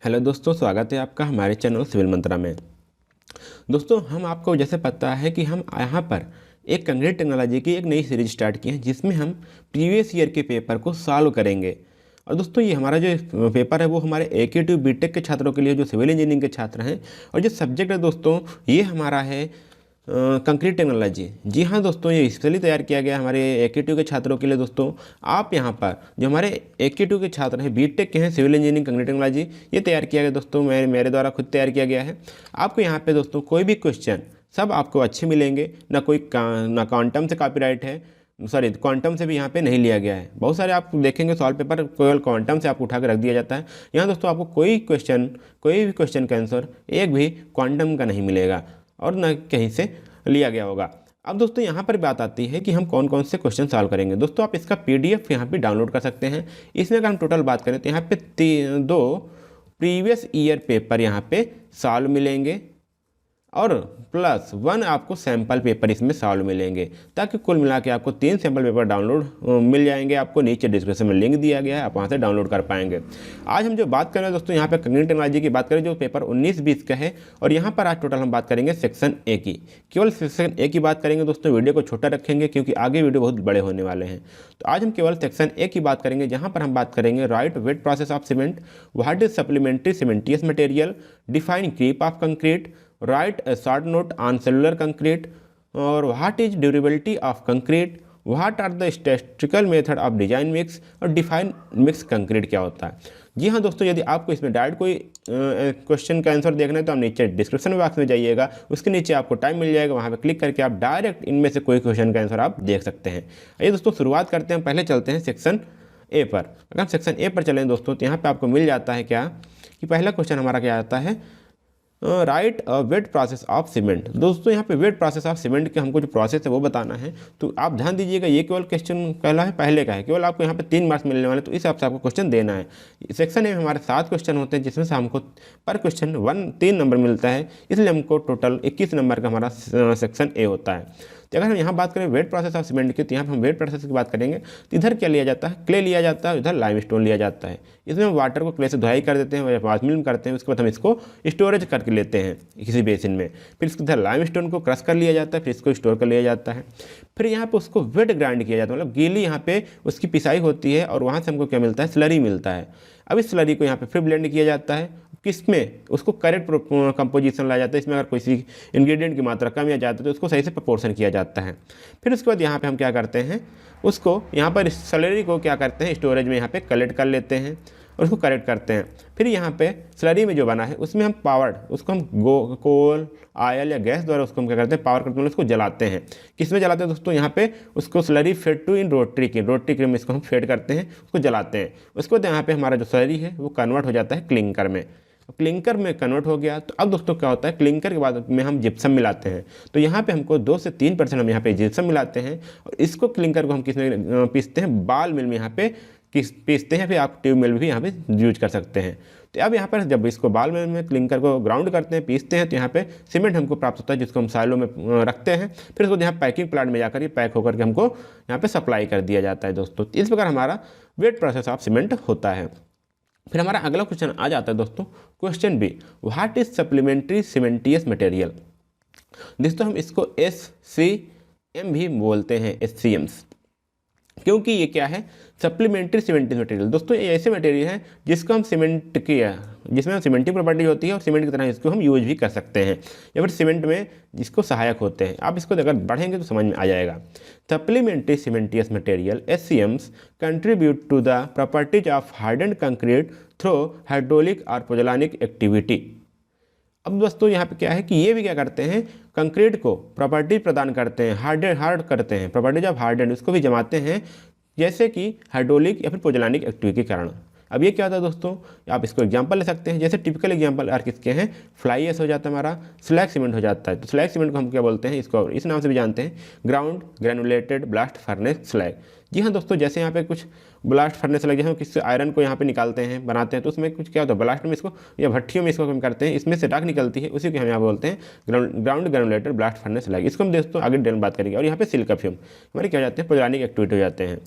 Hello दोस्तों, स्वागत है आपका हमारे चैनल सिविल मंत्रा में। दोस्तों, हम आपको जैसे पता है कि हम यहाँ पर एक कंक्रीट टेक्नोलॉजी की एक नई सीरीज स्टार्ट की है जिसमें हम प्रीवियस ईयर के पेपर को सॉल्व करेंगे। और दोस्तों, ये हमारा जो पेपर है वो हमारे AQ2 बीटेक के छात्रों के लिए, जो सिविल इंजीनियरिंग के छात्र हैं। और जो सब्जेक्ट है दोस्तों, ये हमारा है कंक्रीट टेक्नोलॉजी। जी हाँ दोस्तों, ये स्पेशली तैयार किया गया हमारे AQ2 के छात्रों के लिए। दोस्तों, आप यहाँ पर जो हमारे AQ2 के छात्र हैं, बीटेक के हैं, सिविल इंजीनियरिंग कंक्रीट टेक्नोलॉजी, ये तैयार किया गया दोस्तों, मेरे द्वारा खुद तैयार किया गया है। आपको यहाँ पे दोस्तों कोई भी क्वेश्चन सब आपको अच्छे मिलेंगे, ना ना क्वांटम से कॉपीराइट है, सॉरी क्वांटम से भी यहाँ पे नहीं लिया गया है। बहुत सारे आप देखेंगे सॉल्व पेपर केवल क्वांटम से आपको उठा कर रख दिया जाता है। यहाँ दोस्तों आपको कोई भी क्वेश्चन का आंसर एक भी क्वांटम का नहीं मिलेगा और न कहीं से लिया गया होगा। अब दोस्तों यहाँ पर बात आती है कि हम कौन कौन से क्वेश्चन सॉल्व करेंगे। दोस्तों, आप इसका PDF यहाँ पे डाउनलोड कर सकते हैं। इसमें अगर हम टोटल बात करें तो यहाँ पे 2 प्रीवियस ईयर पेपर यहाँ पे सॉल्व मिलेंगे और +1 आपको सैम्पल पेपर इसमें सॉल्व मिलेंगे, ताकि कुल मिला के आपको 3 सैम्पल पेपर डाउनलोड मिल जाएंगे। आपको नीचे डिस्क्रिप्शन में लिंक दिया गया है, आप वहाँ से डाउनलोड कर पाएंगे। आज हम जो बात कर रहे हैं दोस्तों, यहाँ पे कंक्रीट टेक्नोलॉजी की बात करें, जो पेपर 19-20 का है। और यहाँ पर आज टोटल हम बात करेंगे सेक्शन A की, केवल सेक्शन A की बात करेंगे दोस्तों। वीडियो को छोटा रखेंगे क्योंकि आगे वीडियो बहुत बड़े होने वाले हैं। तो आज हम केवल सेक्शन A की बात करेंगे, जहाँ पर हम बात करेंगे right wet process of cement, what is supplementary cementitious material, define creep of concrete, right a short note on cellular concrete, और what is durability of concrete, what are the statistical method of design mix, और define mix concrete क्या होता है। जी हाँ दोस्तों, यदि आपको इसमें डायरेक्ट कोई क्वेश्चन का आंसर देखना है तो आप नीचे डिस्क्रिप्शन बॉक्स में जाइएगा, उसके नीचे आपको टाइम मिल जाएगा, वहाँ पे क्लिक करके आप डायरेक्ट इनमें से कोई क्वेश्चन का आंसर आप देख सकते हैं। आइए दोस्तों शुरुआत करते हैं। पहले चलते हैं सेक्शन A पर। अगर हम सेक्शन A पर चलें दोस्तों, तो यहाँ पर आपको मिल जाता है क्या कि पहला क्वेश्चन हमारा क्या आता है, right wet process of cement. दोस्तों, यहाँ पे वेट प्रोसेस ऑफ सीमेंट के हमको जो प्रोसेस है वो बताना है। तो आप ध्यान दीजिएगा, ये केवल क्वेश्चन पहले का है, केवल आपको यहाँ पे 3 मार्क्स मिलने वाले, तो इस हिसाब से आपको क्वेश्चन देना है। सेक्शन A में हमारे 7 क्वेश्चन होते हैं, जिसमें से हमको पर क्वेश्चन 3 नंबर मिलता है, इसलिए हमको टोटल 21 नंबर का हमारा सेक्शन A होता है। तो अगर हम यहाँ बात करें वेट प्रोसेस ऑफ सीमेंट की, तो यहाँ पर हम वेट प्रोसेस की बात करेंगे। तो इधर क्या लिया जाता है, क्ले लिया जाता है, इधर लाइमस्टोन लिया जाता है। इसमें हम वाटर को क्ले से धुलाई कर देते हैं, वाश मिल करते हैं, उसके बाद हम इसको स्टोरेज करके लेते हैं किसी बेसिन में। फिर इसके इधर लाइमस्टोन को क्रश कर लिया जाता है, फिर इसको स्टोर कर लिया जाता है। फिर यहाँ पे उसको वेट ग्राइंड किया जाता है, मतलब गीली यहाँ पे उसकी पिसाई होती है, और वहाँ से हमको क्या मिलता है, स्लरी मिलता है। अब इस स्लरी को यहाँ पे फिर ब्लेंड किया जाता है, किसमें उसको करेक्ट कंपोजिशन लाया जाता है। इसमें अगर किसी इंग्रेडिएंट की मात्रा कम या ज़्यादा तो उसको सही से प्रोपोर्शन किया जाता है। फिर उसके बाद यहाँ पे हम क्या करते हैं, उसको यहाँ पर स्लरी को क्या करते हैं, स्टोरेज में यहाँ पे कलेक्ट कर लेते हैं और उसको करेक्ट करते हैं। फिर यहाँ पे स्लरी में जो बना है उसमें हम उसको हम कोल, ऑयल या गैस द्वारा उसको हम क्या करते हैं, पावर करते हैं, उसको जलाते हैं। किस में जलाते हैं दोस्तों, यहाँ पे उसको slurry fed to in rotary की में इसको हम फेड करते हैं, उसको जलाते हैं। उसके बाद यहाँ पे हमारा जो स्लरी है वो कन्वर्ट हो जाता है क्लिंकर में। क्लिंकर में कन्वर्ट हो गया तो अब दोस्तों क्या होता है, क्लिंकर के बाद में हम जिप्सम मिलाते हैं। तो यहाँ पे हमको 2 से 3% हम यहाँ पे जिप्सम मिलाते हैं, और इसको क्लिंकर को हम किस में पीसते हैं, बाल मिल में यहाँ पे पीसते हैं। फिर आप ट्यूब मिल भी यहाँ पे यूज कर सकते हैं। तो अब यहाँ पर जब इसको बाल मिल में क्लिंकर को ग्राउंड करते हैं, पीसते हैं, तो यहाँ पे सीमेंट हमको प्राप्त होता है, जिसको हम साइलो में रखते हैं। फिर उसको यहाँ पैकिंग प्लांट में जाकर ये पैक होकर के हमको यहाँ पे सप्लाई कर दिया जाता है दोस्तों। इस प्रकार हमारा वेट प्रोसेस ऑफ सीमेंट होता है। फिर हमारा अगला क्वेश्चन आ जाता है दोस्तों, question B, what is supplementary cementitious material. दोस्तों, हम इसको SCM भी बोलते हैं, SCMs, क्योंकि ये क्या है, सप्लीमेंट्री सीमेंटियस मटेरियल। दोस्तों, ये ऐसे मटेरियल है जिसको हम जिसमें हम सीमेंटिंग प्रॉपर्टी होती है, और सीमेंट की तरह इसको हम यूज भी कर सकते हैं, या फिर सीमेंट में जिसको सहायक होते हैं। आप इसको अगर बढ़ेंगे तो समझ में आ जाएगा। Supplementary cementitious material SCMs contribute to the properties of hardened concrete through hydraulic और पोजोलानिक एक्टिविटी। अब दोस्तों यहाँ पे क्या है कि ये भी क्या करते हैं, कंक्रीट को प्रॉपर्टी प्रदान करते हैं, हार्ड करते हैं, प्रॉपर्टीज ऑफ हार्डन्ड उसको भी जमाते हैं, जैसे कि हाइड्रोलिक या फिर पोजोलानिक एक्टिविटी के कारण। अब ये क्या होता है दोस्तों, आप इसको एग्जांपल ले सकते हैं। जैसे टिपिकल एग्जांपल और किसके हैं, फ्लाई एश हो जाता है हमारा, स्लैग सीमेंट हो जाता है। तो स्लैग सीमेंट को हम क्या बोलते हैं, इसको इस नाम से भी जानते हैं, ground granulated blast furnace slag. जी हाँ दोस्तों, जैसे यहाँ पे कुछ ब्लास्ट फर्नेस लगे हैं, किससे आयरन को यहाँ पे निकालते हैं, बनाते हैं, तो उसमें कुछ क्या होता है, ब्लास्ट में इसको या भट्टियों में इसको हम करते हैं, इसमें से राख निकलती है, उसी को हम यहाँ बोलते हैं ground granulated blast furnace slag. इसको हम दोस्तों आगे डिटेल में बात करेंगे। और यहाँ पे सिलिका फ्यूम हमारे क्या हो जाते हैं, पोजोलानिक एक्टिविटी हो जाते हैं।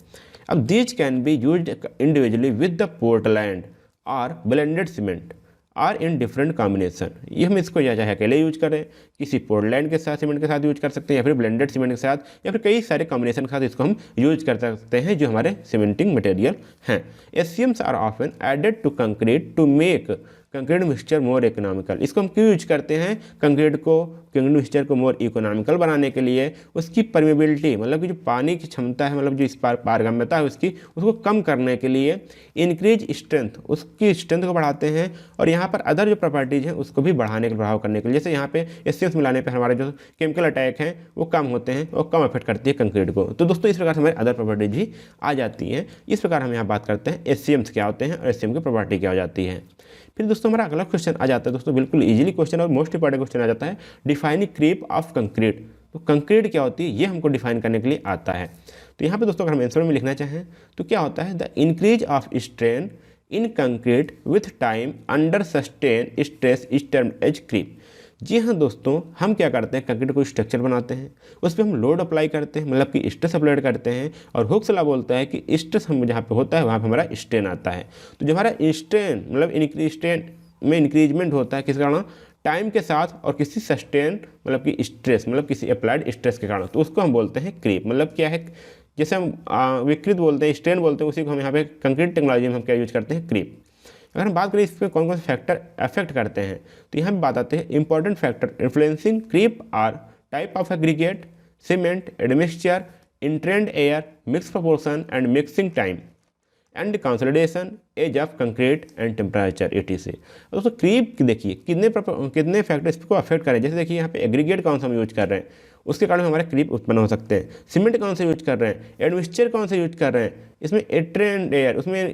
अब these can be used individually with the Portland और blended cement. Or in different combination. ये हम इसको या चाहे अकेले यूज करें, किसी पोर्टलैंड के साथ सीमेंट के साथ यूज कर सकते हैं, या फिर ब्लेंडेड सीमेंट के साथ, या फिर कई सारे कॉम्बिनेशन के साथ इसको हम यूज कर सकते हैं जो हमारे सीमेंटिंग मटेरियल हैं। SCMs are often added to concrete to make concrete mixture more economical. इसको हम क्यों यूज करते हैं? कंक्रीट मिक्सचर को मोर इकोनॉमिकल बनाने के लिए, उसकी परमेबिलिटी मतलब कि जो पानी की क्षमता है, मतलब जो इस पारगम्यता है उसकी, उसको कम करने के लिए, इंक्रीज स्ट्रेंथ, उसकी स्ट्रेंथ को बढ़ाते हैं, और यहाँ पर अदर जो प्रॉपर्टीज़ हैं उसको भी बढ़ाने के प्रभाव करने के लिए। जैसे यहाँ पे एससीएम्स मिलाने पर हमारे जो केमिकल अटैक हैं वो कम होते हैं और कम अफेक्ट करती है कंक्रीट को। तो दोस्तों इस प्रकार से हमारे अदर प्रॉपर्टीज भी आ जाती हैं। इस प्रकार हम यहाँ बात करते हैं एससीएम्स क्या होते हैं और एससीएम की प्रॉपर्टी क्या हो जाती है। फिर दोस्तों हमारा अगला क्वेश्चन आ जाता है, दोस्तों बिल्कुल इजीली क्वेश्चन और मोस्ट इंपॉर्टेंट क्वेश्चन आ जाता है, डिफाइनिंग क्रीप ऑफ कंक्रीट। तो कंक्रीट क्या होती है ये हमको डिफाइन करने के लिए आता है। तो यहाँ पे दोस्तों अगर हम आंसर में लिखना चाहें तो क्या होता है, the increase of strain in concrete with time under sustain stress is termed as creep. जी हाँ दोस्तों, हम क्या करते हैं, कंक्रीट को स्ट्रक्चर बनाते हैं, उस पर हम लोड अप्लाई करते हैं, मतलब कि स्ट्रेस अप्लाई करते हैं, और हुक्स लॉ बोलता है कि स्ट्रेस हम जहाँ पे होता है वहाँ पे हमारा स्ट्रेन आता है। तो जो हमारा स्ट्रेन मतलब स्ट्रेन में इंक्रीजमेंट होता है किस कारण, टाइम के साथ, और किसी सस्टेन मतलब कि स्ट्रेस मतलब किसी अप्लाइड स्ट्रेस के कारण, तो उसको हम बोलते हैं क्रीप। मतलब क्या है, जैसे हम विकृत बोलते हैं, स्ट्रेन बोलते हैं, उसी को हम यहाँ पे कंक्रीट टेक्नोलॉजी में हम क्या यूज करते हैं, क्रीप। अगर हम बात करें इस पर कौन कौन से फैक्टर अफेक्ट करते हैं, तो यहाँ पे बात आते हैं important factor influencing creep are type of aggregate, cement, admixture, entrained air, mix proportion and mixing time and consolidation, age of concrete and temperature etc। दोस्तों क्रीप देखिए कितने फैक्टर इसको अफेक्ट करें। जैसे देखिए यहाँ पे एग्रीगेट कौन सा हम यूज कर रहे हैं, उसके कारण हमारे क्रीप उत्पन्न हो सकते हैं। सीमेंट कौन सा यूज कर रहे हैं, एडमिक्सचर कौन सा यूज कर रहे हैं, इसमें इंट्रेंड एयर, उसमें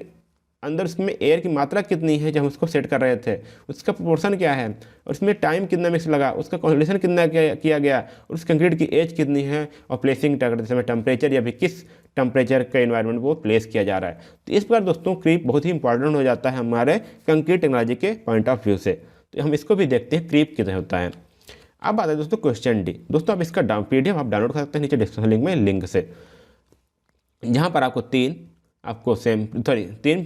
अंदर उसमें एयर की मात्रा कितनी है जब हम उसको सेट कर रहे थे, उसका प्रोपोर्शन क्या है, और उसमें टाइम कितना मिक्स लगा, उसका कंसोलिडेशन कितना किया गया, और उस कंक्रीट की एज कितनी है, और प्लेसिंग करते समय टेम्परेचर या भी किस टेम्परेचर का इन्वायरमेंट वो प्लेस किया जा रहा है। तो इस प्रकार दोस्तों क्रीप बहुत ही इंपॉर्टेंट हो जाता है हमारे कंक्रीट टेक्नोलॉजी के पॉइंट ऑफ व्यू से। तो हम इसको भी देखते हैं क्रीप कितना होता है। अब आता है दोस्तों क्वेश्चन डी। दोस्तों आप इसका PDF आप डाउनलोड कर सकते हैं नीचे डिस्क्रिप्शन लिंक में लिंक से, जहाँ पर आपको तीन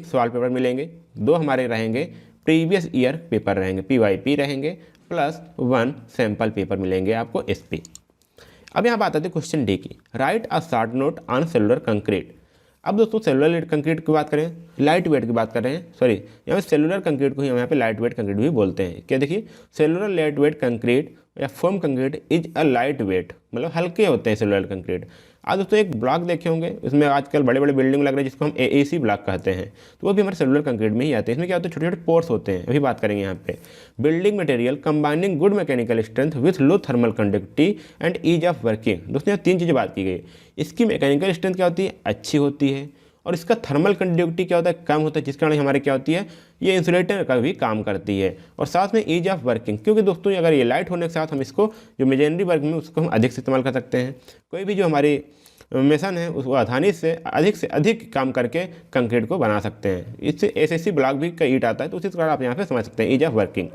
सवाल पेपर मिलेंगे। 2 हमारे रहेंगे प्रीवियस ईयर पेपर रहेंगे, PYP रहेंगे, प्लस 1 सैम्पल पेपर मिलेंगे आपको SP। अब यहाँ बात आती है क्वेश्चन डी की, right a short note on cellular concrete. अब दोस्तों सेलुलर कंक्रीट की बात करें, लाइट वेट की बात कर रहे हैं, सॉरी यहाँ पे सेलुलर कंक्रीट को ही हम यहाँ पे लाइट वेट कंक्रीट भी बोलते हैं। क्या देखिए, सेलुलर लाइट वेट कंक्रीट या foam concrete is a light weight, मतलब हल्के होते हैं सेलुलर कंक्रीट। आज दोस्तों एक ब्लॉक देखे होंगे, उसमें आजकल बड़े बड़े बिल्डिंग लग रहे हैं जिसको हम AAC ब्लॉक कहते हैं, तो वो भी हमारे सेलुलर कंक्रीट में ही आते हैं। इसमें क्या होता है, छोटे छोटे पोर्स होते हैं, अभी बात करेंगे यहाँ पे। Building material combining good mechanical strength with low thermal conductivity and ease of working. दोस्तों यहाँ 3 चीज़ें बात की गई। इसकी मैकेनिकल स्ट्रेंथ क्या होती है, अच्छी होती है, और इसका थर्मल कंडक्टिविटी क्या होता है, कम होता है, जिस कारण हमारे क्या होती है, ये इंसुलेटर का भी काम करती है, और साथ में ईज ऑफ वर्किंग, क्योंकि दोस्तों अगर ये लाइट होने के साथ हम इसको जो मेजनरी वर्क में उसको हम अधिक से इस्तेमाल कर सकते हैं। कोई भी जो हमारी मेसन है उसको आसानी से अधिक काम करके कंक्रीट को बना सकते हैं। इससे SSC ब्लॉक भी का ईट आता है, तो उसी प्रकार आप यहाँ पे समझ सकते हैं ease of working.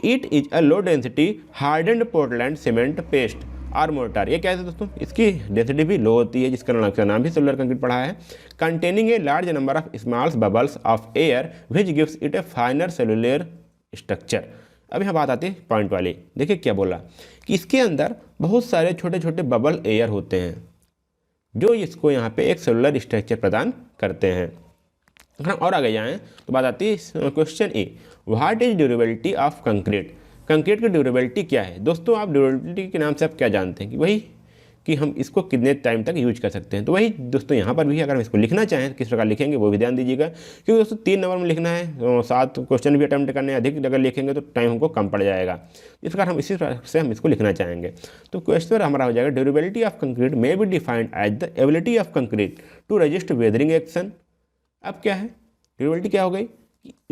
It is a low density hardened Portland cement paste और मोर्टार। ये क्या है दोस्तों, इसकी डेंसिटी भी लो होती है, जिसका नाम भी सेलुलर कंक्रीट पढ़ा है। Containing a large number of small bubbles of air which gives it A फाइनर cellular structure. अब यहाँ बात आती है पॉइंट वाली, देखिए क्या बोला कि इसके अंदर बहुत सारे छोटे छोटे बबल एयर होते हैं जो इसको यहाँ पे एक सेलुलर स्ट्रक्चर प्रदान करते हैं। अगर हम और आगे जाएँ तो बात आती है question A, what is durability of concrete. Concrete की ड्यूरेबिलिटी क्या है। दोस्तों आप ड्यूरेबिलिटी के नाम से आप क्या जानते हैं कि वही कि हम इसको कितने टाइम तक यूज कर सकते हैं। तो वही दोस्तों यहाँ पर भी अगर हम इसको लिखना चाहें तो किस प्रकार लिखेंगे वो भी ध्यान दीजिएगा, क्योंकि दोस्तों 3 नंबर में लिखना है, 7 क्वेश्चन भी अटैम्प्ट करने हैं, अधिक अगर लिखेंगे तो टाइम हमको कम पड़ जाएगा। इस प्रकार हम इसी प्रकार से हम इसको लिखना चाहेंगे। तो क्वेश्चन हमारा हो जाएगा, durability of concrete may be defined as the ability of concrete to resist weathering action. अब क्या है, ड्यूरेबिलिटी क्या हो गई,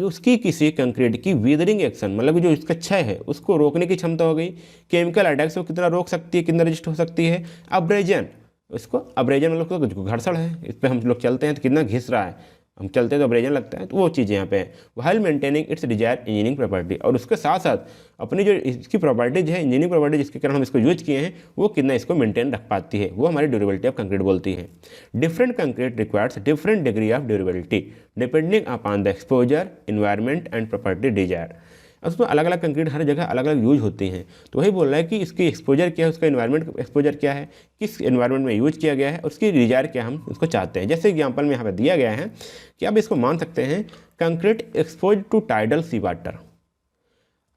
उसकी किसी कंक्रीट की वीदरिंग एक्शन मतलब जो इसका क्षय है उसको रोकने की क्षमता हो गई। केमिकल अटैक से वो कितना रोक सकती है, कितना रजिस्ट हो सकती है। अब्रेजन, इसको अब्रेजन मतलब तो घर्षण है, इस पर हम लोग चलते हैं तो कितना घिस रहा है, हम चलते हैं तो अब्रेजन लगता है, तो वो चीज़ यहाँ पे है। While maintaining its desire engineering property, और उसके साथ साथ अपनी जो इसकी प्रॉपर्टीज है, इंजीनियरिंग प्रॉपर्टी जिसके कारण हम इसको यूज किए हैं, वो कितना इसको मेंटेन रख पाती है, वो हमारी ड्यूरेबिलिटी ऑफ कंक्रीट बोलती है। Different concrete requires different degree of durability depending upon the exposure, environment and property desire. उसमें अलग अलग कंक्रीट हर जगह अलग अलग यूज होती हैं। तो वही बोल रहा है कि इसकी एक्सपोजर क्या है, उसका एनवायरनमेंट एक्सपोजर क्या है, किस एनवायरनमेंट में यूज किया गया है, उसकी डिजायर क्या हम उसको चाहते हैं। जैसे एग्जाम्पल में यहाँ पर दिया गया है कि आप इसको मान सकते हैं concrete expose to tidal sea water.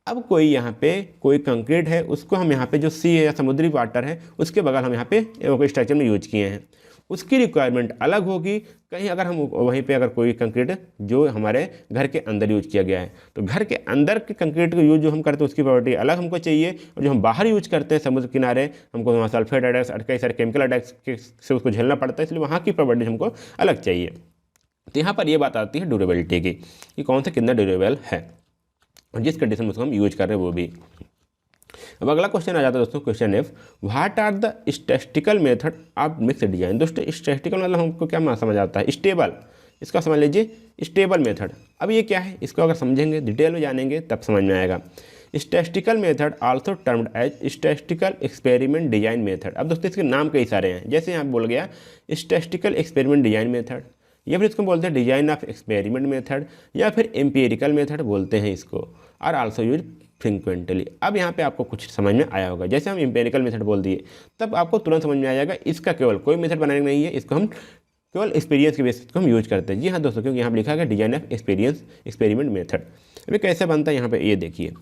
अब कोई यहाँ पे कोई कंक्रीट है, उसको हम यहाँ पे जो सी है या समुद्री वाटर है उसके बगल हम यहाँ पे स्ट्रक्चर में यूज किए हैं, उसकी रिक्वायरमेंट अलग होगी। कहीं अगर हम वहीं पे अगर कोई कंक्रीट जो हमारे घर के अंदर यूज किया गया है, तो घर के अंदर के कंक्रीट का यूज जो हम करते हैं उसकी प्रॉपर्टी अलग हमको चाहिए, और जो हम बाहर यूज करते हैं समुद्र किनारे, हमको वहाँ सल्फेट अटैक्स कई सारे केमिकल अटैक्स से उसको झेलना पड़ता है, इसलिए वहाँ की प्रॉपर्टी हमको अलग चाहिए। तो यहाँ पर ये बात आती है ड्यूरेबिलिटी की कि कौन सा कितना ड्यूरेबल है और जिस कंडीशन में उसको हम यूज कर रहे हैं वो भी। अब अगला क्वेश्चन आ जाता है दोस्तों, question F, what are the statistical method of mix design. दोस्तों स्टैटिस्टिकल मतलब हमको क्या समझ आता है, स्टेबल, इसका समझ लीजिए स्टेबल मेथड। अब ये क्या है, इसको अगर समझेंगे डिटेल में जानेंगे तब समझ में आएगा। Statistical method also termed as statistical experiment design method. अब दोस्तों इसके नाम कई सारे हैं, जैसे यहाँ बोल गया स्टैटिस्टिकल एक्सपेरिमेंट डिजाइन मेथड, या फिर इसको बोलते हैं डिजाइन ऑफ एक्सपेरिमेंट मेथड, या फिर एम्पिरिकल मेथड बोलते हैं इसको, और आल्सो यूज फ्रिक्वेंटली। अब यहाँ पे आपको कुछ समझ में आया होगा, जैसे हम एम्पिरिकल मेथड बोल दिए तब आपको तुरंत समझ में आ जाएगा इसका केवल कोई मेथड बनाने नहीं है, इसको हम केवल एक्सपीरियंस के बेसिस को हम यूज करते हैं। जी हाँ दोस्तों, क्योंकि यहाँ पर लिखा है design of experience experiment method. अभी कैसे बनता है यहाँ पे ये देखिए,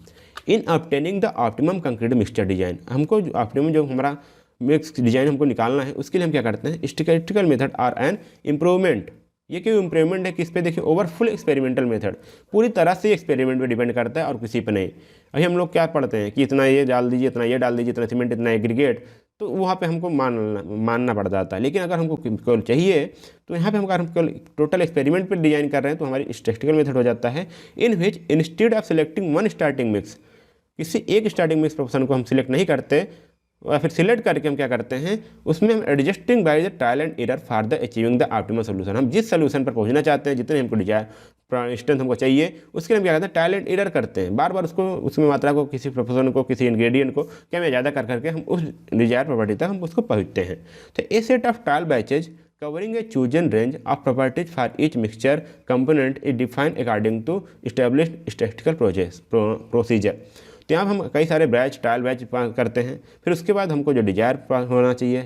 in obtaining the optimum concrete mixture design, हमको जो ऑप्टिमम जो हमारा मिक्स डिजाइन हमको निकालना है उसके लिए हम क्या करते हैं statistical method are an improvement. ये क्यों इम्प्रूवमेंट है, किस पे देखिए, ओवर फुल एक्सपेरिमेंटल मेथड, पूरी तरह से एक्सपेरिमेंट पे डिपेंड करता है और किसी पे नहीं। अभी हम लोग क्या पढ़ते हैं कि इतना ये डाल दीजिए, इतना ये डाल दीजिए, इतना सीमेंट, इतना एग्रीगेट, तो वहाँ पे हमको मानना पड़ जाता है। लेकिन अगर हमको केवल चाहिए तो यहाँ पे हम अगर हम केवल टोटल एक्सपेरिमेंट पर डिजाइन कर रहे हैं तो हमारी स्टैटिस्टिकल मेथड हो जाता है, in which instead of selecting one starting mix, किसी एक स्टार्टिंग मिक्स प्रोपोर्शन को हम सिलेक्ट नहीं करते, और फिर सिलेक्ट करके हम क्या करते हैं उसमें हम adjusting by the trial and error for the achieving the optimal solution. हम जिस सोल्यूशन पर पहुंचना चाहते हैं, जितने हमको डिजायर स्ट्रेंथ हमको चाहिए, उसके लिए हम क्या करते हैं ट्रायल एंड एरर करते हैं, बार बार उसको उसमें मात्रा को, किसी प्रोपोर्शन को, किसी इंग्रेडिएंट को क्या में ज़्यादा कर करके हम उस डिजायर प्रॉपर्टी तक हम उसको पहुँचते हैं। तो a set of trial batches covering a chosen range of properties for each mixture component is defined according to established statistical procedure। तो यहाँ हम कई सारे बैच ट्रायल बैच करते हैं, फिर उसके बाद हमको जो डिजायर होना चाहिए,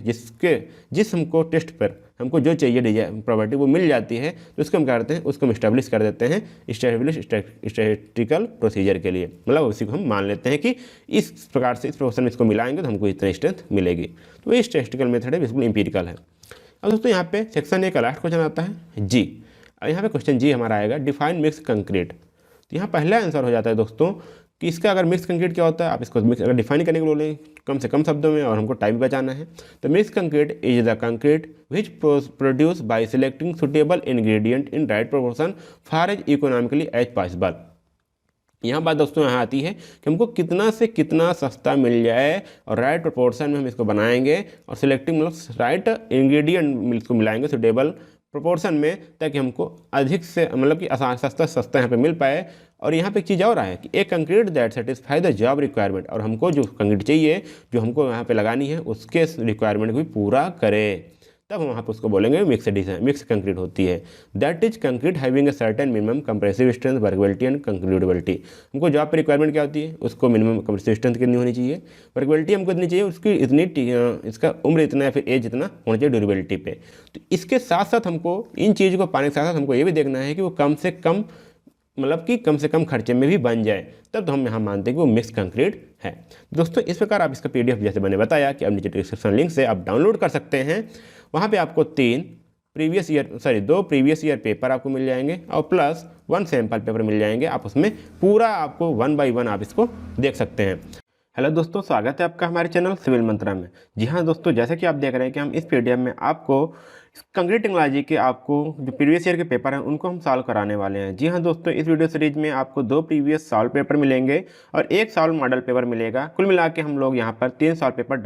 जिस हमको टेस्ट पर हमको जो चाहिए डिजायर प्रॉपर्टी वो मिल जाती है, तो उसको हम क्या करते हैं उसको हम इस्टेब्लिश कर देते हैं स्टैटिस्टिकल प्रोसीजर के लिए। मतलब उसी को हम मान लेते हैं कि इस प्रकार से इस प्रोपोर्शन में इसको मिलाएंगे तो हमको इतनी स्ट्रेंथ मिलेगी। तो ये स्टैटिस्टिकल मेथड है, बिल्कुल एम्पिरिकल है। अब दोस्तों यहाँ पे सेक्शन ए का लास्ट क्वेश्चन आता है जी। अब यहाँ पे क्वेश्चन जी हमारा आएगा डिफाइन मिक्स कंक्रीट। तो यहाँ पहला आंसर हो जाता है दोस्तों कि इसका अगर मिक्स कंक्रीट क्या होता है, आप इसको मिक्स अगर डिफाइन करने के लिए बोलें कम से कम शब्दों में और हमको टाइम बचाना है, तो mix concrete is the concrete which produce by selecting suitable ingredient in right proportion for as economically as possible. यहाँ बात दोस्तों यहाँ आती है कि हमको कितना से कितना सस्ता मिल जाए और राइट प्रोपोर्शन में हम इसको बनाएंगे और सिलेक्टिंग मतलब राइट इंग्रेडिएंट इसको मिलाएंगे सुटेबल प्रोपोर्शन में, ताकि हमको अधिक से मतलब कि आसान सस्ता यहाँ पे मिल पाए। और यहाँ पे एक चीज़ और है कि एक concrete that satisfy the job requirement, और हमको जो कंक्रीट चाहिए जो हमको यहाँ पे लगानी है उसके रिक्वायरमेंट को भी पूरा करे, तब हम वहाँ पर उसको बोलेंगे मिक्स कंक्रीट होती है। That is concrete having a certain minimum compressive strength, workability and compactability. हमको जॉब पर रिक्वायरमेंट क्या होती है, उसको मिनिमम कंप्रेसिव स्ट्रेंथ कितनी होनी चाहिए, वर्केबिलिटी हमको इतनी चाहिए, उसकी इतनी इसका उम्र इतना या फिर एज इतना होना चाहिए ड्यूरेबिलिटी पे। तो इसके साथ साथ हमको इन चीज़ों को पाने के साथ साथ हमको ये भी देखना है कि वो कम से कम मतलब कि कम से कम खर्चे में भी बन जाए, तब तो हम यहाँ मानते हैं कि वो मिक्स कंक्रीट है। दोस्तों इस प्रकार आप इसका PDF जैसे मैंने बताया कि अब नीचे डिस्क्रिप्शन लिंक से आप डाउनलोड कर सकते हैं। वहाँ पे आपको 2 प्रीवियस ईयर पेपर आपको मिल जाएंगे और प्लस 1 सैम्पल पेपर मिल जाएंगे। आप उसमें पूरा आपको 1 बाय 1 आप इसको देख सकते हैं। हेलो दोस्तों, स्वागत है आपका हमारे चैनल सिविल मंत्रा में। जी हाँ दोस्तों, जैसे कि आप देख रहे हैं कि हम इस PDF में आपको कंक्रीट टेक्नोलॉजी के आपको जो प्रीवियस ईयर के पेपर हैं उनको हम सॉल्व कराने वाले हैं। जी हाँ दोस्तों, इस वीडियो सीरीज में आपको 2 प्रीवियस सॉल्व पेपर मिलेंगे और 1 सॉल्व मॉडल पेपर मिलेगा। कुल मिला के हम लोग यहाँ पर 3 सॉल्व पेपर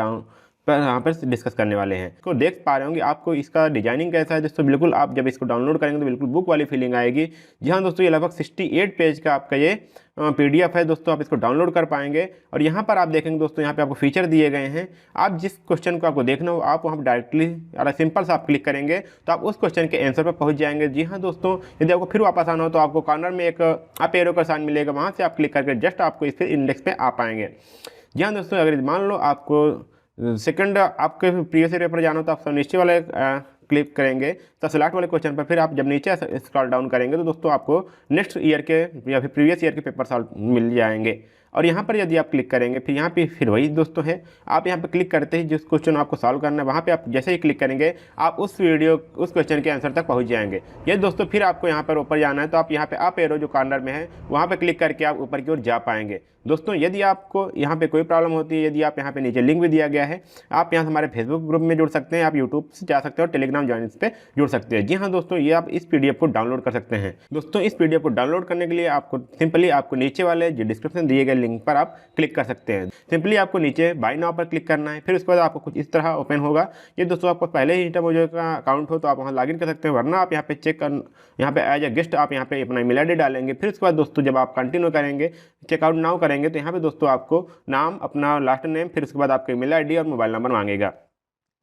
पर यहाँ पर डिस्कस करने वाले हैं। तो देख पा रहे होंगे आपको इसका डिजाइनिंग कैसा है दोस्तों। बिल्कुल आप जब इसको डाउनलोड करेंगे तो बिल्कुल बुक वाली फीलिंग आएगी। जी हाँ दोस्तों, ये लगभग 68 पेज का आपका ये PDF है दोस्तों। आप इसको डाउनलोड कर पाएंगे और यहाँ पर आप देखेंगे दोस्तों, यहाँ पे आपको फीचर दिए गए हैं। आप जिस क्वेश्चन को आपको देखना हो आप वहाँ पर डायरेक्टली अगर सिंपल सा आप क्लिक करेंगे तो आप उस क्वेश्चन के आंसर पर पहुँच जाएंगे। जी हाँ दोस्तों, यदि आपको फिर वापस आना हो तो आपको कॉर्नर में एक अप एरो का साइन मिलेगा, वहाँ से आप क्लिक करके जस्ट आपको इस इंडेक्स पे आ पाएंगे। जी हाँ दोस्तों, अगर मान लो आपको सेकंड आपके प्रीवियस ईयर पेपर जाना हो तो आप नीचे वाले क्लिक करेंगे तो सिलेक्ट वाले क्वेश्चन पर फिर आप जब नीचे स्क्रॉल डाउन करेंगे तो दोस्तों आपको नेक्स्ट ईयर के या फिर प्रीवियस ईयर के पेपर सॉल्व मिल जाएंगे। और यहाँ पर यदि आप क्लिक करेंगे फिर यहाँ पे फिर वही दोस्तों है, आप यहाँ पे क्लिक करते ही जिस क्वेश्चन आपको सॉल्व करना है वहाँ पे आप जैसे ही क्लिक करेंगे आप उस क्वेश्चन के आंसर तक पहुँच जाएंगे। ये दोस्तों फिर आपको यहाँ पर ऊपर जाना है तो आप यहाँ पे अप एरो जो कॉर्नर में है वहाँ पे क्लिक करके आप ऊपर की ओर जा पाएंगे। दोस्तों यदि आपको यहाँ पे कोई प्रॉब्लम होती है, यदि आप यहाँ पे नीचे लिंक भी दिया गया है, आप यहाँ से हमारे फेसबुक ग्रुप में जुड़ सकते हैं, आप यूट्यूब से जा सकते हैं और टेलीग्राम ज्वाइनिंग पे जुड़ सकते हैं। जी हाँ दोस्तों, ये आप इस PDF को डाउनलोड कर सकते हैं। दोस्तों इस PDF को डाउनलोड करने के लिए आपको सिंपली आपको नीचे वाले जो डिस्क्रिप्शन दिए गए लिंक पर आप क्लिक कर सकते हैं। सिंपली आपको नीचे बाय नाउ पर क्लिक करना है, फिर उसके बाद आपको कुछ इस तरह ओपन होगा। ये दोस्तों आपको पहले ही इंटरमोजो का अकाउंट हो तो आप वहाँ लॉगिन कर सकते हैं, वरना आप यहाँ पे चेक कर यहाँ पे एज ए गेस्ट आप यहाँ पे अपना ईमेल ID डालेंगे। फिर उसके बाद दोस्तों जब आप कंटिन्यू करेंगे, चेकआउट नाउ करेंगे तो यहाँ पे दोस्तों आपको नाम, अपना लास्ट नेम, फिर उसके बाद आपका ईमेल ID और मोबाइल नंबर मांगेगा।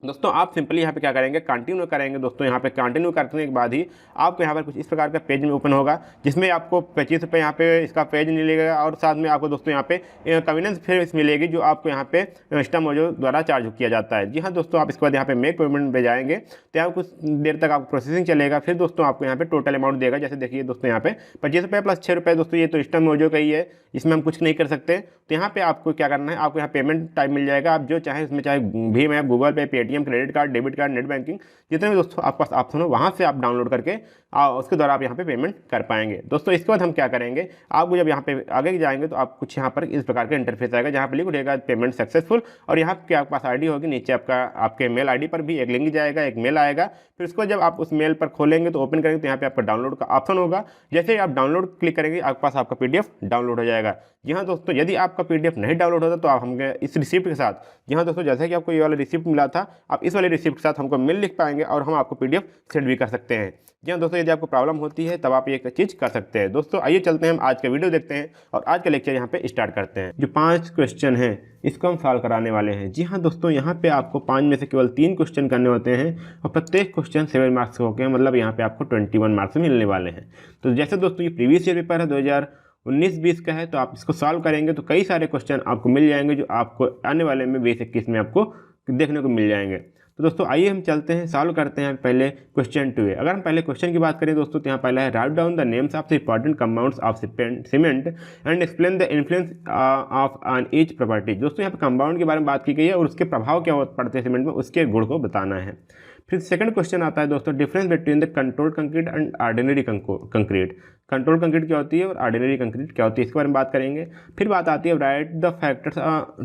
दोस्तों आप सिंपली यहाँ पे क्या करेंगे, कंटिन्यू करेंगे। दोस्तों यहाँ पे कंटिन्यू करने के बाद ही आपको यहाँ पर कुछ इस प्रकार का पेज में ओपन होगा, जिसमें आपको 25 रुपये यहाँ पे इसका पेज मिलेगा और साथ में आपको दोस्तों यहाँ पे कन्वीनियंस फीस मिलेगी जो आपको यहाँ पे इंस्टामोजो द्वारा चार्ज किया जाता है। जी हाँ दोस्तों, आप इसके बाद यहाँ पे मेक पेमेंट पे जाएंगे तो यहाँ कुछ देर तक आपको प्रोसेसिंग चलेगा। फिर दोस्तों आपको यहाँ पे टोटल अमाउंट देगा। जैसे देखिए दोस्तों यहाँ पे 25 रुपये प्लस 6 रुपये। दोस्तों ये तो इंस्टामोजो का ही है, इसमें हम कुछ नहीं कर सकते। तो यहाँ पे आपको क्या करना है, आपको यहाँ पेमेंट टाइप मिल जाएगा। आप जो चाहे इसमें चाहे भीम ऐप, गूगल पे, Paytm, credit card, debit card, net banking, जितने भी दोस्तों आपके पास ऑप्शन हो वहाँ से आप डाउनलोड करके उसके द्वारा आप यहाँ पे पेमेंट कर पाएंगे। दोस्तों इसके बाद हम क्या करेंगे, आपको जब यहाँ पे आगे जाएंगे तो आप कुछ यहाँ पर इस प्रकार का इंटरफेस आएगा जहाँ पर लिख रहेगा पेमेंट सक्सेसफुल, और यहाँ पे आपके पास ID होगी, नीचे आपके मेल ID पर भी एक लिंक जाएगा, एक मेल आएगा। फिर उसको जब आप उस मेल पर खोलेंगे तो ओपन करेंगे तो यहाँ पे आपका डाउनलोड का ऑप्शन होगा। जैसे ही आप डाउनलोड क्लिक करेंगे आपके पास आपका PDF डाउनलोड हो जाएगा। जी हाँ दोस्तों, यदि आपका PDF नहीं डाउनलोड होता तो आप हमके इस रिसिप्ट के साथ, जी हाँ दोस्तों, जैसे कि आपको ये वाला रिसिप्ट मिला था, आप इस वाले रिसिप्ट के साथ हमको मेल लिख पाएंगे और हम आपको PDF सेंड भी कर सकते हैं। जी हाँ दोस्तों, यदि आपको प्रॉब्लम होती है तब आप ये चीज़ कर सकते हैं। दोस्तों आइए चलते हैं हम आज का वीडियो देखते हैं और आज का लेक्चर यहाँ पे स्टार्ट करते हैं। जो 5 क्वेश्चन हैं इसको हम सॉल्व कराने वाले हैं। जी हाँ दोस्तों, यहाँ पे आपको 5 में से केवल 3 क्वेश्चन करने होते हैं और प्रत्येक क्वेश्चन 7 मार्क्स के होते हैं, मतलब यहाँ पे आपको 21 मार्क्स मिलने वाले हैं। तो जैसे दोस्तों ये प्रीवियस ईयर पेपर है 2019-20 का है, तो आप इसको सॉल्व करेंगे तो कई सारे क्वेश्चन आपको मिल जाएंगे जो आपको आने वाले में 2021 में आपको देखने को मिल जाएंगे। तो दोस्तों आइए हम चलते हैं, सॉल्व करते हैं पहले क्वेश्चन 2 है। अगर हम पहले क्वेश्चन की बात करें दोस्तों तो यहाँ पहला है write down the names of the important compounds of cement and explain the influence of on each property. दोस्तों यहाँ पे कंपाउंड के बारे में बात की गई है और उसके प्रभाव क्या पड़ते हैं सीमेंट में, उसके गुण को बताना है। फिर सेकंड क्वेश्चन आता है दोस्तों difference between the controlled concrete and ordinary concrete. Control concrete क्या होती है और ऑर्डिनरी कंक्रीट क्या होती है, इसके बारे में बात करेंगे। फिर बात आती है right the factors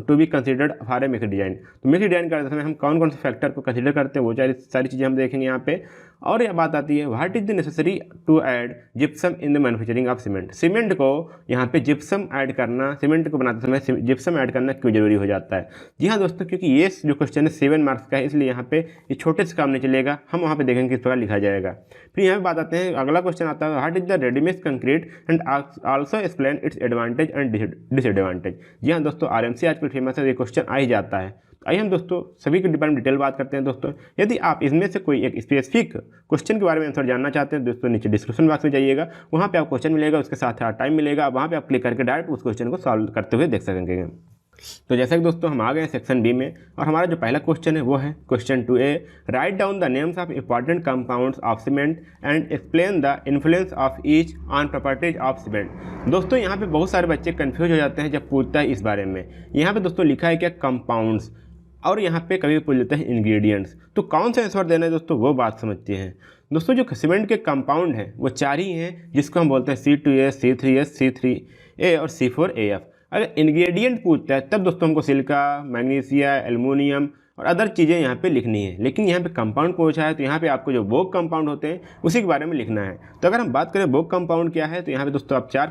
to be considered for a mix design. तो मिक्स डिजाइन करते समय हम कौन कौन से फैक्टर को कंसीडर करते हैं वो सारी चीज़ें हम देखेंगे यहाँ पे। और यह बात आती है what is the necessary to add gypsum in the manufacturing of cement. Cement को यहाँ पे जिप्सम ऐड करना, सीमेंट को बनाते समय जिप्सम ऐड करना क्यों जरूरी हो जाता है। जी हाँ दोस्तों, क्योंकि ये जो क्वेश्चन है 7 मार्क्स का है, इसलिए यहाँ पे ये छोटे से काम नहीं चलेगा, हम वहाँ पे देखेंगे किस प्रकार लिखा जाएगा। फिर यहाँ पे बात आते हैं, अगला क्वेश्चन आता है what is the readymade concrete and also explain its advantage and disadvantage. जी हाँ दोस्तों, RMC आजकल फेमस है, ये क्वेश्चन आ ही जाता है। आइए हम दोस्तों सभी के बारे में डिटेल बात करते हैं। दोस्तों यदि आप इसमें से कोई एक स्पेसिफिक क्वेश्चन के बारे में आंसर जानना चाहते हैं दोस्तों नीचे डिस्क्रिप्शन बॉक्स में जाइएगा, वहाँ पे आप क्वेश्चन मिलेगा, उसके साथ टाइम मिलेगा, वहाँ पे आप क्लिक करके डायरेक्ट उस क्वेश्चन को सॉल्व करते हुए देख सकेंगे। तो जैसा कि दोस्तों हम आ गए हैं सेक्शन B में और हमारा जो पहला क्वेश्चन है वो है question 2A write down the names of important compounds of cement and explain the influence of each on properties of cement. दोस्तों यहाँ पे बहुत सारे बच्चे कंफ्यूज हो जाते हैं जब पूछता है इस बारे में। यहाँ पे दोस्तों लिखा है क्या कंपाउंड्स, और यहाँ पे कभी पूछ लेते हैं इंग्रेडिएंट्स। तो कौन सा आंसर देना है दोस्तों वो बात समझते हैं। दोस्तों जो सीमेंट के कंपाउंड हैं वो 4 ही हैं, जिसको हम बोलते हैं C2S, C3S, C3A और C4AF। अगर इंग्रेडिएंट पूछता है तब दोस्तों हमको सिलिका, मैग्नीशिया, एल्युमिनियम और अदर चीज़ें यहाँ पे लिखनी है। लेकिन यहाँ पे कंपाउंड पूछा है तो यहाँ पे आपको जो बोग कंपाउंड होते हैं उसी के बारे में लिखना है। तो अगर हम बात करें बोग कंपाउंड क्या है तो यहाँ पे दोस्तों आप 4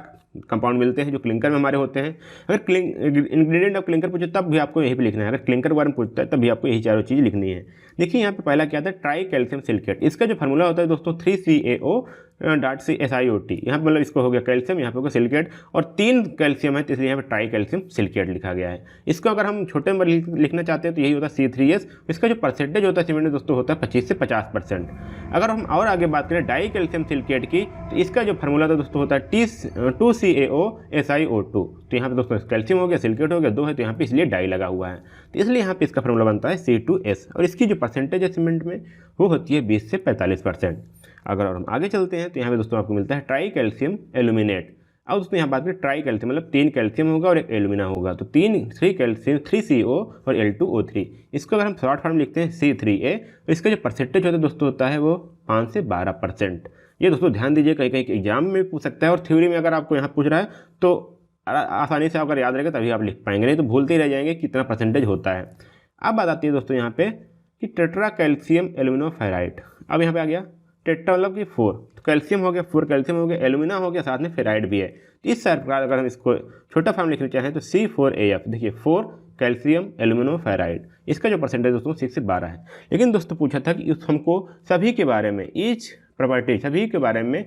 कंपाउंड मिलते हैं जो क्लिंकर में हमारे होते हैं। अगर इंग्रेडिएंट ऑफ क्लिंकर पूछे तब भी आपको यही पे लिखना है, अगर क्लिंकर के बारे में पूछता है तब भी आपको यही चारों चीज़ लिखनी है। देखिए यहाँ पे पहला क्या था, ट्राई कैल्शियम सिलिकेट। इसका जो फार्मूला होता है दोस्तों 3CaO.SiO2। यहाँ पे मतलब इसको हो गया कैल्शियम, यहाँ पे होगा सिलिकेट, और 3 कैल्शियम है तो इसलिए यहाँ पे ट्राई कैल्शियम सिलिकेट लिखा गया है। इसको अगर हम छोटे में लिखना चाहते हैं तो यही होता है C3S। इसका जो परसेंटेज होता है सीमेंट में दोस्तों होता है 25 से 50%। अगर हम और आगे बात करें डाई कैल्शियम सिलिकेट की तो इसका जो फार्मूला था दोस्तों होता है 2CaO.SiO2। तो यहाँ पे दोस्तों कैल्शियम हो गया, सिलिकेट हो गया, 2 है तो यहाँ पे इसलिए डाई लगा हुआ है, तो इसलिए यहाँ पे इसका फार्मूला बनता है C2S। और इसकी जो परसेंटेज है सीमेंट में वो होती है 20 से 45%। अगर और हम आगे चलते हैं तो यहाँ पे दोस्तों आपको मिलता है ट्राई कैल्शियम एल्यूमिनेट। अब दोस्तों यहाँ बात करें ट्राई कैल्शियम मतलब 3 कैल्शियम होगा और 1 एल्यूमिना होगा, तो 3 कैल्शियम 3CO और L2O3। इसको अगर हम शॉर्ट फॉर्म लिखते हैं C3A, तो इसका जो परसेंटेज होता है दोस्तों होता है वो 5 से 12%। ये दोस्तों ध्यान दीजिए, कहीं कहीं एग्जाम में पूछ सकता है, और थ्योरी में अगर आपको यहाँ पूछ रहा है तो आसानी से अगर याद रहेगा तभी आप लिख पाएंगे, नहीं तो भूलते ही रह जाएंगे कितना परसेंटेज होता है। अब बात आती है दोस्तों यहाँ पे कि टेट्रा कैल्शियम एल्यूमिनोफेराइड। अब यहाँ पे आ गया टेट्रा मतलब कि 4, तो कैल्शियम हो गया, 4 कैल्शियम हो गया, एल्यूमिना हो गया, साथ में फेराइड भी है। तो इस प्रकार अगर हम इसको छोटा फॉर्म लिखना चाहें तो C4AF। देखिए 4 कैल्शियम एल्यूमिनोफेराइड, इसका जो परसेंटेज दोस्तों 6 से 12 है। लेकिन दोस्तों पूछा था कि हमको सभी के बारे में, ईच प्रॉपर्टी सभी के बारे में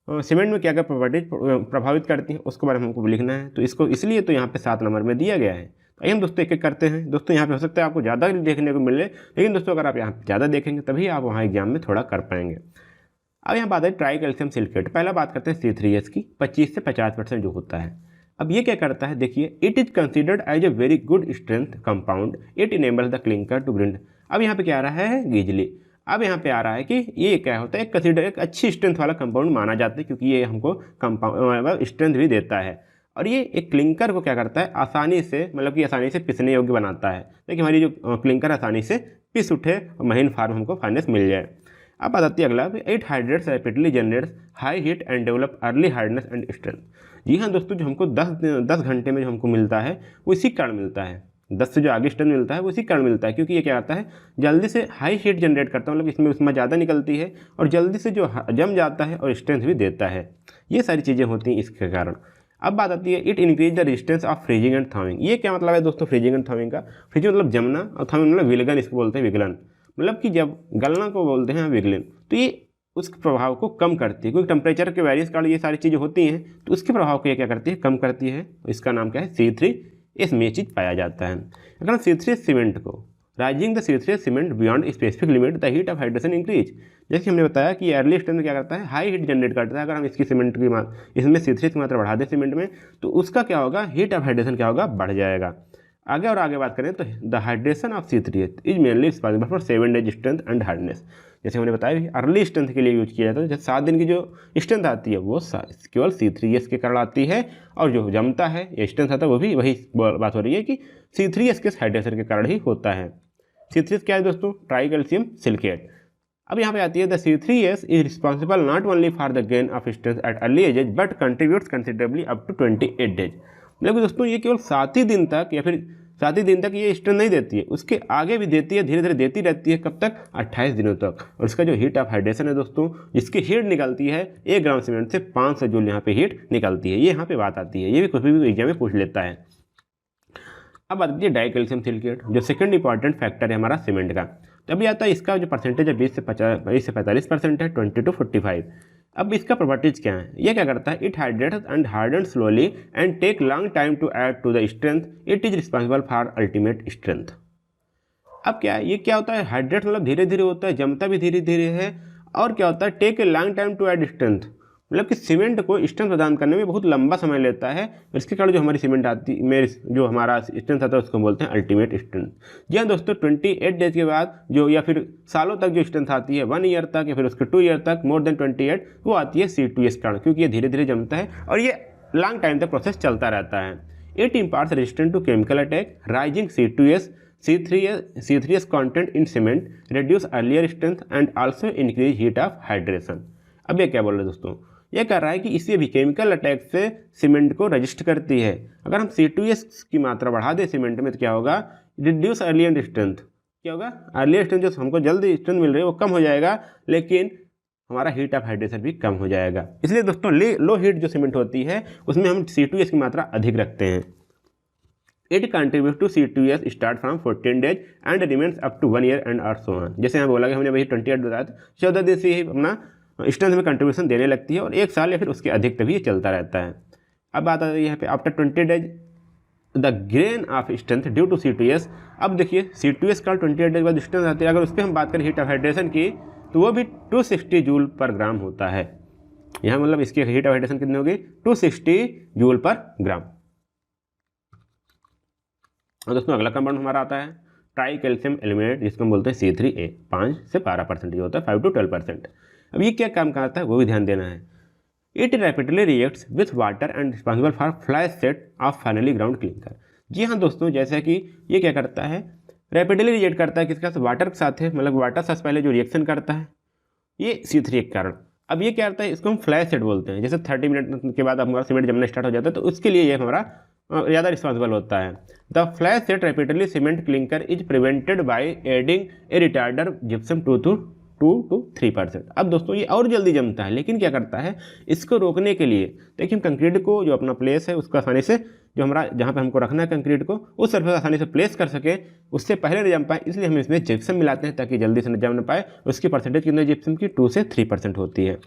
सीमेंट में क्या क्या प्रॉपर्टीज प्रभावित करती हैं उसके बारे में हमको लिखना है, तो इसको इसलिए तो यहाँ पे 7 नंबर में दिया गया है। आइए हम दोस्तों एक एक करते हैं। दोस्तों यहाँ पे हो सकता है आपको ज़्यादा देखने को मिले, लेकिन दोस्तों अगर आप यहाँ ज़्यादा देखेंगे तभी आप वहाँ एग्जाम में थोड़ा कर पाएंगे। अब यहाँ बात है ट्राई कैल्शियम सिलिकेट। पहला बात करते हैं C3S की, 25 से 50% जो होता है। अब ये क्या करता है, देखिए it is considered as a very good strength compound, it enables the clinker to grind. अब यहाँ पे क्या आ रहा है, गिजली। अब यहाँ पे आ रहा है कि ये क्या होता है, कंसिडर एक अच्छी स्ट्रेंथ वाला कंपाउंड माना जाता है, क्योंकि ये हमको कंपाउंड स्ट्रेंथ भी देता है। और ये एक क्लिंकर को क्या करता है, आसानी से मतलब कि आसानी से पिसने योग्य बनाता है, ताकि हमारी जो क्लिंकर आसानी से पिस उठे और महीन फार्म हमको फाइनेंस मिल जाए। अब बात आती है अगला, 8 hydrates rapidly generates high heat and develop early hardness and strength. जी हाँ दोस्तों, जो हमको 10 घंटे में जो हमको मिलता है वो इसी कारण मिलता है, 10 से जो आगे स्ट्रेंथ मिलता है वो इसी कारण मिलता है, क्योंकि ये क्या आता है, जल्दी से हाई हीट जनरेट करता है, मतलब इसमें उसमें ज़्यादा निकलती है और जल्दी से जो जम जाता है और स्ट्रेंथ भी देता है। ये सारी चीज़ें होती हैं इसके कारण। अब बात आती है it increase the resistance of freezing and thawing. ये क्या मतलब है दोस्तों, फ्रीजिंग एंड थॉविंग का, फ्रीजिंग मतलब जमना और थॉविंग मतलब विलगन, इसको बोलते हैं विगलन, मतलब कि जब गलना को बोलते हैं विगलन। तो ये उस प्रभाव को कम करती है, क्योंकि टेम्परेचर के वेरिएंस कारण ये सारी चीज़ें होती हैं, तो उसके प्रभाव को ये क्या करती है, कम करती है। इसका नाम क्या है, C3S में ये चीज़ पाया जाता है। अगर हम C3S सीमेंट को rising the C3S cement beyond specific limit the heat of hydration increase, जैसे हमने बताया कि अर्ली स्ट्रेंथ क्या करता है, हाई हीट जनरेट करता है। अगर हम इसकी सीमेंट की इसमें C3S की मात्रा बढ़ा दें सीमेंट में, तो उसका क्या होगा, हीट ऑफ हाइड्रेशन क्या होगा, बढ़ जाएगा। आगे और आगे बात करें तो the hydration of C3S is mainly responsible for 7 days strength and hardness. जैसे हमने बताया अर्ली स्ट्रेंथ के लिए यूज किया जाता है, जैसे 7 दिन की जो स्ट्रेंथ आती है वो केवल C3S के कारण आती है, और जो जमता है या स्ट्रेंथ आता है वो भी वही बात हो रही है कि C3S के हाइड्रेशन के कारण ही होता है। C3S क्या है दोस्तों, ट्राई कैल्शियम सिलिकेट। अब यहाँ पे आती है the C3S is responsible not only for the gain of strength at early ages but contributes considerably up to 28 days. मतलब दोस्तों ये केवल 7 ही दिन तक या फिर 7 ही दिन तक ये स्ट्रेंथ नहीं देती है, उसके आगे भी देती है, धीरे धीरे देती रहती है। कब तक, 28 दिनों तक। और इसका जो हीट ऑफ हाइड्रेशन है दोस्तों, जिसकी हीट निकलती है 1 ग्राम सीमेंट से 500 जूल यहाँ पे हीट निकलती है। ये यहाँ पे बात आती है, ये भी कुछ भी एग्जाम में पूछ लेता है। अब बात आती है डाई कैल्शियम सिलिकेट, जो सेकंड इंपॉर्टेंट फैक्टर है हमारा सीमेंट का। तभी आता है इसका जो परसेंटेज है 20 से 45% है, 20 to 45। अब इसका प्रॉपर्टीज क्या है, ये क्या करता है, it hydrates and harden slowly and take long time to add to the strength, it is responsible for ultimate strength. अब क्या है, ये क्या होता है, हाइड्रेट मतलब धीरे धीरे होता है, जमता भी धीरे धीरे है, और क्या होता है, take a long time to add strength, मतलब कि सीमेंट को स्ट्रेंथ प्रदान करने में बहुत लंबा समय लेता है। इसके कारण जो हमारी सीमेंट आती है, जो हमारा स्ट्रेंथ आता है उसको बोलते हैं अल्टीमेट स्ट्रेंथ। जी हाँ दोस्तों, 28 डेज के बाद जो या फिर सालों तक जो स्ट्रेंथ आती है, 1 ईयर तक या फिर उसके 2 ईयर तक, मोर देन 28, वो आती है C2S कारण, क्योंकि ये धीरे धीरे जमता है और ये लॉन्ग टाइम तक प्रोसेस चलता रहता है। It imparts resistant to chemical attack, rising C2S C3S content in cement reduce earlier strength and also increase heat of hydration। अब ये क्या बोल रहे हैं दोस्तों, ये कह रहा है कि इसे भी केमिकल अटैक से सीमेंट को रजिस्ट करती है। अगर हम C2S की मात्रा बढ़ा दें सीमेंट में तो क्या होगा, रिड्यूस अर्लियर स्ट्रेंथ, क्या होगा, अर्लियर स्ट्रेंथ जो हमको जल्दी स्ट्रेंथ मिल रही है वो कम हो जाएगा, लेकिन हमारा हीट ऑफ हाइड्रेशन भी कम हो जाएगा। इसलिए दोस्तों लो हीट जो सीमेंट होती है उसमें हम C2S की मात्रा अधिक रखते हैं। It contribute to C2S start from 14 days and remains up to 1 year and so on. जैसे हम बोला कि हमने वही 28 बताया था, 14 दिन से ही अपना स्ट्रेंथ में कंट्रीब्यूशन देने लगती है और 1 साल या फिर उसके अधिक तक भी ये चलता रहता है। अब बात आती है यहाँ पे after 20 days the gain of strength due to C2S। अब देखिए C2S का 28 डेज बाद स्ट्रेंथ आती है, अगर उस पर हम बात करें हीट ऑफ हाइड्रेशन की तो वो भी 260 जूल पर ग्राम होता है। यहाँ मतलब इसकी हीट ऑफ हाइड्रेशन कितनी होगी, 260 जूल पर ग्राम। और दोस्तों अगला कंपाउंड हमारा आता है ट्राई कैल्शियम एलिमेंट, जिसको हम बोलते हैं C3A। 5 से 12% ये होता है, 5 to 12%। अब ये क्या काम करता है वो भी ध्यान देना है। It rapidly reacts with water and responsible for flash set of finely ground clinker. जी हाँ दोस्तों, जैसा कि ये क्या करता है, रैपिडली रिएक्ट करता है किसके साथ, वाटर के साथ है, मतलब वाटर से पहले जो रिएक्शन करता है ये C3A के कारण। अब ये क्या करता है, इसको हम फ्लैश सेट बोलते हैं। जैसे 30 मिनट के बाद हमारा सीमेंट जमना स्टार्ट हो जाता है तो उसके लिए ये हमारा ज़्यादा रिस्पॉन्सिबल होता है। The flash set rapidly cement clinker is prevented by adding A retarder gypsum 2 to 3%। अब दोस्तों ये और जल्दी जमता है, लेकिन क्या करता है, इसको रोकने के लिए देखिए हम कंक्रीट को जो अपना प्लेस है उसको आसानी से जो हमारा जहाँ पे हमको रखना है कंक्रीट को उस सरफेस आसानी से प्लेस कर सके, उससे पहले न जम पाए, इसलिए हम इसमें जिप्सम मिलाते हैं ताकि जल्दी से न जम न पाए। उसकी परसेंटेज कितनी जिप्सम की 2 से 3% होती है।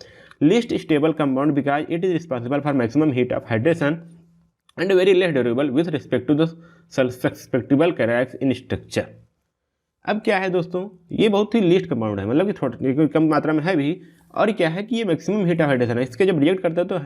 Least stable compound because it is responsible for maximum heat of hydration and very less durable with respect to the susceptible characters in structure. अब क्या है दोस्तों, ये बहुत ही लीस्ट कंपाउंड है, मतलब कि थोड़ी कम मात्रा में है भी, और क्या है कि ये मैक्सिमम हीट ऑफ हाइड्रेशन है। इसके जब रिएक्ट करते हैं तो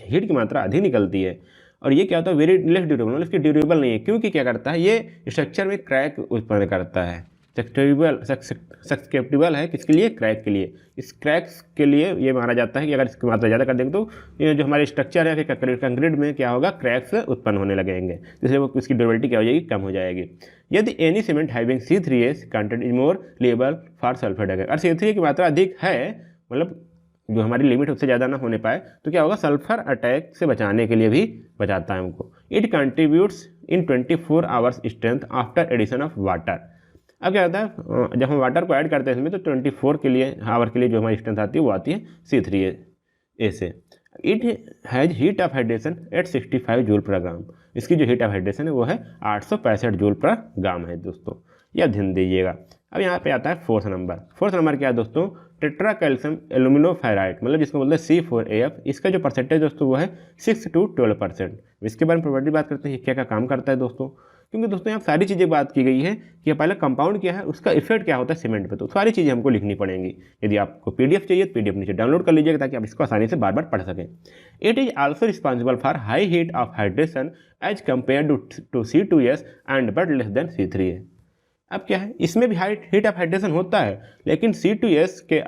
हीट की मात्रा अधिक निकलती है। और ये क्या होता है, वेरी लेस ड्यूरेबल, मतलब इसकी ड्यूरेबल नहीं है, क्योंकि क्या करता है ये स्ट्रक्चर में क्रैक उत्पन्न करता है। सस्केप्टिबल है किसके लिए, क्रैक के लिए। इस क्रैक्स के लिए ये माना जाता है कि अगर इसकी मात्रा ज़्यादा कर देंगे तो ये जो हमारे स्ट्रक्चर है फिर कंक्रीट में क्या होगा, क्रैक्स उत्पन्न होने लगेंगे, जिससे वो उसकी ड्यूरेबिलिटी क्या हो जाएगी, कम हो जाएगी। यदि any cement having C3A content is more label for sulphur dagger, और C3A की मात्रा अधिक है, मतलब जो हमारी लिमिट उससे ज़्यादा ना होने पाए तो क्या होगा, सल्फर अटैक से बचाने के लिए भी बचाता है हमको। It contributes in 24 hours strength after addition of water. अब क्या होता है, जब हम वाटर को ऐड करते हैं इसमें तो 24 के लिए आवर के लिए जो हमारी स्ट्रेंथ आती है वो आती है C3A से। It has heat of hydration at 65 joule per gram. इसकी जो हीट ऑफ हाइड्रेशन है वो है 865 जूल पर ग्राम है दोस्तों, यह ध्यान दीजिएगा। अब यहाँ पे आता है फोर्थ नंबर क्या है दोस्तों, टेट्रा कैल्शियम एल्यूमिनोफेराइड, मतलब जिसको बोलते हैं C4AF। इसका जो परसेंटेज दोस्तों वो है 6 to 12%। इसके बारे में प्रॉपर्टी बात करते हैं, क्या क्या काम करता है दोस्तों, क्योंकि दोस्तों यहाँ सारी चीज़ें बात की गई है कि पहले कंपाउंड क्या है, उसका इफेक्ट क्या होता है सीमेंट पे, तो सारी चीज़ें हमको लिखनी पड़ेंगी। यदि आपको PDF चाहिए तो PDF नीचे डाउनलोड कर लीजिएगा ताकि आप इसको आसानी से बार बार पढ़ सकें। It is also responsible for high heat of hydration as compare to C2S and but less than C3A। अब क्या है, इसमें भी हीट ऑफ हाइड्रेशन होता है, लेकिन C2S के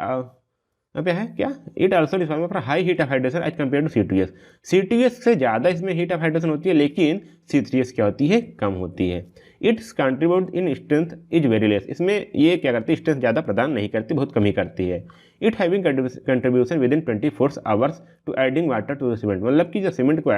यहाँ पे है क्या, it also responsible for high heat of hydration as compare to C2S। C2S से ज़्यादा इसमें हीट ऑफ हाइड्रेशन होती है, लेकिन C3S क्या होती है, कम होती है। It's contribute in strength is very less. इसमें ये क्या करती है, स्ट्रेंथ ज़्यादा प्रदान नहीं करती, बहुत कम ही करती है। It having contribution with in 24 hours to adding water to the cement, मतलब कि जब सीमेंट को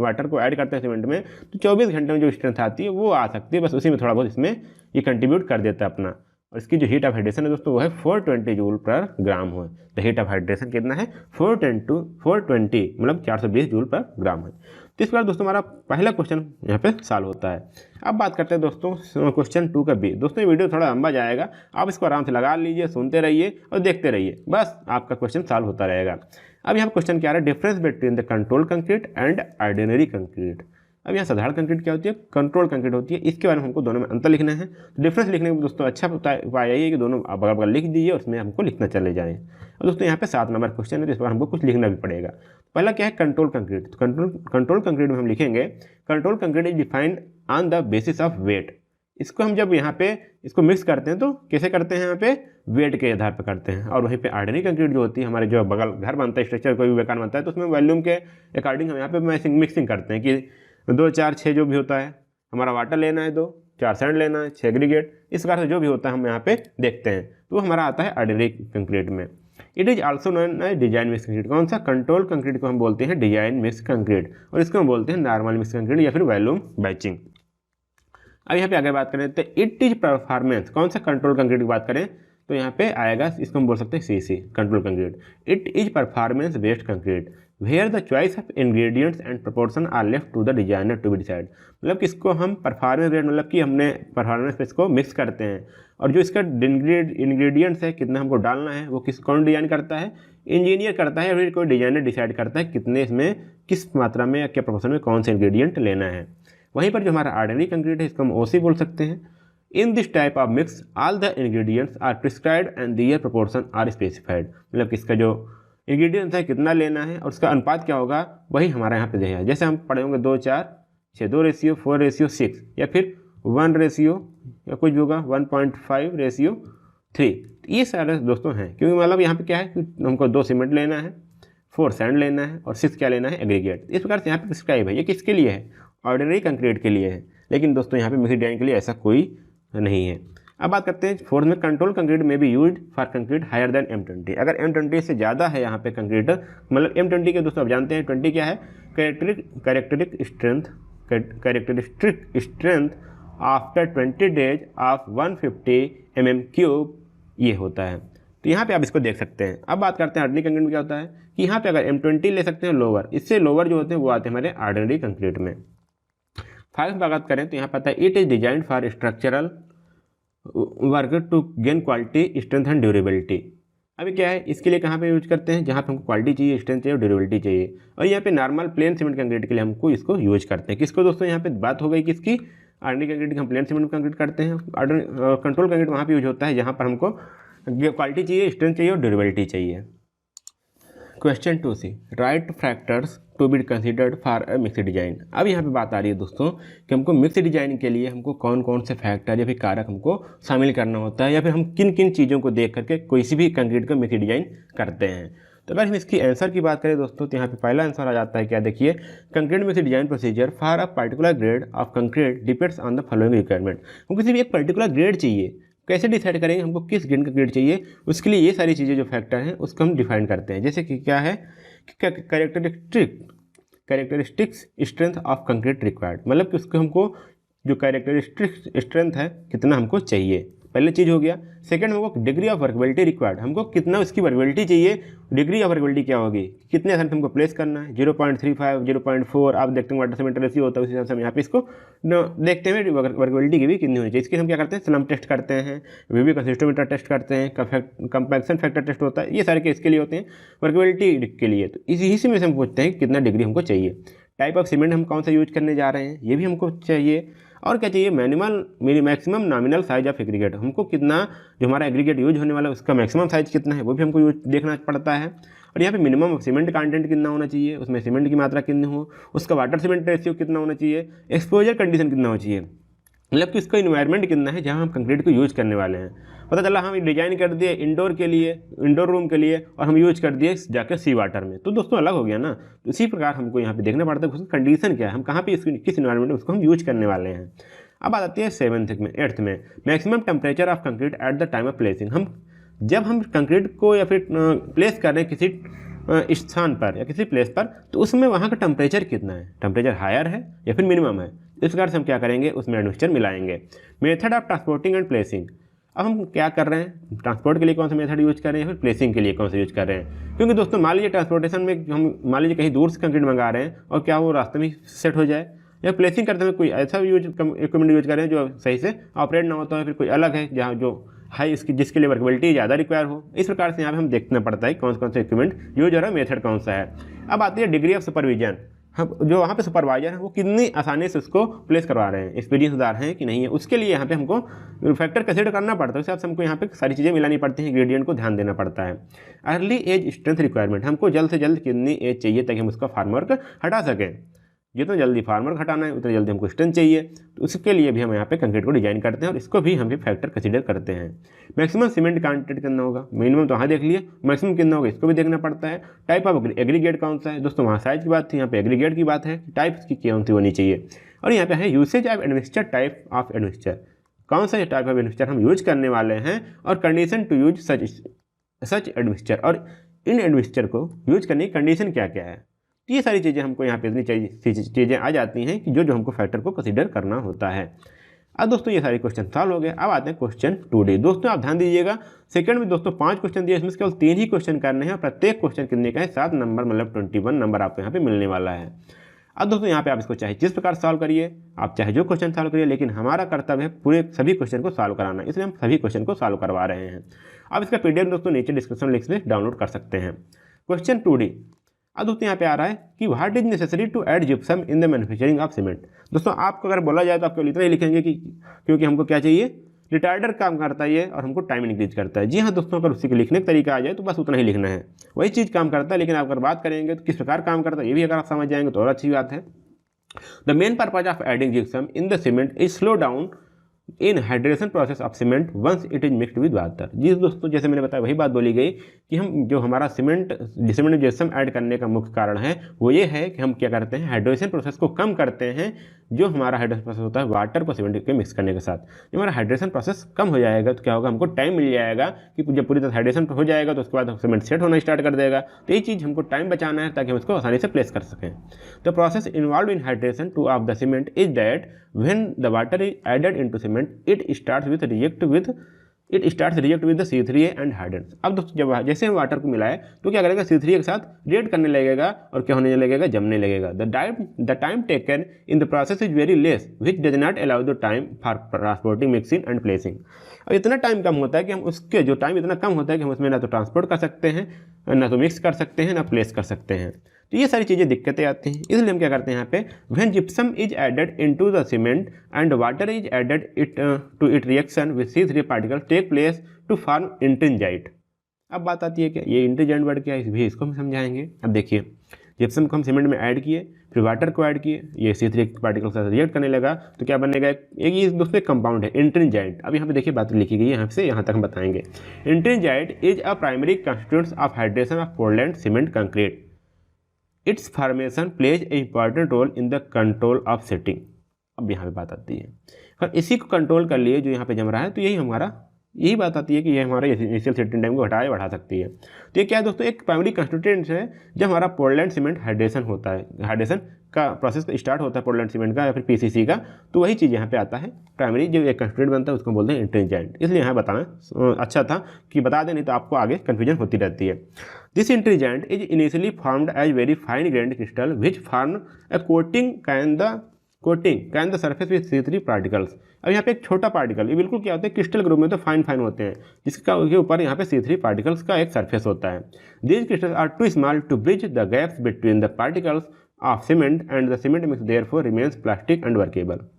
वाटर को ऐड करते हैं सीमेंट में तो 24 घंटे में जो स्ट्रेंथ आती है वो आ सकती है, बस उसी में थोड़ा बहुत इसमें ये कंट्रीब्यूट कर देता है अपना। और इसकी जो हीट ऑफ हाइड्रेशन है दोस्तों वो है 420 जूल पर ग्राम हो। तो हीट ऑफ हाइड्रेशन कितना है, 420 मतलब 420 जूल पर ग्राम है। तो इस बार दोस्तों हमारा पहला क्वेश्चन यहाँ पे सॉल्व होता है। अब बात करते हैं दोस्तों क्वेश्चन 2 का B। दोस्तों ये वीडियो थोड़ा लंबा जाएगा, आप इसको आराम से लगा लीजिए, सुनते रहिए और देखते रहिए, बस आपका क्वेश्चन सॉल्व होता रहेगा। अब यहाँ क्वेश्चन क्या है, difference between the control concrete and ordinary concrete. अब यहाँ साधारण कंक्रीट क्या होती है, कंट्रोल कंक्रीट होती है, इसके बारे में हमको दोनों में अंतर लिखना है। तो डिफरेंस लिखने में दोस्तों अच्छा उपाय यही है कि दोनों बगल बगल लिख दीजिए, उसमें हमको लिखना चले जाए। और दोस्तों यहाँ पे 7 नंबर क्वेश्चन है, तो इस बार हमको कुछ लिखना भी पड़ेगा। पहला क्या है, कंट्रोल कंक्रीट। तो कंट्रोल कंक्रीट में हम लिखेंगे, control concrete is defined on the basis of weight. इसको हम जब यहाँ पे इसको मिक्स करते हैं तो कैसे करते हैं, यहाँ पे वेट के आधार पर करते हैं। और वहीं पे ऑर्डिनरी कंक्रीट जो होती है, हमारे जो बगल घर बनता है, स्ट्रक्चर कोई भी मकान बनता है, तो उसमें वॉल्यूम के अकॉर्डिंग हम यहाँ पे मिक्सिंग करते हैं कि 2 4 6 जो भी होता है, हमारा वाटर लेना है 2 4 सैंड लेना है 6 एग्रीगेट, इस प्रकार से जो भी होता है हम यहाँ पे देखते हैं, तो हमारा आता है ऑर्डिनरी कंक्रीट में। It is also known as design mix concrete. कौन सा, कंट्रोल कंक्रीट को हम बोलते हैं डिजाइन मिक्स कंक्रीट, और इसको हम बोलते हैं नॉर्मल मिक्स कंक्रीट या फिर वॉल्यूम बैचिंग। अब यहाँ पे आगे बात करें तो इट इज परफॉर्मेंस। कौन सा, कंट्रोल कंक्रीट की बात करें तो यहाँ पे आएगा, इसको हम बोल सकते हैं CC, control concrete. It is performance based concrete where the choice of ingredients and proportion are left to the designer to be decide. मतलब कि इसको हम परफॉर्मेंस बेस्ड, मतलब कि हमने परफॉर्मेंस पे इसको मिक्स करते हैं, और जो इसका इंग्रेडिएंट्स है कितना हमको डालना है वो कौन डिजाइन करता है, इंजीनियर करता है, या फिर कोई डिजाइनर डिसाइड करता है कितने इसमें किस मात्रा में या क्या प्रोपोर्शन में कौन सा इंग्रेडिएंट लेना है। वहीं पर जो हमारा ऑर्डिनरी कंक्रीट है इसको हम OC बोल सकते हैं। In this type of mix all the ingredients are prescribed and their proportion are specified. मतलब कि इसका जो इंग्रेडिएंट्स है कितना लेना है और उसका अनुपात क्या होगा वही हमारा यहाँ पे दिया है। जैसे हम पढ़े होंगे 2:4:6, 2:4:6, या फिर 1 या कुछ भी होगा 1.5:3। ये सारे दोस्तों हैं, क्योंकि मतलब यहाँ पे क्या है कि हमको 2 सीमेंट लेना है, 4 सैंड लेना है और 6 क्या लेना है, एग्रीगेट। इस प्रकार से यहाँ पे प्रिस्क्राइब है। ये किसके लिए है, ऑर्डिनरी कंक्रीट के लिए है। लेकिन दोस्तों यहाँ पे मिक्स्ड डिजाइन के लिए ऐसा कोई नहीं है। अब बात करते हैं 4th में, कंट्रोल कंक्रीट में be used for concrete higher than M20। अगर M20 से ज़्यादा है यहाँ पे कंक्रीट, मतलब M20 के दोस्तों आप जानते हैं 20 क्या है, characteristic strength after 20 days of 150 mm3 ये होता है। तो यहाँ पे आप इसको देख सकते हैं। अब बात करते हैं ऑर्डिनरी कंक्रीट में क्या होता है कि यहाँ पे अगर M20 ले सकते हैं लोअर, इससे लोअर जो होते हैं वो आते हैं हमारे ऑर्डिनरी कंक्रीट में। 5 बात करें तो यहाँ पता है it is design for structural work to gain quality, strength and durability. अभी क्या है, इसके लिए कहाँ पे यूज करते हैं, जहाँ पे हमको क्वालिटी चाहिए, स्ट्रेंथ चाहिए और ड्यूरेबिलिटी चाहिए। और यहाँ पे नॉर्मल प्लेन सीमेंट कंक्रीट के लिए हमको इसको यूज करते हैं। किसको दोस्तों, यहाँ पे बात हो गई किसकी, ऑर्डिनरी कंक्रीट की। हम प्लेन सीमेंट कंक्रीट करते हैं। कंट्रोल कंक्रीट वहाँ पे यूज होता है जहाँ पर हमको क्वालिटी चाहिए, स्ट्रेंथ चाहिए और ड्यूरेबिलिटी चाहिए। Question 2C, right factors to be considered for a mixed design. अब यहाँ पे बात आ रही है दोस्तों कि हमको मिक्स्ड डिजाइन के लिए हमको कौन कौन से फैक्टर या फिर कारक हमको शामिल करना होता है, या फिर हम किन किन चीज़ों को देख करके कोई सी भी कंक्रीट का मिक्स्ड डिजाइन करते हैं। तो अगर हम इसकी आंसर की बात करें दोस्तों तो यहाँ पे पहला आंसर आ जाता है, क्या देखिए, concrete mixed design procedure for a particular grade of concrete depends on the following requirement. हमको किसी भी एक पर्टिकुलर ग्रेड चाहिए, कैसे डिसाइड करेंगे हमको किस ग्रेड का ग्रेड चाहिए, उसके लिए ये सारी चीज़ें जो फैक्टर हैं उसको हम डिफाइन करते हैं। जैसे कि क्या है, characteristics strength of concrete required, मतलब कि उसको हमको जो कैरेक्टरिस्टिक्स स्ट्रेंथ है कितना हमको चाहिए, पहले चीज़ हो गया। सेकंड हमको डिग्री ऑफ वर्केबिलिटी रिक्वायर्ड, हमको कितना उसकी वर्केबिलिटी चाहिए। डिग्री ऑफ वर्केबिलिटी क्या होगी, कितने आसान हमको प्लेस करना है, 0.35, 0.4, आप देखते हैं वाटर सीमेंट रेशियो होता है, उस हिसाब से हम यहाँ पे इसको देखते हैं वर्केबिलिटी की भी कितनी होनी चाहिए। इसके हम क्या करते हैं, स्लम टेस्ट करते हैं, वीवी कंसिस्टोमीटर टेस्ट करते हैं, कंपैक्शन फैक्टर टेस्ट होता है, ये सारे के इसके लिए होते हैं वर्केबिलिटी के लिए। तो इसी में से हम पूछते हैं कितना डिग्री हमको चाहिए। टाइप ऑफ सीमेंट हम कौन सा यूज करने जा रहे हैं ये भी हमको चाहिए। और क्या चाहिए, maximum nominal size of aggregate, हमको कितना जो हमारा एग्रीगेट यूज होने वाला है उसका मैक्सिमम साइज कितना है वो भी हमको देखना पड़ता है। और यहाँ पे मिनिमम सीमेंट कंटेंट कितना होना चाहिए, उसमें सीमेंट की मात्रा कितनी हो, उसका वाटर सीमेंट रेशियो कितना होना चाहिए, एक्सपोजर कंडीशन कितना होना चाहिए, मतलब कि उसका इन्वायरमेंट कितना है जहाँ हम कंक्रीट को यूज करने वाले हैं। पता चला हम डिजाइन कर दिए इंडोर के लिए, इंडोर रूम के लिए, और हम यूज कर दिए जाकर सी वाटर में, तो दोस्तों अलग हो गया ना। तो इसी प्रकार हमको यहाँ पे देखना पड़ता है उसकी कंडीशन क्या है, हम कहाँ पे किस इन्वायरमेंट में उसको हम यूज करने वाले हैं। अब आती है 8th में maximum temperature of concrete eight the time of placing. जब हम कंक्रीट को या फिर प्लेस कर रहे हैं किसी स्थान पर या किसी प्लेस पर, तो उसमें वहाँ का टेम्परेचर कितना है, टेम्परेचर हायर है या फिर मिनिमम है। इस प्रकार से हम क्या करेंगे, उसमें एडमिक्सचर मिलाएंगे। Method of transporting and placing, अब हम क्या कर रहे हैं, ट्रांसपोर्ट के लिए कौन सा मेथड यूज कर रहे हैं या फिर प्लेसिंग के लिए कौन सा यूज कर रहे हैं। क्योंकि दोस्तों मान लीजिए ट्रांसपोर्टेशन में हम मान लीजिए कहीं दूर से कंक्रीट मंगा रहे हैं और क्या वो रास्ते में सेट हो जाए, या प्लेसिंग करते हुए कोई ऐसा इक्विपमेंट यूज कर रहे हैं जो सही से ऑपरेट ना होता है, फिर कोई अलग है जहाँ जो हाई इसकी जिसके लिए वर्केबिलिटी ज़्यादा रिक्वायर हो। इस प्रकार से यहाँ पे हम देखना पड़ता है कौन सा इक्विपमेंट यूज हो रहा है, मेथड कौन सा है। अब आती है डिग्री ऑफ सुपरविजन, हम जो वहाँ पे सुपरवाइजर है वो कितनी आसानी से उसको प्लेस करवा रहे हैं, एक्सपीरियंसदार हैं कि नहीं है, उसके लिए यहाँ पे हमको फैक्टर कंसिडर करना पड़ता है। उस हिसाब से हमको यहाँ पे सारी चीज़ें मिलानी पड़ती हैं, इंग्रेडिएंट को ध्यान देना पड़ता है। अर्ली एज स्ट्रेंथ रिक्वायरमेंट, हमको जल्द से जल्द कितनी एज चाहिए ताकि हम उसका फार्मवर्क हटा सकें। जितना जल्दी फार्मर हटाना है उतना जल्दी हमको स्ट्रेंथ चाहिए, तो उसके लिए भी हम यहाँ पे कंक्रीट को डिजाइन करते हैं और इसको भी हम भी फैक्टर कंसीडर करते हैं। मैक्सिमम सीमेंट कंटेंट कितना होगा, मिनिमम तो वहाँ देख लिए, मैक्सिमम कितना होगा इसको भी देखना पड़ता है। टाइप ऑफ एग्रीगेट कौन सा है, दोस्तों वहाँ साइज की बात थी, यहाँ पे एग्रीगेट की बात है, टाइप की कौन सी होनी चाहिए। और यहाँ पे है usage of admixture, type of admixture, कौन सा टाइप ऑफ एडमिक्सचर हम यूज करने वाले हैं, और condition to use such admixture, और इन एडमिक्सचर को यूज करने की कंडीशन क्या क्या है। ये सारी चीज़ें हमको यहाँ पे इतनी चीज़ें आ जाती हैं कि जो हमको फैक्टर को कंसीडर करना होता है। अब दोस्तों ये सारे क्वेश्चन सॉल्व हो गए। अब आते हैं क्वेश्चन 2D। दोस्तों आप ध्यान दीजिएगा, सेकंड में दोस्तों 5 क्वेश्चन दिए, इसमें से केवल 3 ही क्वेश्चन करने हैं और प्रत्येक क्वेश्चन कितने का है, 7 नंबर, मतलब 21 नंबर आपको यहाँ पे मिलने वाला है। अब दोस्तों यहाँ पे आप इसको चाहे जिस प्रकार सॉल्व करिए, आप चाहे जो क्वेश्चन सॉल्व करिए, लेकिन हमारा कर्तव्य है पूरे सभी क्वेश्चन को सॉल्व कराना, इसलिए हम सभी क्वेश्चन को सॉल्व करवा रहे हैं। अब इसका PDF दोस्तों नीचे डिस्क्रिप्शन लिंक में डाउनलोड कर सकते हैं। Question 2D। अब दोस्तों यहाँ पे आ रहा है कि what is necessary to add gypsum in the manufacturing of cement. दोस्तों आपको अगर बोला जाए तो आप केवल इतना ही लिखेंगे कि क्योंकि हमको क्या चाहिए, रिटार्डर काम करता है ये और हमको टाइम इंक्रीज करता है। जी हाँ दोस्तों, अगर उसी के लिखने का तरीका आ जाए तो बस उतना ही लिखना है, वही चीज़ काम करता है। लेकिन आप अगर बात करेंगे तो किस प्रकार काम करता है ये भी अगर आप समझ जाएंगे तो और अच्छी बात है। The main purpose of adding gypsum in the cement is slow down in hydration process of cement once it is mixed with water. जी दोस्तों, जैसे मैंने बताया वही बात बोली गई कि हम जो हमारा सीमेंट में जिप्सम ऐड करने का मुख्य कारण है वो ये है कि हम क्या करते हैं, हाइड्रेशन प्रोसेस को कम करते हैं। जो हमारा हाइड्रेशन प्रोसेस होता है वाटर को सीमेंट के मिक्स करने के साथ, जब हमारा हाइड्रेशन प्रोसेस कम हो जाएगा तो क्या होगा, हमको टाइम मिल जाएगा कि जब पूरी तरह हाइड्रेशन हो जाएगा तो उसके बाद सीमेंट सेट होना स्टार्ट कर देगा। तो ये चीज़ हमको टाइम बचाना है ताकि हम इसको आसानी से प्लेस कर सकें। The process involve in hydration two of the cement is that when the water is added into cement it starts react with the C3A and hardens। अब दोस्तों जब जैसे हम वाटर को मिलाए तो क्या करेगा, C3A के साथ रिएक्ट करने लगेगा और क्या होने लगेगा, जमने लगेगा। The time taken in the process is very less which does not allow the time for transporting, mixing and placing. अब इतना टाइम कम होता है कि हम उसके जो टाइम इतना कम होता है कि हम उसमें ना तो ट्रांसपोर्ट कर सकते हैं, ना तो मिक्स कर सकते हैं, ना प्लेस कर सकते हैं। तो ये सारी चीज़ें दिक्कतें आती हैं, इसलिए हम क्या करते हैं यहाँ पे, when gypsum is added into the cement and water is added it to it reaction with C3 particle take place to form ettringite. अब बात आती है कि ये इंट्रिंजाइट वर्ड क्या है, भी इसको हम समझाएंगे। अब देखिए, जिप्सम को हम सीमेंट में ऐड किए, फिर वाटर को ऐड किए, ये C3 पार्टिकल के साथ रिएक्ट करने लगा तो क्या बनेगा, एक ये दोस्तों एक कंपाउंड है इंट्रिंजाइट। अब यहाँ पे देखिए बात लिखी गई है, यहाँ से यहाँ तक हम बताएंगे। Ettringite is a primary constituents of hydration of Portland cement concrete. Its formation plays a important role in the control of setting. अब यहाँ पे बात आती है, और इसी को कंट्रोल कर लिए जो यहाँ पे जम रहा है, तो यही हमारा यही बात आती है कि ये हमारे इनिशियल सेटिंग टाइम को बढ़ा सकती है। तो ये क्या है दोस्तों, एक प्राइमरी कंस्टिट्यूएंट है जब हमारा पोर्टलैंड सीमेंट हाइड्रेशन होता है, हाइड्रेशन का प्रोसेस स्टार्ट होता है पोर्टलैंड सीमेंट का या फिर PCC का, तो वही चीज़ यहाँ पे आता है। प्राइमरी जो एक कंस्टिट्यूएंट बनता है उसको बोलते हैं इंट्रिंजाइट। इसलिए यहाँ बताना अच्छा था कि बता दें, नहीं तो आपको आगे कन्फ्यूजन होती रहती है। This ettringite is initially formed as very fine grained crystal which form a coating can the surface with C3 particles. अब यहाँ पे एक छोटा पार्टिकल, ये बिल्कुल क्या होता है, क्रिस्टल ग्रुप में तो फाइन होते हैं, जिसका के ऊपर यहाँ पे C3 पार्टिकल्स का एक सरफेस होता है। These crystals are too small to bridge the gaps between the particles of cement and the cement mix therefore remains plastic and workable.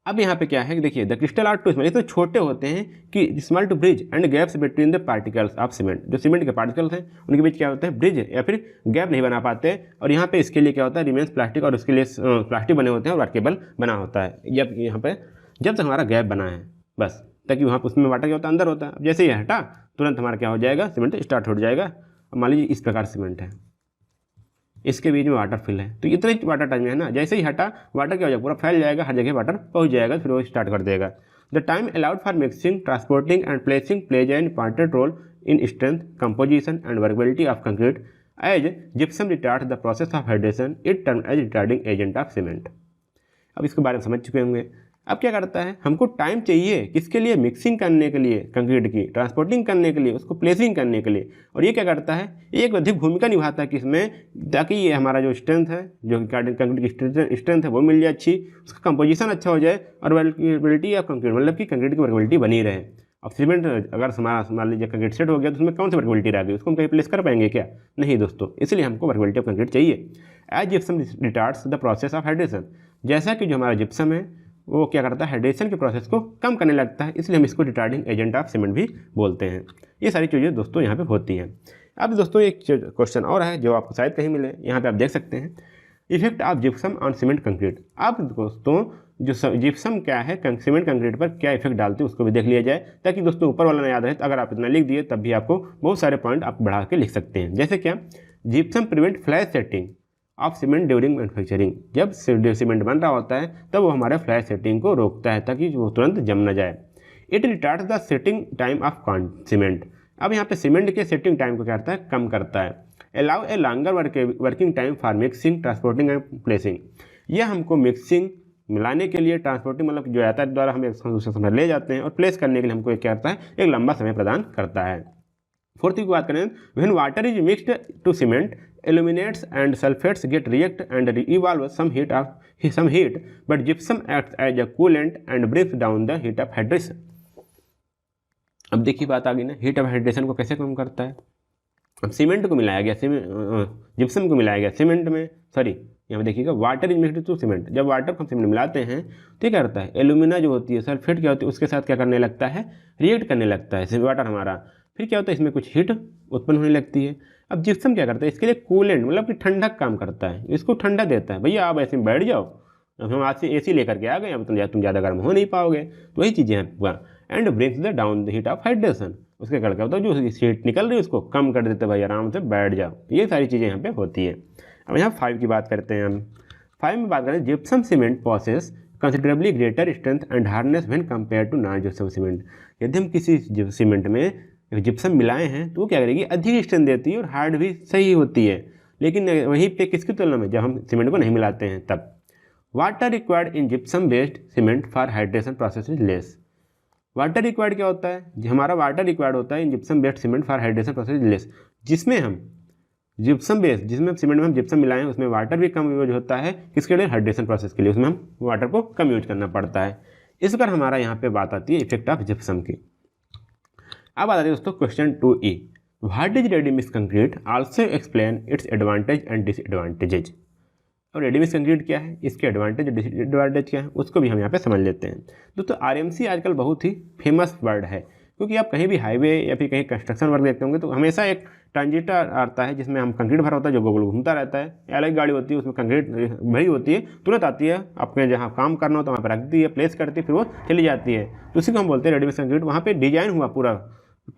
अब यहाँ पे क्या है, देखिए the crystal are too small, इतने छोटे होते हैं कि small to bridge and gaps between the particles of cement. जो सीमेंट के पार्टिकल्स हैं उनके बीच क्या होता है, ब्रिज या फिर गैप नहीं बना पाते। और यहाँ पे इसके लिए क्या होता है, रिमेन्स प्लास्टिक, और उसके लिए प्लास्टिक बने होते हैं और वर्केबल बना होता है। जब यहाँ पे जब तक हमारा गैप बना है बस, ताकि वहाँ पर उसमें वाटर क्या होता है, अंदर होता है। जैसे ही हटा तुरंत हमारा क्या हो जाएगा, सीमेंट स्टार्ट हो जाएगा। अब मान लीजिए इस प्रकार सीमेंट है, इसके बीच में वाटर फिल है, तो इतना ही वाटर टाइम है ना, जैसे ही हटा वाटर क्या हो जाएगा, पूरा फैल जाएगा, हर जगह वाटर पहुंच जाएगा, फिर वो स्टार्ट कर देगा। The time allowed for mixing, transporting and placing plays an important role in strength, composition and workability of concrete. As gypsum retards the process of hydration it turn as retarding agent of cement. अब इसके बारे में समझ चुके होंगे। अब क्या करता है, हमको टाइम चाहिए किसके लिए, मिक्सिंग करने के लिए कंक्रीट की, ट्रांसपोर्टिंग करने के लिए, उसको प्लेसिंग करने के लिए। और ये क्या करता है, एक अधिक भूमिका निभाता है किसमें, ताकि ये हमारा जो स्ट्रेंथ है, जो कंक्रीट की स्ट्रेंथ है वो मिल जाए अच्छी, उसका कंपोजिशन अच्छा हो जाए, और वर्केबिलिटी ऑफ कंक्रीट, मतलब कि कंक्रीट की वर्केबिलिटी बनी रहे। अब सीमेंट अगर हमारा मान लीजिए कंक्रीट सेट हो गया तो उसमें कौन सी वर्केबिलिटी रह गई, उसको हम कहीं प्लेस कर पाएंगे क्या, नहीं दोस्तों। इसलिए हमको वर्केबिलिटी ऑफ कंक्रीट चाहिए। As gypsum retards the process of hydration, जैसा कि जो हमारा जिप्सम है वो क्या करता है, हाइड्रेशन के प्रोसेस को कम करने लगता है, इसलिए हम इसको रिटार्डिंग एजेंट ऑफ सीमेंट भी बोलते हैं। ये सारी चीज़ें दोस्तों यहाँ पे होती हैं। अब दोस्तों एक क्वेश्चन और है जो आपको शायद कहीं मिले, यहाँ पे आप देख सकते हैं, effect of gypsum on cement concrete. अब दोस्तों जो जिप्सम क्या है सीमेंट कंक्रीट पर क्या इफेक्ट डालते हैं उसको भी देख लिया जाए, ताकि दोस्तों ऊपर वाला ना याद रहे। तो अगर आप इतना लिख दिए तब भी आपको बहुत सारे पॉइंट आप बढ़ा के लिख सकते हैं। जैसे क्या, gypsum prevent flash setting of cement during manufacturing. जब सीमेंट बन रहा होता है तब वो हमारे फ्लैश सेटिंग को रोकता है ताकि वो तुरंत जम न जाए। It retards the setting time of cement. अब यहाँ पे सीमेंट के सेटिंग टाइम को क्या करता है, कम करता है। Allow a longer working time for mixing, transporting and placing. यह हमको मिक्सिंग, मिलाने के लिए ट्रांसपोर्टिंग मतलब जो यातायात द्वारा हम एक दूसरे समय ले जाते हैं, और प्लेस करने के लिए हमको क्या करता है, एक लंबा समय प्रदान करता है। फोर्थ की बात करें, when water is mixed to cement, aluminates and sulphates get react and evolve some heat but gypsum acts as a coolant and brings down the heat of hydration। अब देखिए बात आ गई ना, हीट ऑफ हाइड्रेशन को कैसे कम करता है। अब सीमेंट को मिलाया गया जिप्सम को मिलाया गया सीमेंट में, सॉरी यहाँ पे देखिएगा water is mixed to cement, जब वाटर को हम सीमेंट मिलाते हैं तो क्या करता है, एल्यूमिना जो होती है सल्फेट क्या होती है उसके साथ क्या करने लगता है, रिएक्ट करने लगता है वाटर हमारा, फिर क्या होता है इसमें कुछ हीट उत्पन्न होने लगती है। अब जिप्सम क्या करता है, इसके लिए कूलेंट मतलब कि ठंडक काम करता है, इसको ठंडा देता है, भैया आप ऐसे में बैठ जाओ, अब हम आज से एसी लेकर के आ गए, अब तुम ज़्यादा गर्म हो नहीं पाओगे, तो वही चीज़ें हैं। And brings the down the heat of hydration, उसके क्या होता है जो हीट निकल रही है उसको कम कर देते हैं, भाई आराम से बैठ जाओ, ये सारी चीज़ें यहाँ पे होती है। अब यहाँ 5 की बात करते हैं हम। 5 में बात करें, gypsum cement possess considerably greater strength and hardness when compare to non gypsum cement. यदि हम किसी सीमेंट में जिप्सम मिलाए हैं तो वो क्या करेगी, अधिक स्ट्रेंथ देती है और हार्ड भी सही होती है, लेकिन वहीं पे किसकी तुलना में जब हम सीमेंट को नहीं मिलाते हैं तब। Water required in gypsum based cement for hydration process is less. Water required क्या होता है, हमारा वाटर रिक्वायर्ड होता है in gypsum based cement for hydration process is less, जिसमें हम जिप्सम बेस्ड, जिसमें सीमेंट में हम जिप्सम मिलाएं उसमें वाटर भी कम यूज होता है, किसके लिए, हाइड्रेशन प्रोसेस के लिए, उसमें हम वाटर को कम यूज करना पड़ता है। इस पर हमारा यहाँ पे बात आती है इफेक्ट ऑफ जिप्सम की। अब आते हैं दोस्तों question 2E, what is ready mix concrete, also explain its advantage and disadvantages. और रेडी मिक्स कंक्रीट क्या है, इसके एडवांटेज डिसएडवांटेज क्या है, उसको भी हम यहाँ पे समझ लेते हैं। दोस्तों RMC आजकल बहुत ही फेमस वर्ड है, क्योंकि आप कहीं भी हाईवे या फिर कहीं कंस्ट्रक्शन वर्क देखते होंगे तो हमेशा एक ट्रांजिटर आता है जिसमें हम कंक्रीट भरा होता है जो गोल गोल घूमता रहता है, अलग गाड़ी होती है उसमें कंक्रीट भरी होती है, तुरंत आती है आपके जहाँ काम करना हो तो वहाँ पर रखती है, प्लेस करती है, फिर वो चली जाती है, तो उसी को हम बोलते हैं रेडी मिक्स कंक्रीट। वहाँ पर डिजाइन हुआ पूरा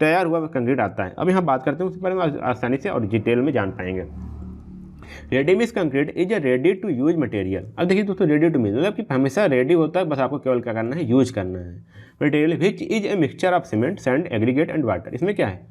तैयार हुआ कंक्रीट आता है। अब यहाँ बात करते हैं उसके बारे में आसानी से और डिटेल में जान पाएंगे। Ready mix concrete is a ready to use material. अब देखिए दोस्तों, रेडी टू मीन मतलब कि हमेशा रेडी होता है, बस आपको केवल क्या करना है, यूज करना है। Material which is a mixture of cement, sand, aggregate and water. इसमें क्या है,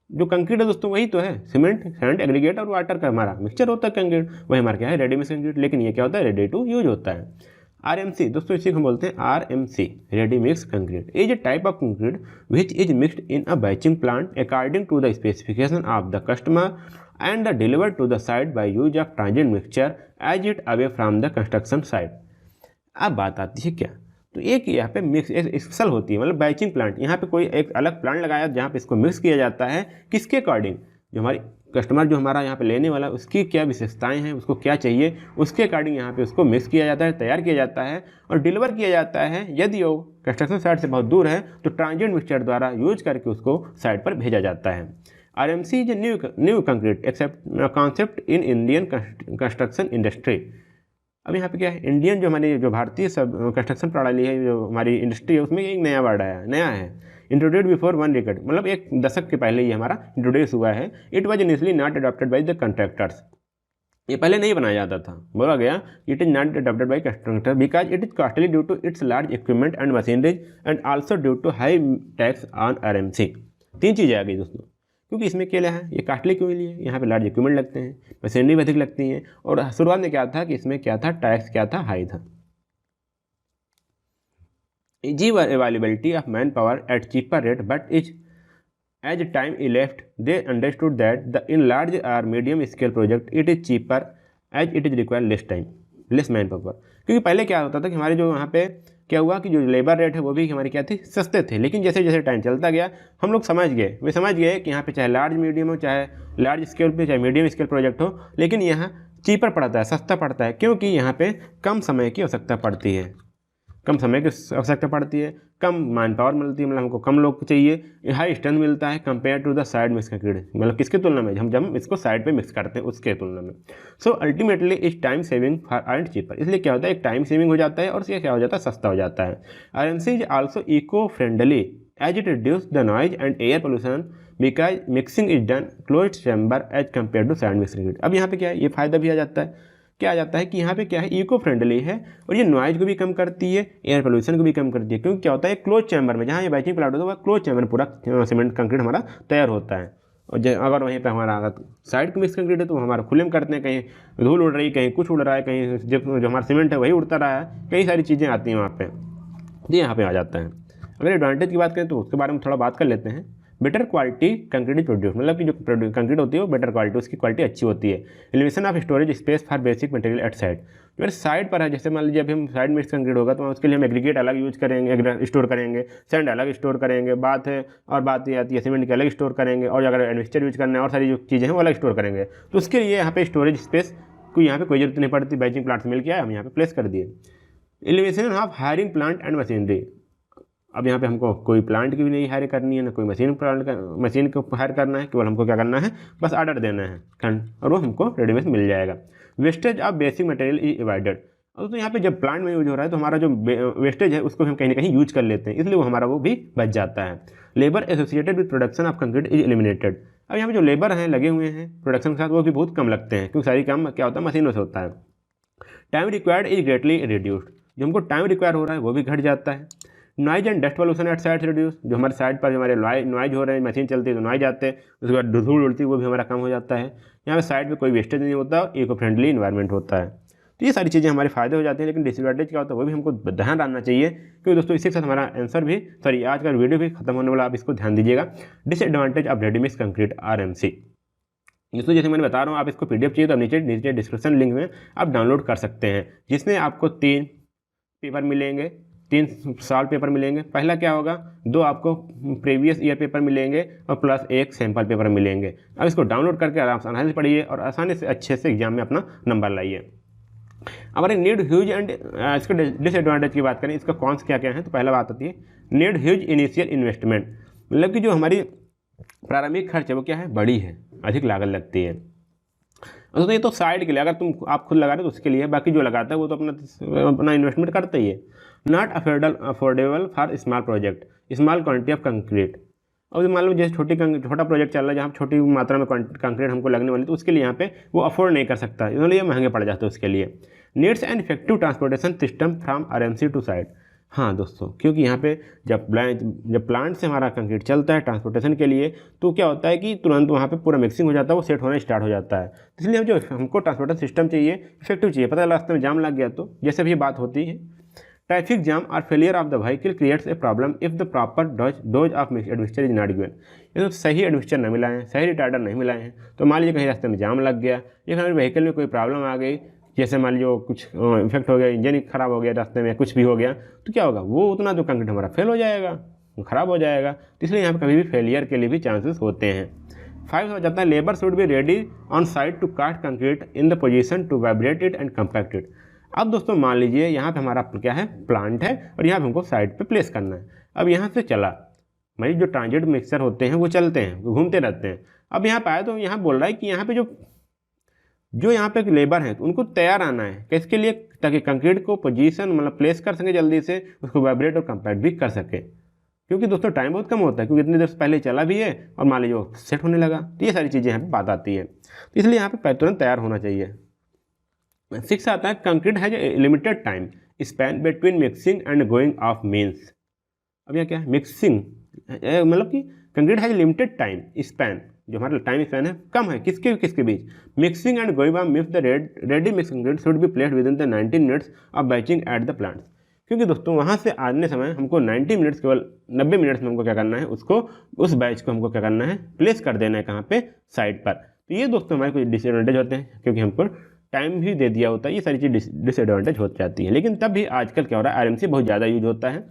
जो कंक्रीट है दोस्तों वही तो है, सीमेंट, सैंड, एग्रीगेट और वाटर का हमारा मिक्सचर होता है कंक्रीट, वही हमारा क्या है, रेडी मिक्स कंक्रीट। लेकिन ये क्या होता है, रेडी टू यूज होता है। RMC दोस्तों इसी को हम बोलते हैं RMC, ready mix concrete, is a type of concrete which is mixed in a batching plant according to the specification of the customer and delivered to the site by use of transient mixture as it away from the construction site। अब बात आती है क्या, तो एक यहाँ पे mix special होती है, मतलब बैचिंग प्लांट, यहाँ पे कोई एक अलग प्लांट लगाया जहाँ पे इसको मिक्स किया जाता है, किसके अकॉर्डिंग, जो हमारी कस्टमर जो हमारा यहाँ पे लेने वाला उसकी क्या विशेषताएं हैं, उसको क्या चाहिए, उसके अकॉर्डिंग यहाँ पे उसको मिक्स किया जाता है, तैयार किया जाता है और डिलीवर किया जाता है। यदि वो कंस्ट्रक्शन साइट से बहुत दूर है तो ट्रांजिएंट मिक्सचर द्वारा यूज करके उसको साइट पर भेजा जाता है। RMC is a new concrete concept in Indian construction industry। अब यहाँ पे क्या है, इंडियन जो हमारी जो भारतीय सब कंस्ट्रक्शन प्रणाली है, जो हमारी इंडस्ट्री है, उसमें एक नया वर्ड आया, नया है, इंट्रोड्यूस बिफोर 1 decade, मतलब 1 दशक के पहले ये हमारा इंट्रोड्यूस हुआ है। It was initially not adopted by the contractors, ये पहले नहीं बनाया जाता था, बोला गया it is not adopted by constructor because it is costly due to its large equipment and machineries and also due to high tax on RMC। 3 चीज़ें आ गई दोस्तों, क्योंकि इसमें क्या है, ये कॉस्टली क्यों लिए, यहाँ पे लार्ज इक्विपमेंट लगते हैं, मशीनरी भी अधिक लगती हैं, और शुरुआत में क्या था कि इसमें क्या था, टैक्स क्या था, हाई था। Easy availability of man power at cheaper rate but is as time elapsed they understood that the in large or medium scale project it is cheaper as it is require less time, less man power. क्योंकि पहले क्या होता था कि हमारे जो यहाँ पे क्या हुआ कि जो लेबर रेट है वो भी हमारी क्या थी, सस्ते थे, लेकिन जैसे जैसे टाइम चलता गया हम लोग समझ गए कि यहाँ पे चाहे लार्ज मीडियम हो, चाहे लार्ज स्केल पे, चाहे मीडियम स्केल प्रोजेक्ट हो, लेकिन यहाँ चीपर पड़ता है, सस्ता पड़ता है, क्योंकि यहाँ पे कम समय की आवश्यकता पड़ती है, कम समय की आवश्यकता पड़ती है, कम मैन पावर मिलती है, मतलब हमको कम लोग चाहिए, हाई स्ट्रेंथ मिलता है compare to the site mix concrete, मतलब किसकी तुलना में, हम जब इसको साइड पे मिक्स करते हैं उसके तुलना में। So ultimately is time saving for and cheaper, इसलिए क्या होता है, एक टाइम सेविंग हो जाता है और इसलिए क्या हो जाता है, सस्ता हो जाता है। RMC is also eco friendly as it reduce the noise and air pollution because mixing is done close chamber as compare to site mix concrete. अब यहाँ पे क्या है, ये फायदा भी आ जाता है, क्या आ जाता है कि यहाँ पे क्या है, इको फ्रेंडली है और ये नॉइज को भी कम करती है, एयर पोल्यूशन को भी कम करती है, क्योंकि क्या होता है क्लोज चैम्बर में, जहाँ ये बैचिंग प्लांट होता है वह क्लोज चैम्बर में पूरा सीमेंट कंक्रीट हमारा तैयार होता है। और अगर वहीं पे हमारा अगर साइड का मिक्स कंक्रीट है तो हमारा खुले में करते हैं, कहीं धूल उड़ रही, कहीं कुछ उड़ रहा है, कहीं जो हमारा सीमेंट है वही उड़ता रहा है, कई सारी चीज़ें आती हैं वहाँ पे, ये यहाँ पे आ जाता है। अगर एडवांटेज की बात करें तो उसके बारे में थोड़ा बात कर लेते हैं। बेटर क्वालिटी कंक्रीट प्रोड्यूस, मतलब कि जो कंक्रीट होती है वो बेटर क्वालिटी, उसकी क्वालिटी अच्छी होती है। Elimination of storage space for basic material at side, अगर साइड पर है, जैसे मान लीजिए अभी हम साइड में कंक्रीट होगा तो उसके लिए हम एग्रीगेट अलग यूज करेंगे, स्टोर करेंगे, सैंड अलग स्टोर करेंगे, बात है और बात ये आती है सीमेंट के अलग स्टोर करेंगे, और अगर एडमिक्सचर यूज करना है और सारी जो चीज़ें हैं वो अलग स्टोर करेंगे, तो उसके लिए यहाँ पे स्टोरेज स्पेस को यहाँ पे कोई जरूरत नहीं पड़ती, बैचिंग प्लांट से मिल के आया हम यहाँ पे प्लेस कर दिए। Elimination of hiring plant and machinery, अब यहाँ पे हमको कोई प्लांट की भी नहीं हायर करनी है, ना कोई मशीन को हायर करना है, केवल हमको क्या करना है, बस ऑर्डर देना है और वो हमको रेडीमेड मिल जाएगा। Wastage of basic material is avoided, अब तो यहाँ पे जब प्लांट में यूज हो रहा है तो हमारा जो वेस्टेज है उसको हम कहीं ना कहीं यूज कर लेते हैं, इसलिए वो हमारा वो भी बच जाता है। Labour associated with production of concrete is eliminated, अब यहाँ पे जो लेबर हैं लगे हुए हैं प्रोडक्शन के साथ वो भी बहुत कम लगते हैं, क्योंकि सारी काम क्या होता है मशीनों से होता है। Time required is greatly reduced, जो हमको टाइम रिक्वायर हो रहा है वो भी घट जाता है। Noise and dust pollution at site reduce, जो हमारे साइड पर जो हमारे नॉइज हो रहे हैं, मशीन चलती है तो नॉइज आते हैं, उसके बाद धूल उड़ती है वो भी हमारा कम हो जाता है। यहाँ पे साइड में कोई वेस्टेज नहीं होता, इको फ्रेंडली इन्वायरमेंट होता है, तो ये सारी चीज़ें हमारे फायदे हो जाते हैं। लेकिन डिसएडवांटेज क्या होता है वो भी हमको ध्यान रखना चाहिए, क्योंकि दोस्तों इसी के साथ हमारा आंसर भी आज का वीडियो भी खत्म होने वाला, आप इसको ध्यान दीजिएगा। Disadvantage of ready mix concrete RMC, दोस्तों जैसे मैंने बता रहा हूँ, आप इसको PDF चाहिए तो आप नीचे डिस्क्रिप्शन लिंक में आप डाउनलोड कर सकते हैं, जिसमें आपको 3 पेपर मिलेंगे, 3 साल पेपर मिलेंगे। पहला क्या होगा, 2 आपको प्रीवियस ईयर पेपर मिलेंगे और प्लस 1 सैम्पल पेपर मिलेंगे। अब इसको डाउनलोड करके आराम से आसानी से पढ़िए और आसानी से अच्छे से एग्जाम में अपना नंबर लाइए। हमारे नीड ह्यूज एंड इसका डिसएडवांटेज की बात करें, इसका कौन क्या क्या है, तो पहला बात आती है नीड ह्यूज इनिशियल इन्वेस्टमेंट, मतलब कि जो हमारी प्रारंभिक खर्च है वो क्या है, बड़ी है, अधिक लागत लगती है। तो ये तो साइड के लिए, अगर आप खुद लगा रहे हो तो उसके लिए, बाकी जो लगाता है वो तो अपना इन्वेस्टमेंट करता ही है। Not affordable for small project, small quantity of concrete, और मान लो जैसे छोटा प्रोजेक्ट चल रहा है जहाँ छोटी मात्रा में कंक्रीट हमको लगने वाली, तो उसके लिए यहाँ पे वो अफोर्ड नहीं कर सकता, इसलिए महंगे पड़ जाते हैं उसके लिए। Needs and effective transportation system from RMC to site, हाँ दोस्तों, क्योंकि यहाँ पे जब प्लांट से हमारा कंक्रीट चलता है ट्रांसपोर्टेशन के लिए, तो क्या होता है कि तुरंत वहाँ पे पूरा मिक्सिंग हो जाता है, वो सेट होना स्टार्ट हो जाता है। इसलिए जो हमको ट्रांसपोर्टेशन सिस्टम चाहिए, इफेक्टिव चाहिए। पता है रास्ते में जाम लग गया तो जैसे भी बात होती है, ट्रैफिक जाम और failure of the vehicle creates a problem if the proper dose of admixture is not given, ये तो सही एडमिक्सचर नहीं मिला है, सही रिटार्डर नहीं मिलाए हैं, तो मान लीजिए कहीं रास्ते में जाम लग गया या हमारे व्हीकल में कोई प्रॉब्लम आ गई, जैसे मान लीजिए कुछ इफेक्ट हो गया, इंजन खराब हो गया, रास्ते में कुछ भी हो गया, तो क्या होगा, वो उतना जो कंक्रीट हमारा फेल हो जाएगा, खराब हो जाएगा। तो इसलिए यहाँ पर कभी भी फेलियर के लिए भी चांसेस होते हैं। 5 हो जाता है labour should be ready on site to cast concrete in the position to vibrate it and compact it. अब दोस्तों मान लीजिए यहाँ पे हमारा क्या है, प्लांट है, और यहाँ पे हमको साइड पे प्लेस करना है। अब यहाँ से चला, भाई जो ट्रांजिट मिक्सर होते हैं वो चलते हैं, वो घूमते रहते हैं। अब यहाँ पे आया तो यहाँ बोल रहा है कि यहाँ पे जो यहाँ पे लेबर हैं तो उनको तैयार आना है, किसके लिए, ताकि कंक्रीट को पोजीशन मतलब प्लेस कर सके जल्दी से, उसको वाइब्रेट और कम्पैक्ट भी कर सके, क्योंकि दोस्तों टाइम बहुत कम होता है, क्योंकि इतनी देर से पहले चला भी है और मान लीजिए वो सेट होने लगा, तो ये सारी चीज़ें यहाँ पे बात आती है, तो इसलिए यहाँ पे तुरंत तैयार होना चाहिए। 6 आता है concrete has limited time span between mixing and going off means. अब यहाँ क्या है, मिक्सिंग मतलब कि concrete has limited time span, जो हमारा टाइम स्पैन है कम है, किसके बीच, mixing and going off means the ready mix concrete should be placed within the 19 minutes of batching at the plants, क्योंकि दोस्तों वहाँ से आने समय हमको 90 मिनट्स, केवल 90 मिनट्स में हमको क्या करना है, उसको उस बैच को हमको क्या करना है, प्लेस कर देना है कहाँ पे, साइड पर। तो ये दोस्तों हमारे कुछ डिसएडवांटेज होते हैं, क्योंकि हमको टाइम भी दे दिया होता है, ये सारी चीज़ डिसएडवांटेज हो जाती है। लेकिन तब भी आजकल क्या हो रहा है, RMC बहुत ज़्यादा यूज होता है।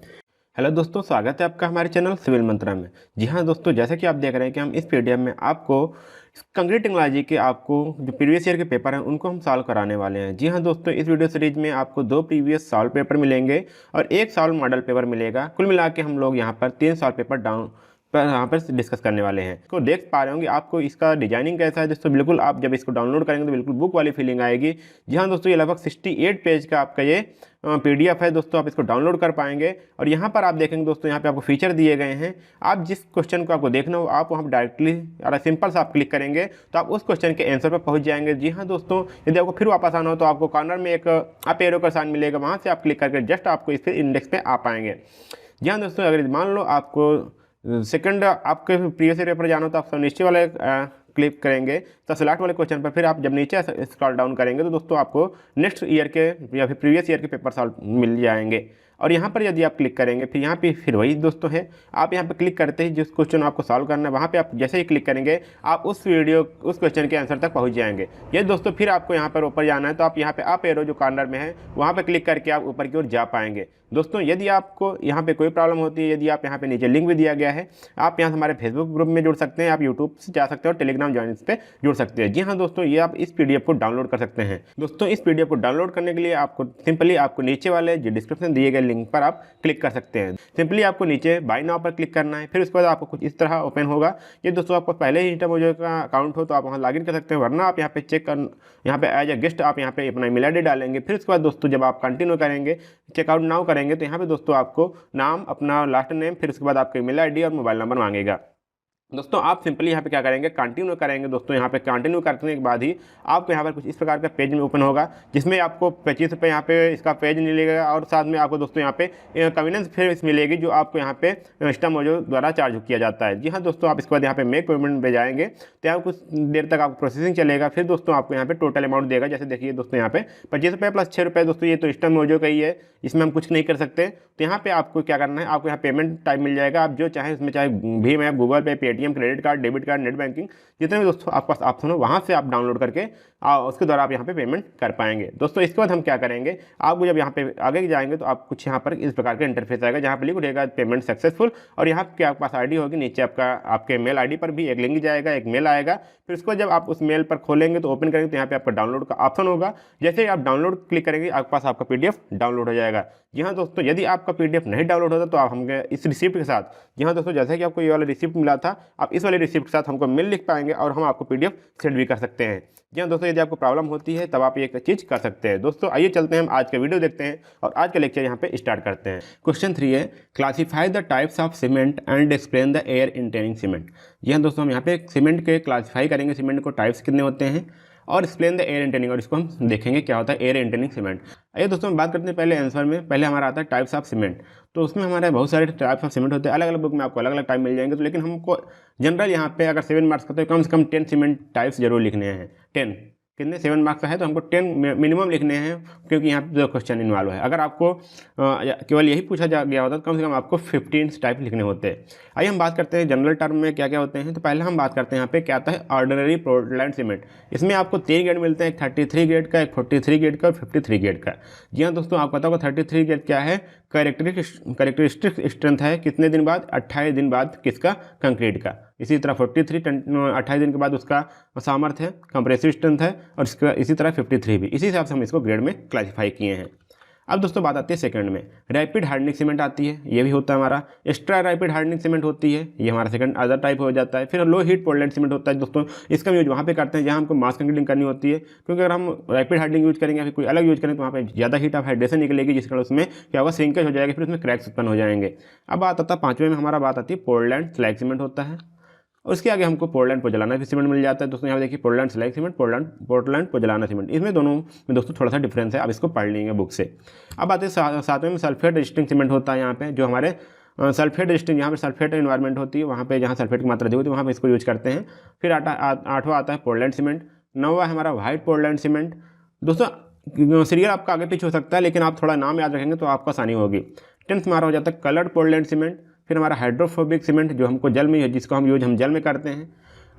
हेलो दोस्तों, स्वागत है आपका हमारे चैनल सिविल मंत्रा में। जी हाँ दोस्तों, जैसे कि आप देख रहे हैं कि हम इस PDF में आपको कंक्रीट टेक्नोलॉजी के आपको जो प्रीवियस ईयर के पेपर हैं उनको हम सॉल्व कराने वाले हैं। जी हाँ दोस्तों, इस वीडियो सीरीज में आपको 2 प्रीवियस सॉल्व पेपर मिलेंगे और 1 सॉल्व मॉडल पेपर मिलेगा। कुल मिला के हम लोग यहाँ पर 3 सॉल्व पेपर यहाँ पर डिस्कस करने वाले हैं। तो देख पा रहे होंगे आपको इसका डिजाइनिंग कैसा है दोस्तों, बिल्कुल आप जब इसको डाउनलोड करेंगे तो बिल्कुल बुक वाली फीलिंग आएगी। जी हाँ दोस्तों, ये लगभग 68 पेज का आपका ये PDF है दोस्तों, आप इसको डाउनलोड कर पाएंगे। और यहाँ पर आप देखेंगे दोस्तों, यहाँ पे आपको फीचर दिए गए हैं, आप जिस क्वेश्चन को आपको देखना हो आप वहाँ डायरेक्टली अगर सिंपल से आप क्लिक करेंगे तो आप उस क्वेश्चन के आंसर पर पहुँच जाएंगे। जी हाँ दोस्तों, यदि आपको फिर वापस आना हो तो आपको कॉर्नर में एक अप एरो का साइन मिलेगा, वहाँ से आप क्लिक करके जस्ट आपको इस इंडेक्स पे आ पाएंगे। जी हाँ दोस्तों, अगर मान लो आपको सेकंड आपके प्रीवियस ईयर पेपर जाना हो तो आप सब नीचे वाले क्लिक करेंगे तो सिलेक्ट वाले क्वेश्चन पर फिर आप जब नीचे स्क्रॉल डाउन करेंगे तो दोस्तों आपको नेक्स्ट ईयर के या फिर प्रीवियस ईयर के पेपर सॉल्व मिल जाएंगे। और यहाँ पर यदि आप क्लिक करेंगे फिर यहाँ पे फिर वही दोस्तों है, आप यहाँ पे क्लिक करते ही जिस क्वेश्चन आपको सॉल्व करना है वहाँ पे आप जैसे ही क्लिक करेंगे आप उस क्वेश्चन के आंसर तक पहुँच जाएंगे। ये दोस्तों फिर आपको यहाँ पर ऊपर जाना है तो आप यहाँ पे अप एरो जो कॉर्नर में है वहाँ पे क्लिक करके आप ऊपर की ओर जा पाएंगे। दोस्तों यदि आपको यहाँ पे कोई प्रॉब्लम होती है, यदि आप यहाँ पे नीचे लिंक भी दिया गया है, आप यहाँ से हमारे फेसबुक ग्रुप में जुड़ सकते हैं, आप यूट्यूब से जा सकते हैं और टेलीग्राम ज्वाइनिंग्स पे जुड़ सकते हैं। जी हाँ दोस्तों, ये आप इस पीडीएफ को डाउनलोड कर सकते हैं। दोस्तों इस पीडीएफ को डाउनलोड करने के लिए आपको सिंपली आपको नीचे वाले जो डिस्क्रिप्शन दिए गए लिंक पर आप क्लिक कर सकते हैं। सिंपली आपको नीचे बाय नाउ पर क्लिक करना है, फिर उसके बाद आपको कुछ इस तरह ओपन होगा। ये दोस्तों आपको पहले ही इंटरमोजो का अकाउंट हो तो आप वहाँ लॉगिन कर सकते हैं, वरना आप यहाँ पे चेक कर यहाँ पे एज ए गेस्ट आप यहाँ पे अपना ईमेल आईडी डालेंगे। फिर उसके बाद दोस्तों जब आप कंटिन्यू करेंगे, चेकआउट नाउ करेंगे तो यहाँ पे दोस्तों आपको नाम, अपना लास्ट नेम, फिर उसके बाद आपका ईमेल आईडी और मोबाइल नंबर मांगेगा। दोस्तों आप सिंपली यहाँ पे क्या करेंगे, कंटिन्यू करेंगे। दोस्तों यहाँ पे कंटिन्यू करने के बाद ही आपको यहाँ पर कुछ इस प्रकार का पेज में ओपन होगा, जिसमें आपको 25 रुपये यहाँ पे इसका पेज मिलेगा और साथ में आपको दोस्तों यहाँ पे कन्वीनियंस फीस मिलेगी जो आपको यहाँ पे इंस्टामोजो द्वारा चार्ज किया जाता है। जी हाँ दोस्तों, आप इसके बाद यहाँ पे मेक पेमेंट पे जाएंगे तो यहाँ कुछ देर तक आपको प्रोसेसिंग चलेगा। फिर दोस्तों आपको यहाँ पे टोटल अमाउंट देगा। जैसे देखिए दोस्तों यहाँ पे 25 रुपये प्लस 6 रुपये। दोस्तों ये तो इंस्टामोजो का ही है, इसमें हम कुछ नहीं कर सकते। तो यहाँ पे आपको क्या करना है, आपको यहाँ पेमेंट टाइप मिल जाएगा। आप जो चाहें उसमें, चाहे भीम ऐप, गूगल पे, Paytm, credit card, debit card, net banking, जितने भी दोस्तों आपके पास ऑप्शन हो वहाँ से आप डाउनलोड करके उसके द्वारा आप यहाँ पे पेमेंट कर पाएंगे। दोस्तों इसके बाद हम क्या करेंगे, आपको जब यहाँ पे आगे जाएंगे तो आप कुछ यहाँ पर इस प्रकार का इंटरफेस आएगा जहाँ पे लिख रहेगा पेमेंट सक्सेसफुल, और यहाँ पे आपके पास आईडी होगी, नीचे आपके मेल आईडी पर भी एक लिंक जाएगा, एक मेल आएगा। फिर उसको जब आप उस मेल पर खोलेंगे तो ओपन करेंगे तो यहाँ पे आपका डाउनलोड का ऑप्शन होगा। जैसे ही आप डाउनलोड क्लिक करेंगे आपके पास आपका पीडीएफ डाउनलोड हो जाएगा। जी हाँ दोस्तों, यदि आपका पीडीएफ नहीं डाउनलोड होता तो आप हमके इस रिसिप्ट के साथ, जी हाँ दोस्तों, जैसे कि आपको ये वाला रिसिप्ट मिला था, आप इस वाले रिसिप्ट के साथ हमको मेल लिख पाएंगे और हम आपको पीडीएफ सेंड भी कर सकते हैं। जी हाँ दोस्तों, यदि आपको प्रॉब्लम होती है तब आप ये चीज़ कर सकते हैं। दोस्तों आइए चलते हैं, हम आज का वीडियो देखते हैं और आज का लेक्चर यहाँ पे स्टार्ट करते हैं। क्वेश्चन 3 है, classify the types of cement and explain the air entraining cement. जी हाँ दोस्तों, हम यहाँ पे सीमेंट के क्लासीफाई करेंगे, सीमेंट को टाइप्स कितने होते हैं, और एक्सप्लेन द एयर इंटेनिंग, और इसको हम देखेंगे क्या होता है एयर इंटेनिंग सीमेंट। आइए दोस्तों हम बात करते हैं पहले आंसर में। पहले हमारा आता है टाइप्स ऑफ सीमेंट। तो उसमें हमारे बहुत सारे टाइप्स ऑफ सीमेंट होते हैं, अलग अलग बुक में आपको अलग अलग टाइप मिल जाएंगे। तो लेकिन हमको जनरल यहाँ पे अगर 7 मार्क्स का तो कम से कम 10 सीमेंट टाइप्स जरूर लिखने हैं। 10 कितने 7 मार्क्स का है तो हमको 10 मिनिमम लिखने हैं, क्योंकि यहाँ पे 2 क्वेश्चन इन्वॉल्व है। अगर आपको केवल यही पूछा गया होता तो कम से कम आपको 15 टाइप लिखने होते हैं। आइए हम बात करते हैं जनरल टर्म में क्या क्या होते हैं। तो पहले हम बात करते हैं यहाँ पे क्या आता है ऑर्डिनरी पोर्टलैंड सीमेंट। इसमें आपको 3 ग्रेड मिलते हैं, एक 33 ग्रेड का, एक 43 ग्रेड का और 53 ग्रेड का। जी हाँ दोस्तों, आपको पता होगा 33 ग्रेड क्या है, कैरेक्टरिस्टिक स्ट्रेंथ है कितने दिन बाद, 28 दिन बाद किसका, कंक्रीट का। इसी तरह 43 28 दिन के बाद उसका सामर्थ्य है, कंप्रेसिव स्ट्रेंथ है, और इसका इसी तरह 53 भी। इसी हिसाब से हम इसको ग्रेड में क्लासीफाई किए हैं। अब दोस्तों बात आती है सेकंड में, रैपिड हार्डनिंग सीमेंट आती है, ये भी होता है हमारा। एक्स्ट्रा रैपिड हार्डनिंग सीमेंट होती है, ये हमारा सेकंड अदर टाइप हो जाता है। फिर लो हीट पोर्टलैंड सीमेंट होता है दोस्तों, इसका यूज वहाँ पे करते हैं जहाँ हमको मास कंक्रीटिंग करनी होती है, क्योंकि अगर हम रैपिड हार्डनिंग यूज करेंगे या फिर कोई अलग यूज करें तो वहाँ पे ज़्यादा हीट ऑफ हाइड्रेशन निकलेगी, जिस कारण उसमें क्या होगा, श्रिंकेज हो जाएगा, फिर उसमें क्रैक्स उत्पन्न हो जाएंगे। अब बात आता है 5वें में, हमारा बात आती है पोर्टलैंड स्लैग सीमेंट होता है। उसके आगे हमको पोर्टलैंड पोजलाना भी सीमेंट मिल जाता है। दोस्तों यहाँ देखिए Portland slag cement, Portland pozzolana cement, इसमें दोनों में दोस्तों थोड़ा सा डिफरेंस है, आप इसको पढ़ लेंगे बुक से। अब आते हैं 7वें में, सल्फेट रेजिस्टिंग सीमेंट होता है यहाँ पे, जो हमारे सल्फेट रेजिस्टिंग, यहाँ पे सल्फेट इन्वायरमेंट होती है, वहाँ पे जहाँ सल्फेट की मात्रा दी होती है वहाँ पे इसको यूज करते हैं। फिर 8वां आता है पोर्टलैंड सीमेंट। 9वां है हमारा वाइट पोर्टलैंड सीमेंट। दोस्तों सीरियल आपका आगे पीछे हो सकता है, लेकिन आप थोड़ा नाम याद रखेंगे तो आपको आसानी होगी। 10th हमारा हो जाता है कलर्ड पोर्टलैंड सीमेंट। फिर हमारा हाइड्रोफोबिक सीमेंट, जो हमको जल में, जिसको हम जल में करते हैं।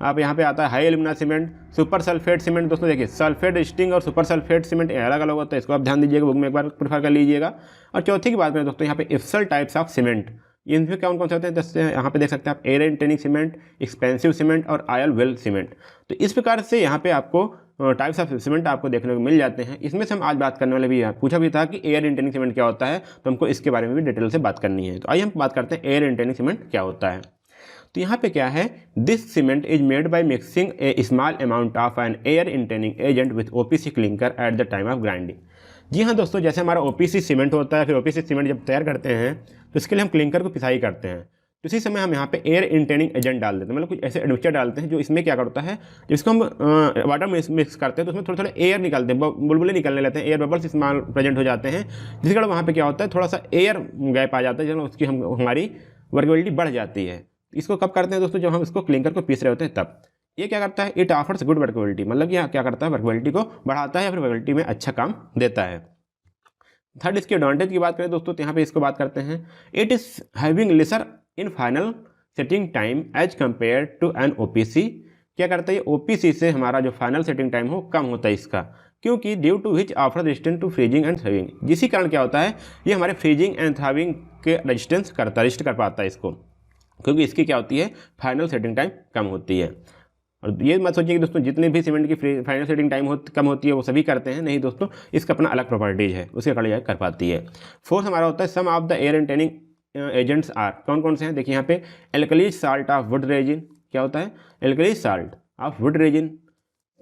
आप यहाँ पे आता है high alumina cement, super sulphate cement. दोस्तों देखिए सल्फेट रेजिस्टिंग और सुपर सल्फेट सीमेंट अलग अलग होता है, इसको आप ध्यान दीजिएगा, बुक में एक बार प्रेफर कर लीजिएगा। और चौथी की बात करें दोस्तों, यहाँ पे इफ्सल टाइप्स ऑफ सीमेंट, इनमें कौन कौन से होते हैं, जैसे यहाँ पे देख सकते हैं आप, air entraining cement, expensive cement और आयल वेल सीमेंट। तो इस प्रकार से यहाँ पे आपको टाइप्स ऑफ सीमेंट आपको देखने को मिल जाते हैं। इसमें से हम आज बात करने वाले भी पूछा भी था कि एयर इंटेनिंग सीमेंट क्या होता है, तो हमको इसके बारे में भी डिटेल से बात करनी है। तो आइए हम बात करते हैं एयर इंटेनिंग सीमेंट क्या होता है। तो यहाँ पे क्या है, this cement is made by mixing a small amount of an air entraining agent with OPC clinker at the time of grinding. जी हाँ दोस्तों, जैसे हमारा ओपीसी सीमेंट होता है, फिर ओपीसी सीमेंट जब तैयार करते हैं तो इसके लिए हम क्लिंकर को पिसाई करते हैं। तो उसी समय हम यहाँ पे एयर इंटेनिंग एजेंट डाल देते हैं, मतलब कुछ ऐसे एडमिक्सचर डालते हैं जो इसमें क्या करता है, जिसको हम वाटर में मिक्स करते हैं तो उसमें थोड़े थोड़े एयर निकलते हैं, बुलबुले निकलने लगते हैं, एयर बबल्स स्मॉल प्रेजेंट हो जाते हैं, जिसके कारण वहाँ पे क्या होता है, थोड़ा सा एयर गैप आ जाता है, जो उसकी हमारी वर्केबिलिटी बढ़ जाती है। इसको कब करते हैं दोस्तों, जब हम इसको क्लिंकर को पीस रहे होते हैं तब। ये क्या करता है, इट ऑफर्स गुड वर्केबिलिटी, मतलब ये क्या करता है, वर्केबिलिटी को बढ़ाता है या फिर वर्केबिलिटी में अच्छा काम देता है। थर्ड, इसके एडवांटेज की बात करें दोस्तों तो यहाँ पे इसको बात करते हैं, it is having lesser in final setting time as compare to an OPC। क्या करता है, OPC से हमारा जो फाइनल सेटिंग टाइम हो कम होता है इसका, क्योंकि due to which offer resistant to freezing and thawing, जिसी कारण क्या होता है, ये हमारे फ्रीजिंग एंड थ्राविंग के रजिस्टेंस रजिस्ट कर पाता है इसको, क्योंकि इसकी क्या होती है, फाइनल सेटिंग टाइम कम होती है। और ये मत सोचिए कि दोस्तों जितने भी सीमेंट की फाइनल सेटिंग टाइम कम होती है वो सभी करते हैं, नहीं दोस्तों, इसका अपना अलग प्रॉपर्टीज है, उसके अकॉर्डिंग कर पाती है। फोर्थ हमारा होता है, some of the air entraining agents are, कौन कौन से हैं, देखिए यहाँ पे, alkalies salt of wood resin, क्या होता है, alkalies salt of wood resin.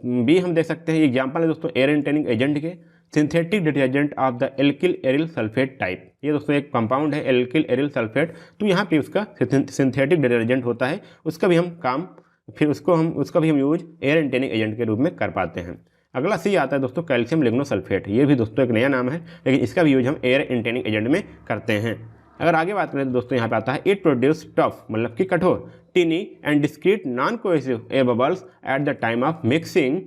भी हम देख सकते हैं, एग्जाम्पल है दोस्तों एयर एंटेनिंग एजेंट के, synthetic detergent of the alkyl aryl sulphate type, ये दोस्तों एक कंपाउंड है एल्किल एरिल सल्फेट, तो यहाँ पे उसका सिंथेटिक डिटर्जेंट होता है, उसका भी हम काम, फिर उसका भी हम यूज एयर एंटेनिंग एजेंट के रूप में कर पाते हैं। अगला सी आता है दोस्तों कैल्शियम लिग्नोसल्फेट, ये भी दोस्तों एक नया नाम है, लेकिन इसका भी यूज हम एयर एंटेनिंग एजेंट में करते हैं। अगर आगे बात करें तो दोस्तों यहाँ पे आता है, इट प्रोड्यूस टफ, मतलब कि कठोर, टिनी and discrete non cohesive air bubbles eight the time of mixing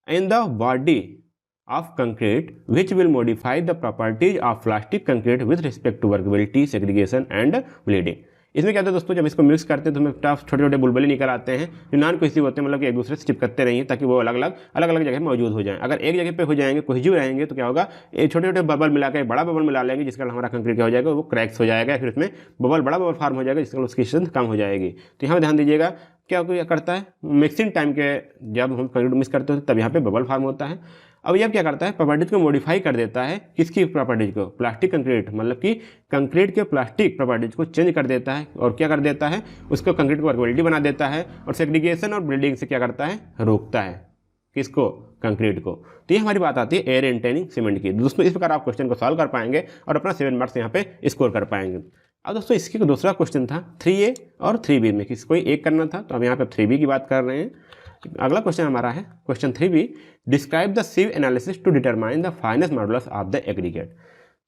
in the body of concrete which will modify the properties of plastic concrete with respect to workability, segregation and bleeding। इसमें क्या होता है दोस्तों, जब इसको mix करते हैं तो हमें टफ छोटे छोटे बुलबुले निकल आते हैं जो नॉन कोहेसिव होते हैं, मतलब कि एक दूसरे से चिपकते नहीं हैं, ताकि वो अलग अलग जगह मौजूद हो जाएं। अगर एक जगह पे हो जाएंगे, कोहेसिव रहेंगे, तो क्या होगा, ये छोटे छोटे बबल मिला के बड़ा बबल मिला लेंगे, जिसका हमारा कंक्रीट क्या हो जाएगा, वो क्रैक्स हो जाएगा, फिर उसमें बड़ा बबल फार्म हो जाएगा, जिसका उसकी स्ट्रेंथ कम हो जाएगी। तो यहाँ ध्यान दीजिएगा, क्या करता है, मिक्सिंग टाइम के जब हम कंक्रीट मिक्स करते हैं तब यहाँ पे बबल फार्म होता है। अब यह क्या करता है, प्रॉपर्टीज को मॉडिफाई कर देता है, किसकी प्रॉपर्टीज को, प्लास्टिक कंक्रीट, मतलब कि कंक्रीट के प्लास्टिक प्रॉपर्टीज को चेंज कर देता है, और क्या कर देता है, उसको कंक्रीट को वर्केबिलिटी बना देता है, और सेग्रीगेशन और बिल्डिंग से क्या करता है, रोकता है, किसको, कंक्रीट को। तो ये हमारी बात आती है एयर एंटेनिंग सीमेंट की। दोस्तों इस प्रकार आप क्वेश्चन को सॉल्व कर पाएंगे और अपना 7 मार्क्स यहाँ पे स्कोर कर पाएंगे। अब दोस्तों इसकी दूसरा क्वेश्चन था 3A और 3B में, किसको एक करना था, तो अब यहाँ पे 3B की बात कर रहे हैं। अगला क्वेश्चन हमारा है question 3B, describe the sieve analysis to determine the finest modulus of the aggregate.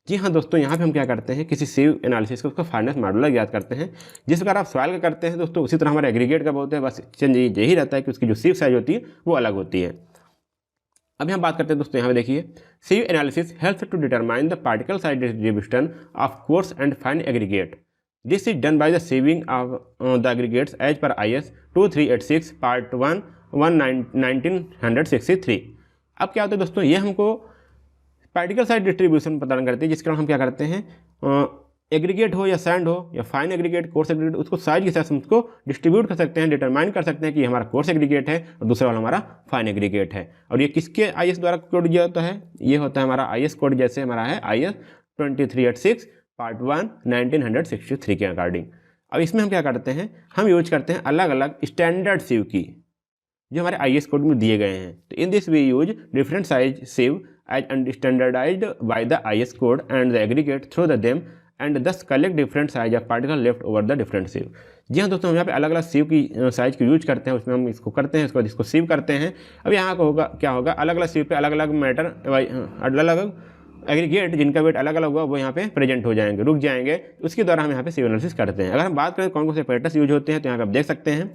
जी हाँ दोस्तों, यहाँ पे हम क्या करते हैं, किसी सीव एनालिसिस को उसका फाइनेस्ट मॉडुलस ज्ञात करते हैं। जिस प्रकार आप सॉइल का करते हैं दोस्तों, उसी तरह हमारे एग्रीगेट का बोलते हैं, बस चेंज यही रहता है कि उसकी जो सीव साइज होती है वो अलग होती है। अभी हम बात करते हैं दोस्तों, यहाँ पे देखिए, sieve analysis helps to determine the particle size distribution of coarse and fine aggregate. This is done by the sieving of the aggregates as per IS 2386 part 1 1963। अब क्या होता है दोस्तों, ये हमको पार्टिकल साइज डिस्ट्रीब्यूशन प्रदान करती है, जिस कारण हम क्या करते हैं, एग्रीगेट हो या सैंड हो या फाइन एग्रीगेट, कोर्स एग्रीगेट, उसको साइज के साथ हम उसको डिस्ट्रीब्यूट कर सकते हैं, डिटरमाइन कर सकते हैं कि हमारा कोर्स एग्रीगेट है और दूसरा वाला हमारा फाइन एग्रीगेट है। और ये किसके IS द्वारा कोड दिया होता है, ये होता है हमारा IS कोड, जैसे हमारा है IS 2386 पार्ट 1 1963 के अकॉर्डिंग। अब इसमें हम क्या करते हैं, हम यूज करते हैं अलग अलग स्टैंडर्ड सीव की, जो हमारे IS कोड में दिए गए हैं। तो in this we use different size sieve as standardized by the IS code and the aggregate through the them and thus collect different size of particle left over the different sieve. जी हाँ दोस्तों, हम यहाँ पे अलग अलग सीव की size को यूज करते हैं, उसमें हम इसको करते हैं, उसके बाद इसको सीव करते हैं। अब यहाँ को होगा क्या होगा, अलग अलग सीव पे अलग अलग मैटर, अलग अलग एग्रीगेट जिनका वेट अलग अलग होगा वो यहाँ पे प्रेजेंट हो जाएंगे, रुक जाएंगे, उसके द्वारा हम यहाँ पे सीव एनालिसिस करते हैं। अगर हम बात करें कौन कौन से अपैरेटस यूज होते हैं, तो यहाँ पे आप देख सकते हैं,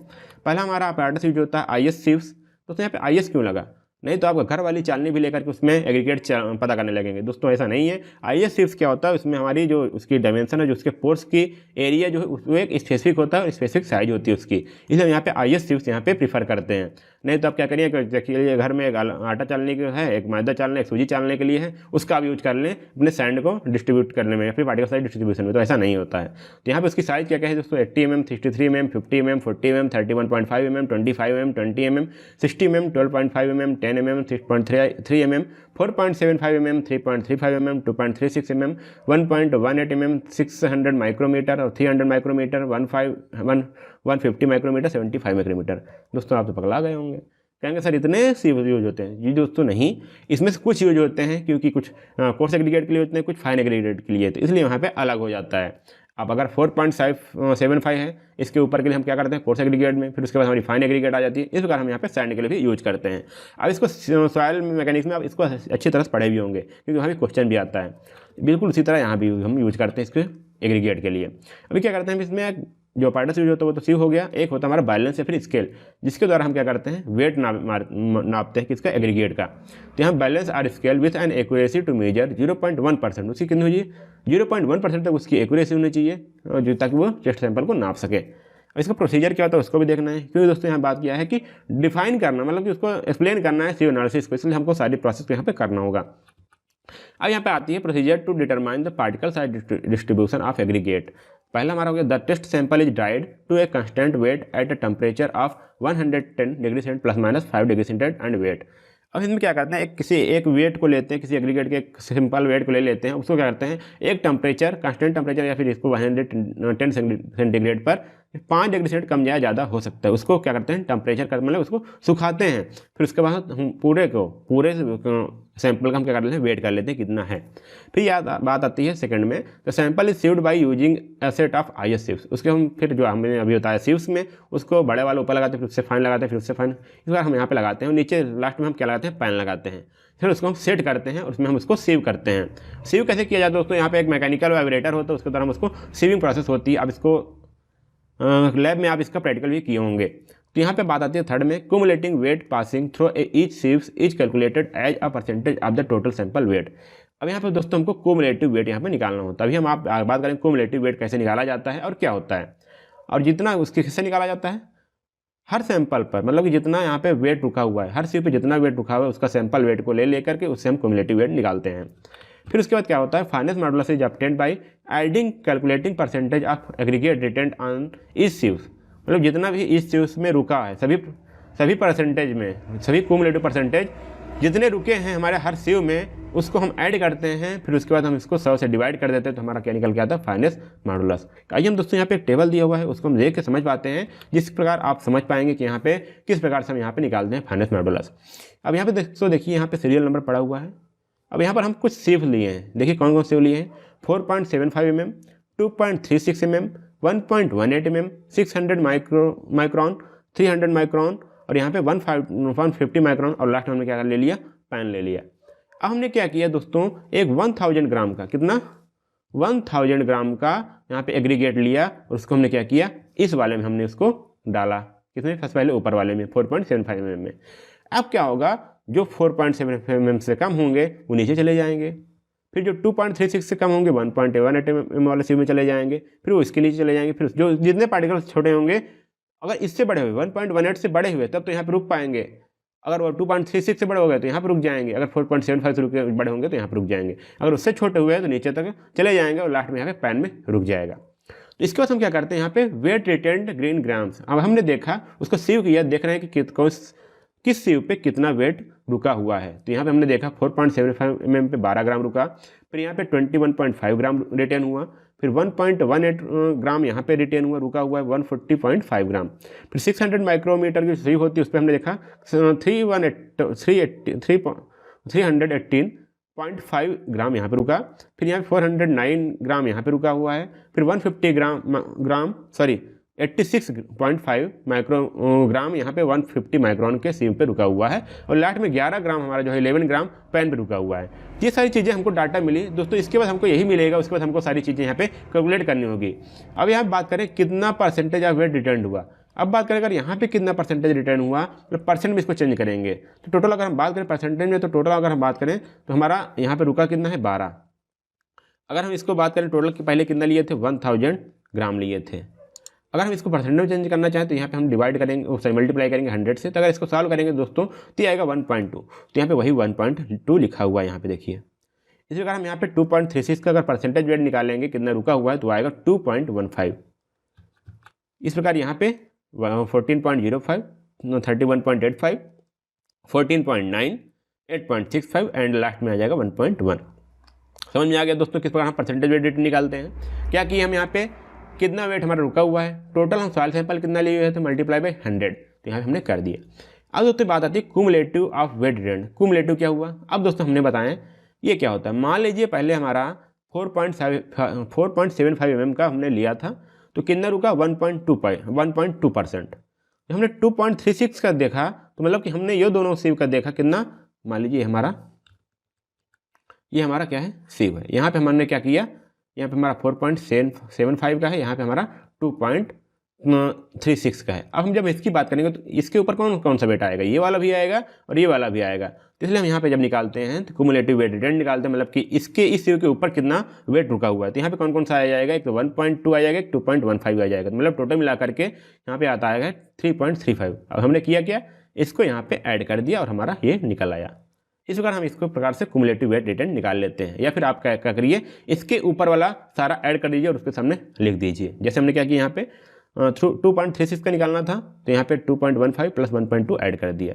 पहला हमारा अपैरेटस यूज होता है IS सीव्स। दोस्तों यहाँ पे IS क्यों लगा, नहीं तो आपका घर वाली चालनी भी लेकर के उसमें एग्रीगेट पता करने लगेंगे। दोस्तों ऐसा नहीं है। IS सीव्स क्या होता है, उसमें हमारी जो उसकी डायमेंशन है, जो उसके पोर्स की एरिया जो है वो एक स्पेसिफिक होता है और स्पेसिफिक साइज होती है उसकी, इसलिए यहाँ पे IS सीव्स यहाँ पे प्रीफर करते हैं। नहीं तो आप क्या करिए, देखिए घर में एक आटा चालने के है, एक मैदा चालने, एक सूजी चालने के लिए है, उसका आप यूज कर लें अपने सैंड को डिस्ट्रीब्यूट करने में या फिर पार्टिकल साइज डिस्ट्रीब्यूशन में, तो ऐसा नहीं होता है। तो यहाँ पे उसकी साइज क्या क्या है दोस्तों, 80 mm, 63 mm, 50 mm, 40 mm, 31.5 mm, 25 mm, 20 mm, 60 mm, 12.5 mm, 10 mm, 6.3 mm, 4.75 mm, 3.35 mm, 2.36 mm, 1.18 mm, 600 micrometer और 300 माइक्रोमीटर, 150 माइक्रोमीटर, 75 माइक्रोमीटर। दोस्तों आप तो पगला गए होंगे, कहेंगे सर इतने सीव यूज होते हैं। जी दोस्तों नहीं, इसमें से कुछ यूज होते हैं क्योंकि कुछ कोर्स एग्रीगेट के लिए होते हैं, कुछ फाइन एग्रीगेट के लिए, तो इसलिए वहाँ पे अलग हो जाता है। अब अगर 4.75 है, इसके ऊपर के लिए हम क्या करते हैं, कोर्स एग्रीगेट में, फिर उसके बाद हमारी फाइन एग्रीगेट आ जाती है, इस प्रकार हम यहाँ पे सैंड के लिए भी यूज करते हैं। अब इसको सॉइल मैकेनिक्स में आप इसको अच्छी तरह से पढ़े भी होंगे, क्योंकि वहाँ भी क्वेश्चन भी आता है। बिल्कुल उसी तरह यहाँ भी हम यूज करते हैं इसके एग्रीगेट के लिए। अभी क्या करते हैं, इसमें जो ऑपरेटर सीव होता है वो तो सीव हो गया, एक होता है हमारा बैलेंस या फिर स्केल, जिसके द्वारा हम क्या करते हैं वेट नापते हैं किसका, एग्रीगेट का। तो यहाँ balance or scale with an accuracy to measure 0.1%, उसकी कितनी हुई 0.1% तक उसकी एक्यूरेसी होनी चाहिए जो ताकि वो चेस्ट सैंपल को नाप सके। इसका प्रोसीजर क्या होता है उसको भी देखना है, क्योंकि दोस्तों यहाँ बात किया है कि डिफाइन करना मतलब कि उसको एक्सप्लेन करना है सीव एनालिसिस को, इसलिए हमको सारी प्रोसेस यहाँ पे करना होगा। अब यहाँ पे आती है procedure to determine the particle size distribution of aggregate. पहला हमारा हो गया the test sample is dried to a constant weight at a temperature of 110 degree cent ±5 degree centigrade and weight. अब इसमें क्या करते हैं, एक वेट को लेते हैं, किसी एग्रीगेट के एक सिंपल वेट को ले लेते हैं, उसको क्या करते हैं एक टेम्परेचर कांस्टेंट टेम्परेचर या फिर इसको 110 सेंटीग्रेड पर 5 डिग्री सेंट कम या ज़्यादा हो सकता है, उसको क्या करते हैं टेम्परेचर कर मतलब उसको सुखाते हैं। फिर उसके बाद हम पूरे सैंपल का हम क्या कर लेते हैं वेट कर लेते हैं कितना है। फिर याद बात आती है सेकंड में, the sample is sieved by using a set of IS sieves. उसके हम फिर जो हमने अभी बताया सीव्स में उसको बड़े वाले ऊपर लगाते हैं, फिर उससे फाइन लगाते हैं, फिर उससे फाइन इस बार हम यहाँ पे लगाते हैं, नीचे लास्ट में हम क्या लगाते हैं पैन लगाते हैं, फिर उसको हम सेट करते हैं और उसमें हम उसको सीव करते हैं। सीव कैसे किया जाता है दोस्तों, यहाँ पे एक मैकेनिकल वाइब्रेटर होता है, उसके द्वारा हम उसको सीविंग प्रोसेस होती है। अब इसको लैब में आप इसका प्रैक्टिकल भी किए होंगे। तो यहाँ पे बात आती है थर्ड में, cumulating weight passing through each sieves is calculated as a percentage of the total sample weight. अब यहाँ पे दोस्तों हमको क्यूमुलेटिव वेट यहाँ पे निकालना होता है। अभी हम आप बात करें क्यूमुलेटिव वेट कैसे निकाला जाता है और क्या होता है, और जितना उसके किससे निकाला जाता है हर सैंपल पर, मतलब कि जितना यहाँ पे वेट रुका हुआ है हर सीव पे जितना वेट रुका हुआ है उसका सैंपल वेट को ले लेकर के उससे हम क्यूमुलेटिव वेट निकालते हैं। फिर उसके बाद क्या होता है, finance modulus is obtained by adding calculating percentage of aggregate retained on each sieves. मतलब जितना भी इस सीव्स में रुका है सभी परसेंटेज में सभी क्यूमुलेटिव परसेंटेज जितने रुके हैं हमारे हर सीव में उसको हम ऐड करते हैं, फिर उसके बाद हम इसको 100 से डिवाइड कर देते हैं, तो हमारा क्या निकल के आता है फाइनेंस मॉडुलस। आइए हम दोस्तों यहाँ पे एक टेबल दिया हुआ है उसको हम देख के समझ पाते हैं, जिस प्रकार आप समझ पाएंगे कि यहाँ पे किस प्रकार से हम यहाँ पे निकालते हैं फाइनेंस मॉडुलस। अब यहाँ पे दोस्तों देखिए यहाँ पे सीरियल नंबर पड़ा हुआ है। अब यहाँ पर हम कुछ सीव लिए हैं, देखिए कौन कौन सीव लिए हैं, 4.75 mm, 2.36 mm, 1.18 mm, 600 micron, 300 micron और यहाँ पे 150 माइक्रॉन और लास्ट में हमने क्या ले लिया पैन ले लिया। अब हमने क्या किया दोस्तों, एक 1000 ग्राम का कितना 1000 ग्राम का यहाँ पे एग्रीगेट लिया और उसको हमने क्या किया इस वाले में हमने उसको डाला, किसमें सबसे पहले ऊपर वाले में 4.75 mm में। अब क्या होगा, जो 4.75 mm से कम होंगे वो नीचे चले जाएंगे, फिर जो 2.36 से कम होंगे 1.18 mm वाले सीव में चले जाएंगे, फिर वो इसके नीचे चले जाएंगे, फिर जो जितने पार्टिकल्स छोटे होंगे अगर इससे बड़े हुए 1.18 से बड़े हुए तब तो यहाँ पे रुक पाएंगे, अगर वो 2.36 से बड़े हो गए तो यहाँ पर रुक जाएंगे, अगर 4.75 से बड़े होंगे तो यहाँ पर रुक जाएंगे, अगर उससे छोटे हुए हैं तो नीचे तक चले जाएंगे और लास्ट में यहाँ पे पैन में रुक जाएगा। तो इसके बाद हम क्या करते हैं यहाँ पे वेट रिटेंड ग्रीन ग्राम्स। अब हमने देखा उसको सीव किया, देख रहे हैं कि किस सीव पे कितना वेट रुका हुआ है। तो यहाँ पे हमने देखा 4.75 mm पे 12 ग्राम रुका, फिर यहाँ पे 21.5 ग्राम रिटेन हुआ, फिर 1.18 ग्राम यहाँ पे रिटेन हुआ रुका हुआ है 140.5 ग्राम, फिर 600 माइक्रोमीटर की सीव होती है उस पर हमने देखा 318.5 ग्राम यहाँ पे रुका, फिर यहाँ पे 409 ग्राम यहाँ पे रुका हुआ है, फिर 86.5 माइक्रोग्राम यहाँ पे 150 माइक्रोन के सीव पे रुका हुआ है, और लास्ट में 11 ग्राम हमारा जो है 11 ग्राम पैन पे रुका हुआ है। ये सारी चीज़ें हमको डाटा मिली दोस्तों, इसके बाद हमको यही मिलेगा, उसके बाद हमको सारी चीज़ें यहाँ पे कैलकुलेट करनी होगी। अब यहाँ बात करें कितना परसेंटेज ऑफ वेट रिटर्न हुआ। अब बात करें अगर यहाँ पे कितना परसेंटेज रिटर्न हुआ तो परसेंट में इसको चेंज करेंगे, तो टोटल अगर हम बात करें परसेंटेज में तो टोटल अगर हम बात करें तो हमारा यहाँ पे रुका कितना है 12। अगर हम इसको बात करें टोटल के पहले कितना लिए थे 1000 ग्राम लिए थे। अगर हम इसको परसेंटेज में चेंज करना चाहें तो यहाँ पे हम डिवाइड करेंगे उससे मल्टीप्लाई करेंगे 100 से, तो अगर इसको सॉल्व करेंगे दोस्तों तो ये आएगा 1.2, तो यहाँ पे वही 1.2 लिखा हुआ है यहाँ पे देखिए। इसी प्रकार हम यहाँ पे 2.36 का अगर परसेंटेज वेट निकालेंगे कितना रुका हुआ है तो आएगा 2.15। इस प्रकार यहाँ पे 14.05, 31.85, 14.9, 8.65 एंड लास्ट में आ जाएगा 1.1। समझ में आ गया दोस्तों किस प्रकार हम परसेंटेज वेट निकालते हैं। क्या किए हम यहाँ पे कितना वेट हमारा रुका हुआ है, टोटल हम सॉइल सैंपल कितना लिए हुए थे मल्टीप्लाई बाय 100, तो यहाँ पे हमने कर दिया। अब दोस्तों बात आती है cumulative of weight return. Cumulative क्या हुआ, अब दोस्तों हमने बताएं ये क्या होता है। मान लीजिए पहले हमारा 4.75 mm का हमने लिया था तो कितना रुका 1.2%। जब हमने 2.36 का देखा तो मतलब कि हमने ये दोनों सीव का देखा कितना, मान लीजिए ये हमारा क्या है सीव है। यहाँ पे हमने क्या किया, यहाँ पे हमारा 4.75 का है, यहाँ पे हमारा 2.36 36 का है। अब हम जब इसकी बात करेंगे तो इसके ऊपर कौन कौन सा वेट आएगा, ये वाला भी आएगा और ये वाला भी आएगा। तो इसलिए हम यहाँ पे जब निकालते हैं तो कुमुलेटिव वेट रिटर्न निकालते हैं, मतलब कि इसके इस CO के ऊपर कितना वेट रुका हुआ है। तो यहाँ पे कौन कौन सा आ जाएगा, एक तो 1.2 आ जाएगा, एक 2.15 आ जाएगा। तो मतलब टोटल मिला करके यहाँ पे आता है 3.35। अब हमने किया क्या, इसको यहाँ पे ऐड कर दिया और हमारा ये निकल आया। इस प्रकार हम इसको प्रकार से कुमुलेटिव वेट रिटर्न निकाल लेते हैं। या फिर आप क्या करिए, इसके ऊपर वाला सारा ऐड कर दीजिए और उसके सामने लिख दीजिए। जैसे हमने क्या किया, यहाँ पे 2.36 का निकालना था तो यहाँ पे 2.15 प्लस 1.2 ऐड कर दिया।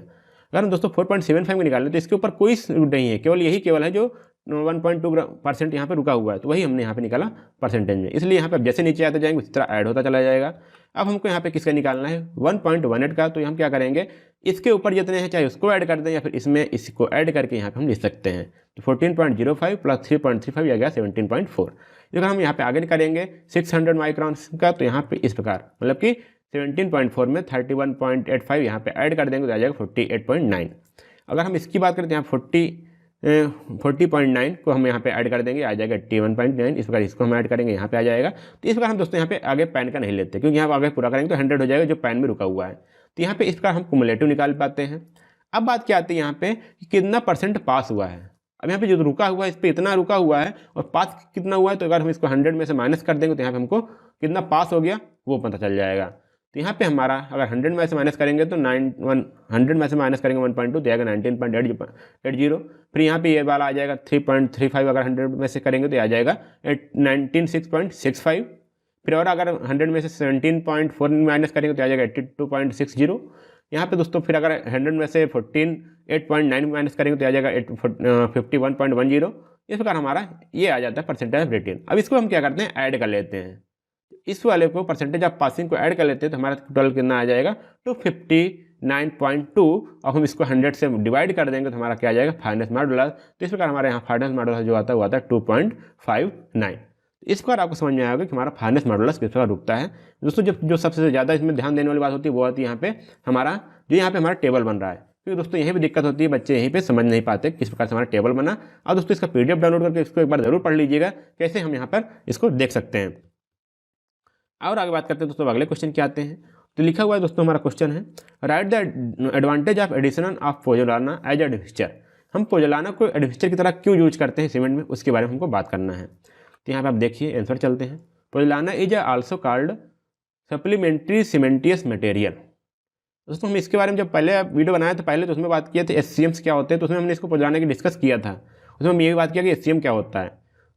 अगर हम दोस्तों 4.75 का निकालें तो इसके ऊपर कोई नहीं है, केवल है जो 1.2% यहाँ पे रुका हुआ है, तो वही हमने यहाँ पे निकाला परसेंटेज में। इसलिए यहाँ पे जैसे नीचे आते जाएंगे उसी तरह ऐड होता चला जाएगा। अब हमको यहाँ पे किसका निकालना है, 1.18 का। तो हम क्या करेंगे, इसके ऊपर जितने हैं चाहे उसको ऐड कर दें या फिर इसमें इसको ऐड करके यहाँ पे हम लिख सकते हैं। तो 14.05 प्लस 3.35 आ गया 17.4। अगर हम यहाँ पे आगे करेंगे 600 माइक्रॉन का, तो यहाँ पे इस प्रकार मतलब कि 17.4 में 31.85 यहाँ पे ऐड कर देंगे तो आ जाएगा 48.9। अगर हम इसकी बात करें तो यहाँ 40.9 को हम यहाँ पे ऐड कर देंगे, आ जाएगा 81.9। इस प्रकार इसको हम ऐड करेंगे, यहाँ पे आ जाएगा। तो इस प्रकार हम दोस्तों यहाँ पे आगे पैन का नहीं लेते, क्योंकि यहाँ आगे पूरा करेंगे तो 100 हो जाएगा जो पैन में रुका हुआ है। तो यहाँ पे इस प्रकार हम कुमुलेटिव निकाल पाते हैं। अब बात क्या आती है यहाँ पे कि कितना % पास हुआ है। अब यहाँ पे जो रुका हुआ है इस पर इतना रुका हुआ है और पास कितना हुआ है, तो अगर हम इसको 100 में से माइनस कर देंगे तो यहाँ पे हमको कितना पास हो गया वो पता चल जाएगा। तो यहाँ पे हमारा अगर 100 में से माइनस करेंगे तो 100 में से माइनस करेंगे 1.2 तो आएगा 19.80। फिर यहाँ पे ये वाला आ जाएगा 3.35। अगर 100 में से करेंगे तो आ जाएगा 96.65। फिर और अगर 100 में से 17.4 माइनस करेंगे तो आ जाएगा 82.60। यहाँ पे दोस्तों फिर अगर 100 में से 8.9 माइनस करेंगे तो आ जाएगा 51.10। इस प्रकार हमारा ये आ जाता है परसेंटेज ऑफ रिटेन। अब इसको हम क्या करते हैं, ऐड कर लेते हैं। इस वाले को परसेंटेज ऑफ पासिंग को ऐड कर लेते हैं तो हमारा टोटल कितना आ जाएगा 259.2। अब हम इसको 100 से डिवाइड कर देंगे तो हमारा क्या आ जाएगा फाइनेंस मॉडुलस। तो इस प्रकार हमारे यहाँ फाइनेंस मॉडुलस जो आता है वो आता है 2.59। इस बार आपको समझ में आएगा कि हमारा फाइनेंस मॉडुलस किस प्रकार रुकता है। दोस्तों जो सबसे ज़्यादा इसमें ध्यान देने वाली बात होती है वो आती है यहाँ पे हमारा हमारा टेबल बन रहा है। क्योंकि दोस्तों यहीं भी दिक्कत होती है, बच्चे यहीं पे समझ नहीं पाते किस प्रकार से हमारा टेबल बना। और दोस्तों इसका PDF डाउनलोड करके इसको एक बार जरूर पढ़ लीजिएगा कैसे हम यहाँ पर इसको देख सकते हैं। और आगे बात करते हैं दोस्तों, अगले क्वेश्चन क्या आते हैं। तो लिखा हुआ है दोस्तों, हमारा क्वेश्चन है right the advantage of addition of pozzolana as admixture. हम पोजोलाना को एडमिक्सचर की तरह क्यों यूज करते हैं सीमेंट में, उसके बारे में हमको बात करना है। तो यहाँ पे आप देखिए आंसर चलते हैं। Pozzolana is also called supplementary cementitious material. दोस्तों हम इसके बारे में जब पहले वीडियो बनाया तो पहले तो उसमें बात किया था SCMs क्या होते हैं, तो उसमें हमने इसको पोजोलाना की डिस्कस किया था। उसमें हम ये भी बात किया कि SCM क्या होता है।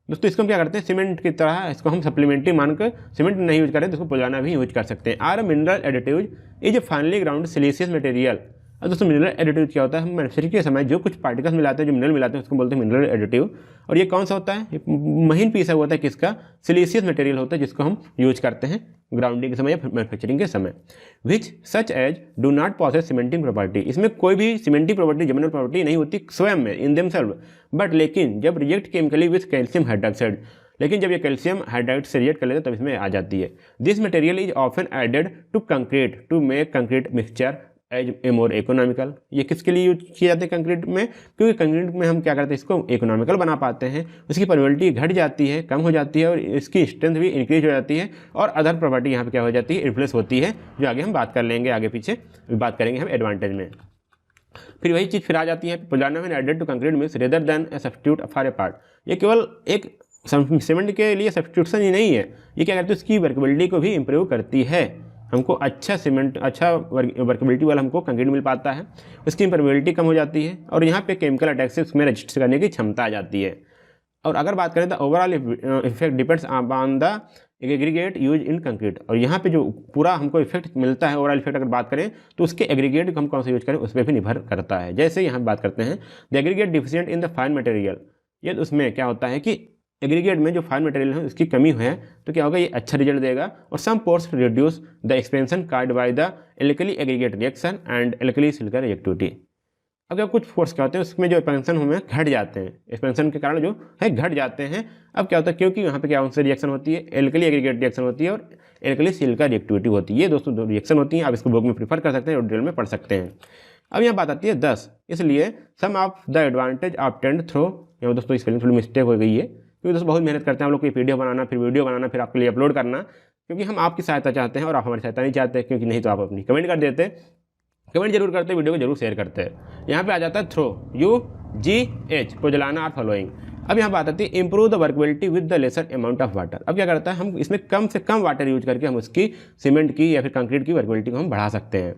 दोस्तों इसको हम क्या करते हैं, सीमेंट की तरह इसको हम सप्लीमेंट्री मानकर सीमेंट नहीं यूज करें तो इसको पोजोलाना भी यूज कर सकते हैं। Are mineral additive is a finely ground siliceous material. अब दोस्तों मिनरल एडिटिव क्या होता है, हम मैन्युफैक्चरिंग के समय जो कुछ पार्टिकल्स मिलाते हैं, जो मिनरल मिलाते हैं उसको बोलते हैं मिनरल एडिटिव। और ये कौन सा होता है, महीन पीसा हुआ होता है किसका, सिलिशियस मटेरियल होता है जिसको हम यूज करते हैं ग्राउंडिंग के समय या मैन्युफैक्चरिंग के समय। Which such as do not possess cementing property. इसमें कोई भी सीमेंटिंग प्रॉपर्टी जर्मिनल प्रॉपर्टी नहीं होती स्वयं में इन देमसेल्फ, बट लेकिन जब react chemically with calcium hydroxide, लेकिन जब ये कैल्शियम हाइड्राइड से रिएक्ट कर लेते हैं तब इसमें आ जाती है। This material is often added to concrete to make concrete mixture as a more economical. ये किसके लिए यूज किए जाते हैं कंक्रीट में, क्योंकि कंक्रीट में हम क्या करते हैं इसको इकोनॉमिकल बना पाते हैं, उसकी परमेबिलिटी घट जाती है, कम हो जाती है और इसकी स्ट्रेंथ भी इंक्रीज हो जाती है और अदर प्रॉपर्टी यहाँ पे क्या हो जाती है, इन्फ्लुएंस होती है, जो आगे हम बात कर लेंगे, आगे पीछे बात करेंगे हम एडवांटेज में। फिर वही चीज़ फिर आ जाती है pozzolana when added to concrete mix rather than a substitute for a part. ये केवल एक सीमेंट के लिए सब्स्टिट्यूशन ही नहीं है, ये क्या करती है उसकी वर्केबिलिटी को भी इम्प्रूव करती है। हमको अच्छा सीमेंट, अच्छा वर्केबिलिटी वाला हमको कंक्रीट मिल पाता है, उसकी इम्पर्मेबिलिटी कम हो जाती है और यहाँ पे केमिकल अटैक से उसमें रजिस्ट करने की क्षमता आ जाती है। और अगर बात करें तो overall effect depends on the aggregate use in concrete. और यहाँ पे जो पूरा हमको इफेक्ट मिलता है, ओवरऑल इफेक्ट अगर बात करें तो उसके एग्रीगेट हम कौन सा यूज करें उस पर भी निर्भर करता है। जैसे यहाँ बात करते हैं the aggregate deficient in the fine material, ये उसमें क्या होता है कि एग्रीगेट में जो फाइन मटेरियल है उसकी कमी है तो क्या होगा, ये अच्छा रिजल्ट देगा। और some pores reduce the expansion caused by the alkali aggregate reaction and alkali silica reactivity. अगर कुछ फोर्स क्या होते हैं उसमें जो एक्सपेंशन हमें घट जाते हैं, एक्सपेंशन के कारण जो है घट जाते हैं। अब क्या होता है, क्योंकि यहाँ पे क्या उनसे रिएक्शन होती है, एल्कली एग्रीगेट रिएक्शन होती है और एल्कली सिलिका रिएक्टिविटी होती है। ये दोस्तों दो रिएक्शन होती हैं, आप इसको बुक में प्रीफर कर सकते हैं और डिटेल में पढ़ सकते हैं। अब यहाँ बात आती है 10, इसलिए some of the advantage obtained through, यहाँ दोस्तों स्पेलिंग थोड़ी मिस्टेक हो गई है क्योंकि दोस्तों बहुत मेहनत करते हैं आप लोग को PDF बनाना, फिर वीडियो बनाना, फिर आपके लिए अपलोड करना, क्योंकि हम आपकी सहायता चाहते हैं और आप हमारी सहायता नहीं चाहते, क्योंकि नहीं तो आप अपनी कमेंट कर देते। कमेंट जरूर करते, वीडियो को जरूर शेयर करते हैं। यहाँ पे आ जाता है थ्रो, UGH, पोजलाना और फॉलोइंग। अब यहाँ बात आती है improve the workability with the lesser amount of water. अब क्या करता है, हम इसमें कम से कम वाटर यूज करके हम उसकी सीमेंट की या फिर कंक्रीट की वर्कबिलिटी को हम बढ़ा सकते हैं।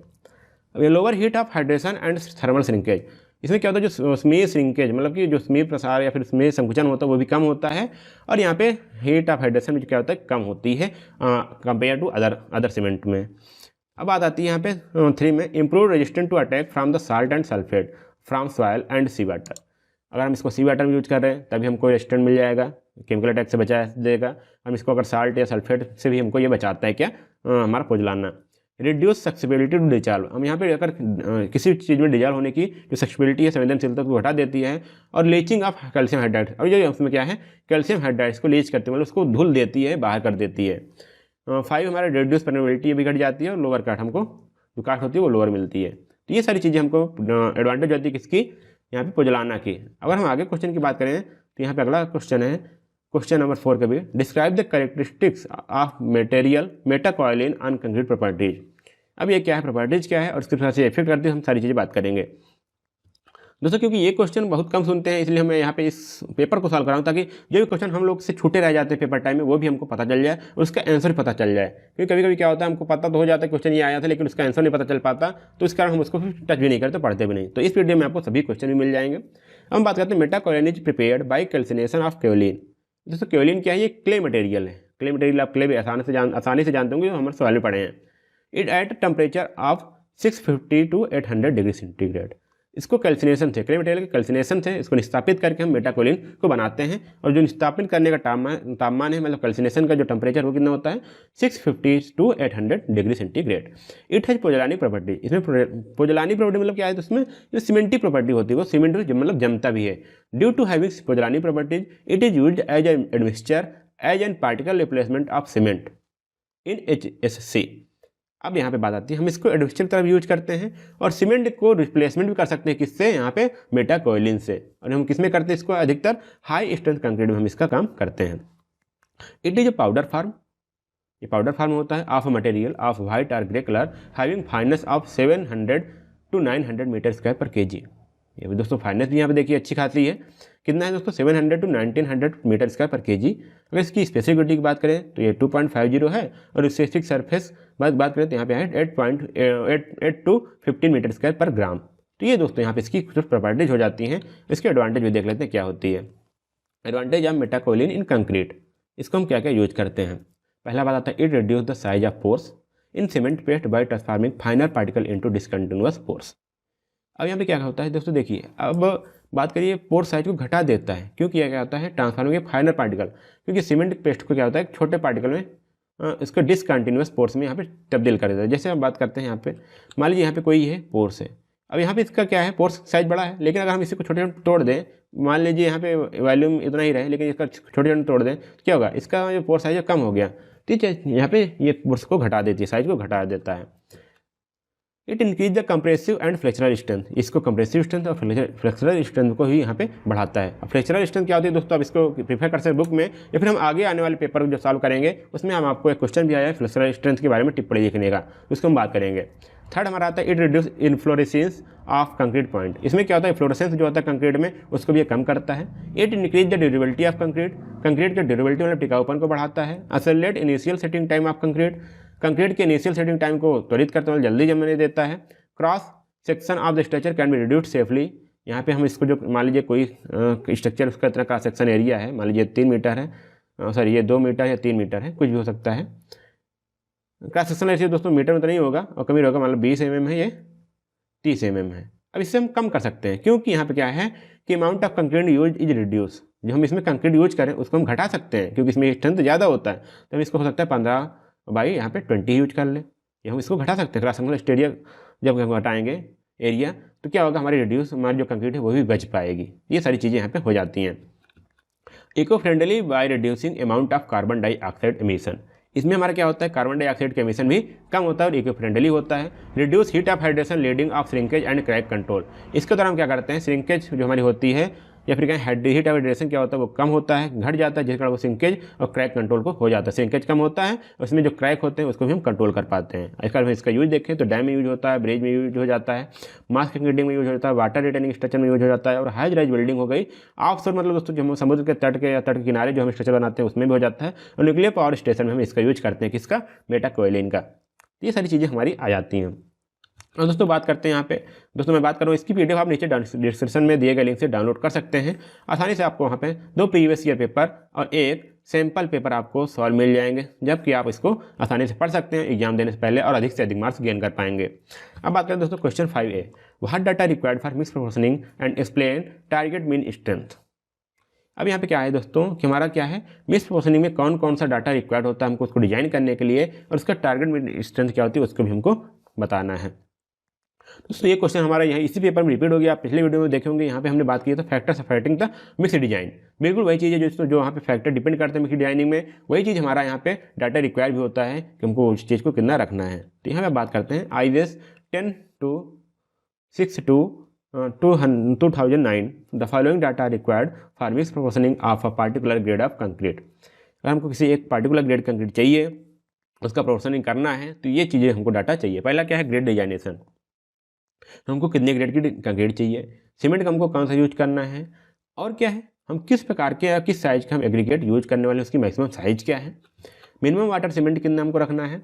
अब ये lower heat of hydration and thermal shrinkage, इसमें क्या होता है, जो स्मीज श्रिंकेज मतलब कि जो स्मीज प्रसार या फिर स्मीज संकुचन होता है वो भी कम होता है, और यहाँ पे हीट ऑफ हाइड्रेशन भी क्या होता है, कम होती है कंपेयर टू अदर सीमेंट में। अब बात आती है यहाँ पे 3 में, improve resistant to attack from the salt and sulphate from soil and sea water. अगर हम इसको सी वाटर में यूज कर रहे हैं तभी हमको रेजिस्टेंट मिल जाएगा, केमिकल अटैक से बचा देगा। हम इसको अगर साल्ट या सल्फेट से भी हमको ये बचाता है क्या, हमारा पोजलाना। रिड्यूस सक्सेबिलिटी टू डिजॉल्व, हम यहाँ पे अगर किसी चीज़ में डिजॉल्व होने की जो सक्सेबिलिटी है, संवेदनशीलता को घटा देती है। और लीचिंग ऑफ कैल्शियम हाइड्राइड, और ये उसमें क्या है, कैल्शियम हाइड्राइड को लीच करती है, मतलब उसको धुल देती है, बाहर कर देती है। 5 हमारा रिड्यूस परमेबिलिटी, ये भी घट जाती है, और लोअर काट हमको जो काट होती है वो लोअर मिलती है। तो ये सारी चीज़ें हमको एडवांटेज होती है किसकी, यहाँ पे पोजलाना की। अगर हम आगे क्वेश्चन की बात करें तो यहाँ पे अगला क्वेश्चन है, क्वेश्चन नंबर 4 का भी, describe the characteristics of material metakaolin on concrete properties. अब ये क्या है, प्रॉपर्टीज क्या है और इसके साथ से इफेक्ट करती है, हम सारी चीज़ें बात करेंगे दोस्तों। क्योंकि ये क्वेश्चन बहुत कम सुनते हैं, इसलिए मैं यहाँ पे इस पेपर को सॉल्व कर रहा हूँ, ताकि जो भी क्वेश्चन हम लोग से छूटे रह जाते हैं पेपर टाइम में वो भी हमको पता चल जाए और उसका आंसर पता चल जाए। क्योंकि कभी कभी क्या होता है, हमको पता तो हो जाता है क्वेश्चन ये आया था, लेकिन उसका आंसर नहीं पता चल पाता, तो इस कारण हम उसको टच भी नहीं करते, पढ़ते भी नहीं। तो इस वीडियो में आपको सभी क्वेश्चन भी मिल जाएंगे। हम बात करते हैं metakaolin is prepared by calcination of kaolin. दोस्तों केओलिन क्या है, ये क्ले मटेरियल है। क्ले मटेरियल आप क्ले भी आसानी से जानते होंगे, जो हमारे सवाल में पढ़े हैं। It at temperature of 650 to 800 degree centigrade. इसको कैल्सिनेशन से, क्ले मटेरियल के कैल्सिनेशन से इसको निस्तापित करके हम मेटाकॉइलिन को बनाते हैं। और जो निस्तापित करने का तापमान है, मतलब कैल्सिनेशन का जो टेम्परेचर वो कितना होता है, 650 to 800 degree centigrade. It has pozzolanic property, इसमें पोजलानिक प्रॉपर्टी मतलब क्या है, तो उसमें जो सीमेंटी प्रॉपर्टी होती है वो सीमेंट मतलब जमता भी है। Due to having pozzolanic properties it is used as an admixture as an particle replacement of cement in HSC। अब यहाँ पे बात आती है, हम इसको एडमिक्सचर की तरफ यूज करते हैं और सीमेंट को रिप्लेसमेंट भी कर सकते हैं, किससे, यहाँ पे मेटाकॉइलिन से। और हम किस में करते हैं इसको, अधिकतर हाई स्ट्रेंथ कंक्रीट में हम इसका काम करते हैं। It is a powder form, ये पाउडर फॉर्म होता है ऑफ मटेरियल ऑफ वाइट और grey colour having fineness of 700 to 900 metre square per kg। ये भी दोस्तों फाइनेस भी यहाँ पे देखिए अच्छी खासी है, कितना है दोस्तों, 700 to 1900 metre square per kg। अगर इसकी स्पेसिफिसिटी की बात करें तो ये 2.50 है, और स्पेसिफिक सरफेस बात करें तो यहाँ पे है 8 to 15 मीटर स्क्वायर पर ग्राम। तो ये दोस्तों यहाँ पे इसकी कुछ प्रॉपर्टीज हो जाती हैं। इसके एडवांटेज भी देख लेते हैं क्या होती है। एडवांटेज ऑफ मेटाकॉइलिन इन कंक्रीट, इसको हम क्या क्या यूज करते हैं। पहला बात आता है, it reduce the size of pores in cement paste bye transforming फाइनर particle into discontinuous pores. अब यहाँ पे क्या होता है दोस्तों, देखिए अब बात करिए, पोर साइज को घटा देता है। क्यों किया क्या होता है, ट्रांसफॉर्मिंग फाइनर पार्टिकल, क्योंकि सीमेंट पेस्ट को क्या होता है, छोटे पार्टिकल में इसको डिसकंटिन्यूअस पोर्स में यहाँ पे तब्दील कर देता है। जैसे हम बात करते हैं यहाँ पे, मान लीजिए यहाँ पे कोई है पोर्स है, अब यहाँ पे इसका क्या है, पोर्स साइज बड़ा है, लेकिन अगर हम इसी को छोटे छोटे तोड़ दें, मान लीजिए यहाँ पे वॉल्यूम इतना ही रहे, लेकिन इसका छोटे छोटे तोड़ दें तो क्या होगा, इसका जो पोर्स साइज है कम हो गया। ठीक है, यहाँ पे ये पोर्स को घटा देती है, साइज को घटा देता है। It increase the compressive and flexural strength, इसको कंप्रेसिव स्ट्रेंथ और फ्लेक्चरल स्ट्रेंथ को ही यहाँ पे बढ़ाता है। अब फ्लेक्चरल स्ट्रेंथ क्या होती है दोस्तों, अब इसको प्रीफर कर सकते बुक में, या फिर हम आगे आने वाले पेपर जो सॉल्व करेंगे उसमें हम आपको एक क्वेश्चन भी आया है फ्लेक्चरल स्ट्रेंथ के बारे में टिप्पणी लिखने का, उसको हम बात करेंगे। थर्ड हमारा आता है, it reduce inflorescence of concrete point. इसमें क्या होता है, फ्लोरेसेंस जो होता है कंक्रीट में उसको भी ये कम करता है। It increase the durability of concrete, concrete के ड्यूरेबिलिटी मतलब टिकाऊपन को बढ़ाता है। Accelerate initial setting time of concrete, concrete के इनिशियल सेटिंग टाइम को त्वरित करते हुए जल्दी जमने देता है। Cross section of the structure can be reduced safely, यहाँ पे हम इसको जो मान लीजिए कोई स्ट्रक्चर उसका इतना क्रॉस सेक्शन एरिया है, मान लीजिए 3 मीटर है, सॉरी ये 2 मीटर या 3 मीटर है, कुछ भी हो सकता है। क्रॉस सेक्शन एरिया दोस्तों मीटर में तो नहीं होगा और कभी होगा, मान लो 20 mm है, ये 30 mm है। अब इससे हम कम कर सकते हैं, क्योंकि यहाँ पे क्या है कि amount of concrete use is reduce, जो हम इसमें कंक्रीट यूज करें उसको हम घटा सकते हैं, क्योंकि इसमें स्ट्रेंथ ज़्यादा होता है। तो हम इसको हो सकता है 15 बाई यहाँ पे 20 यूज कर लें, या हम इसको घटा सकते हैं। क्रॉस सेक्शनल एरिया जब हम घटाएंगे एरिया तो क्या होगा, हमारी रिड्यूस हमारी जो कंक्रीट है वो भी बच पाएगी। ये सारी चीज़ें यहाँ पे हो जाती हैं। Eco friendly by reducing amount of carbon dioxide emission, इसमें हमारा क्या होता है, कार्बन डाइऑक्साइड का एमिशन भी कम होता है और इको फ्रेंडली होता है। Reduce heat of hydration leading of shrinkage and crack control, इसके दौरान हम क्या करते हैं, श्रिंकेज जो हमारी होती है या फिर कहें हीट हाइड्रेशन क्या होता है वो कम होता है, घट जाता है, जिसके कारण वो सिंकेज और क्रैक कंट्रोल को हो जाता है। सिंकेज कम होता है, उसमें जो क्रैक होते हैं उसको भी हम कंट्रोल कर पाते हैं। इसका यूज देखें तो डैम में यूज होता है, ब्रिज में यूज हो जाता है, मास कंक्रीटिंग में यूज होता है, वाटर रिटेनिंग स्ट्रक्चर में यूज हो जाता है, और हाई राइज बिल्डिंग हो गई। ऑफशोर मतलब दोस्तों जो हम समुद्र के तट के या तट के किनारे जो हम स्ट्रक्चर बनाते हैं उसमें भी हो जाता है, और न्यूक्लियर पावर स्टेशन में हम इसका यूज करते हैं, किसका, मेटाकोइलिन का। ये सारी चीज़ें हमारी आ जाती हैं। और दोस्तों बात करते हैं यहाँ पे, दोस्तों मैं बात कर रहा हूँ इसकी पीडीएफ आप नीचे डिस्क्रिप्शन में दिए गए लिंक से डाउनलोड कर सकते हैं। आसानी से आपको वहाँ पे 2 प्रीवियस ईयर पेपर और एक सैम्पल पेपर आपको सॉल्व मिल जाएंगे, जबकि आप इसको आसानी से पढ़ सकते हैं एग्जाम देने से पहले और अधिक से अधिक मार्क्स गेन कर पाएंगे। अब बात करें दोस्तों question 5A, what data required for mix proportioning and explain target mean strength. अब यहाँ पे क्या है दोस्तों कि हमारा क्या है, मिक्स प्रोपोर्शनिंग में कौन कौन सा डाटा रिक्वायर्ड होता है हमको उसको डिजाइन करने के लिए, और उसका टारगेट मीन स्ट्रेंथ क्या होती है उसको भी हमको बताना है। दोस्तों ये क्वेश्चन हमारा यहाँ इसी पेपर में रिपीट हो गया। आप पिछले वीडियो में देखे होंगे, यहाँ पे हमने बात की था factors affecting the mix design. बिल्कुल वही चीज़ है जो वहाँ पे फैक्टर डिपेंड करते हैं मिक्स डिजाइनिंग में, वही चीज़ हमारा यहाँ पे डाटा रिक्वायर भी होता है कि हमको उस चीज़ को कितना रखना है। तो यहाँ पे बात करते हैं IS 10-6-2009 the following data required for mix proportioning of a particular grade of concrete. अगर हमको किसी एक पार्टिकुलर ग्रेड कंक्रीट चाहिए, उसका प्रोपोर्शनिंग करना है, तो ये चीज़ें हमको डाटा चाहिए। पहला क्या है, ग्रेड डिजाइनेशन, हमको कितने ग्रेड की कंक्रीट चाहिए, सीमेंट का हमको कौन सा यूज करना है, और क्या है हम किस प्रकार के या किस साइज का हम एग्रीगेट यूज करने वाले हैं, उसकी मैक्सिमम साइज क्या है, मिनिमम वाटर सीमेंट कितना हमको रखना है,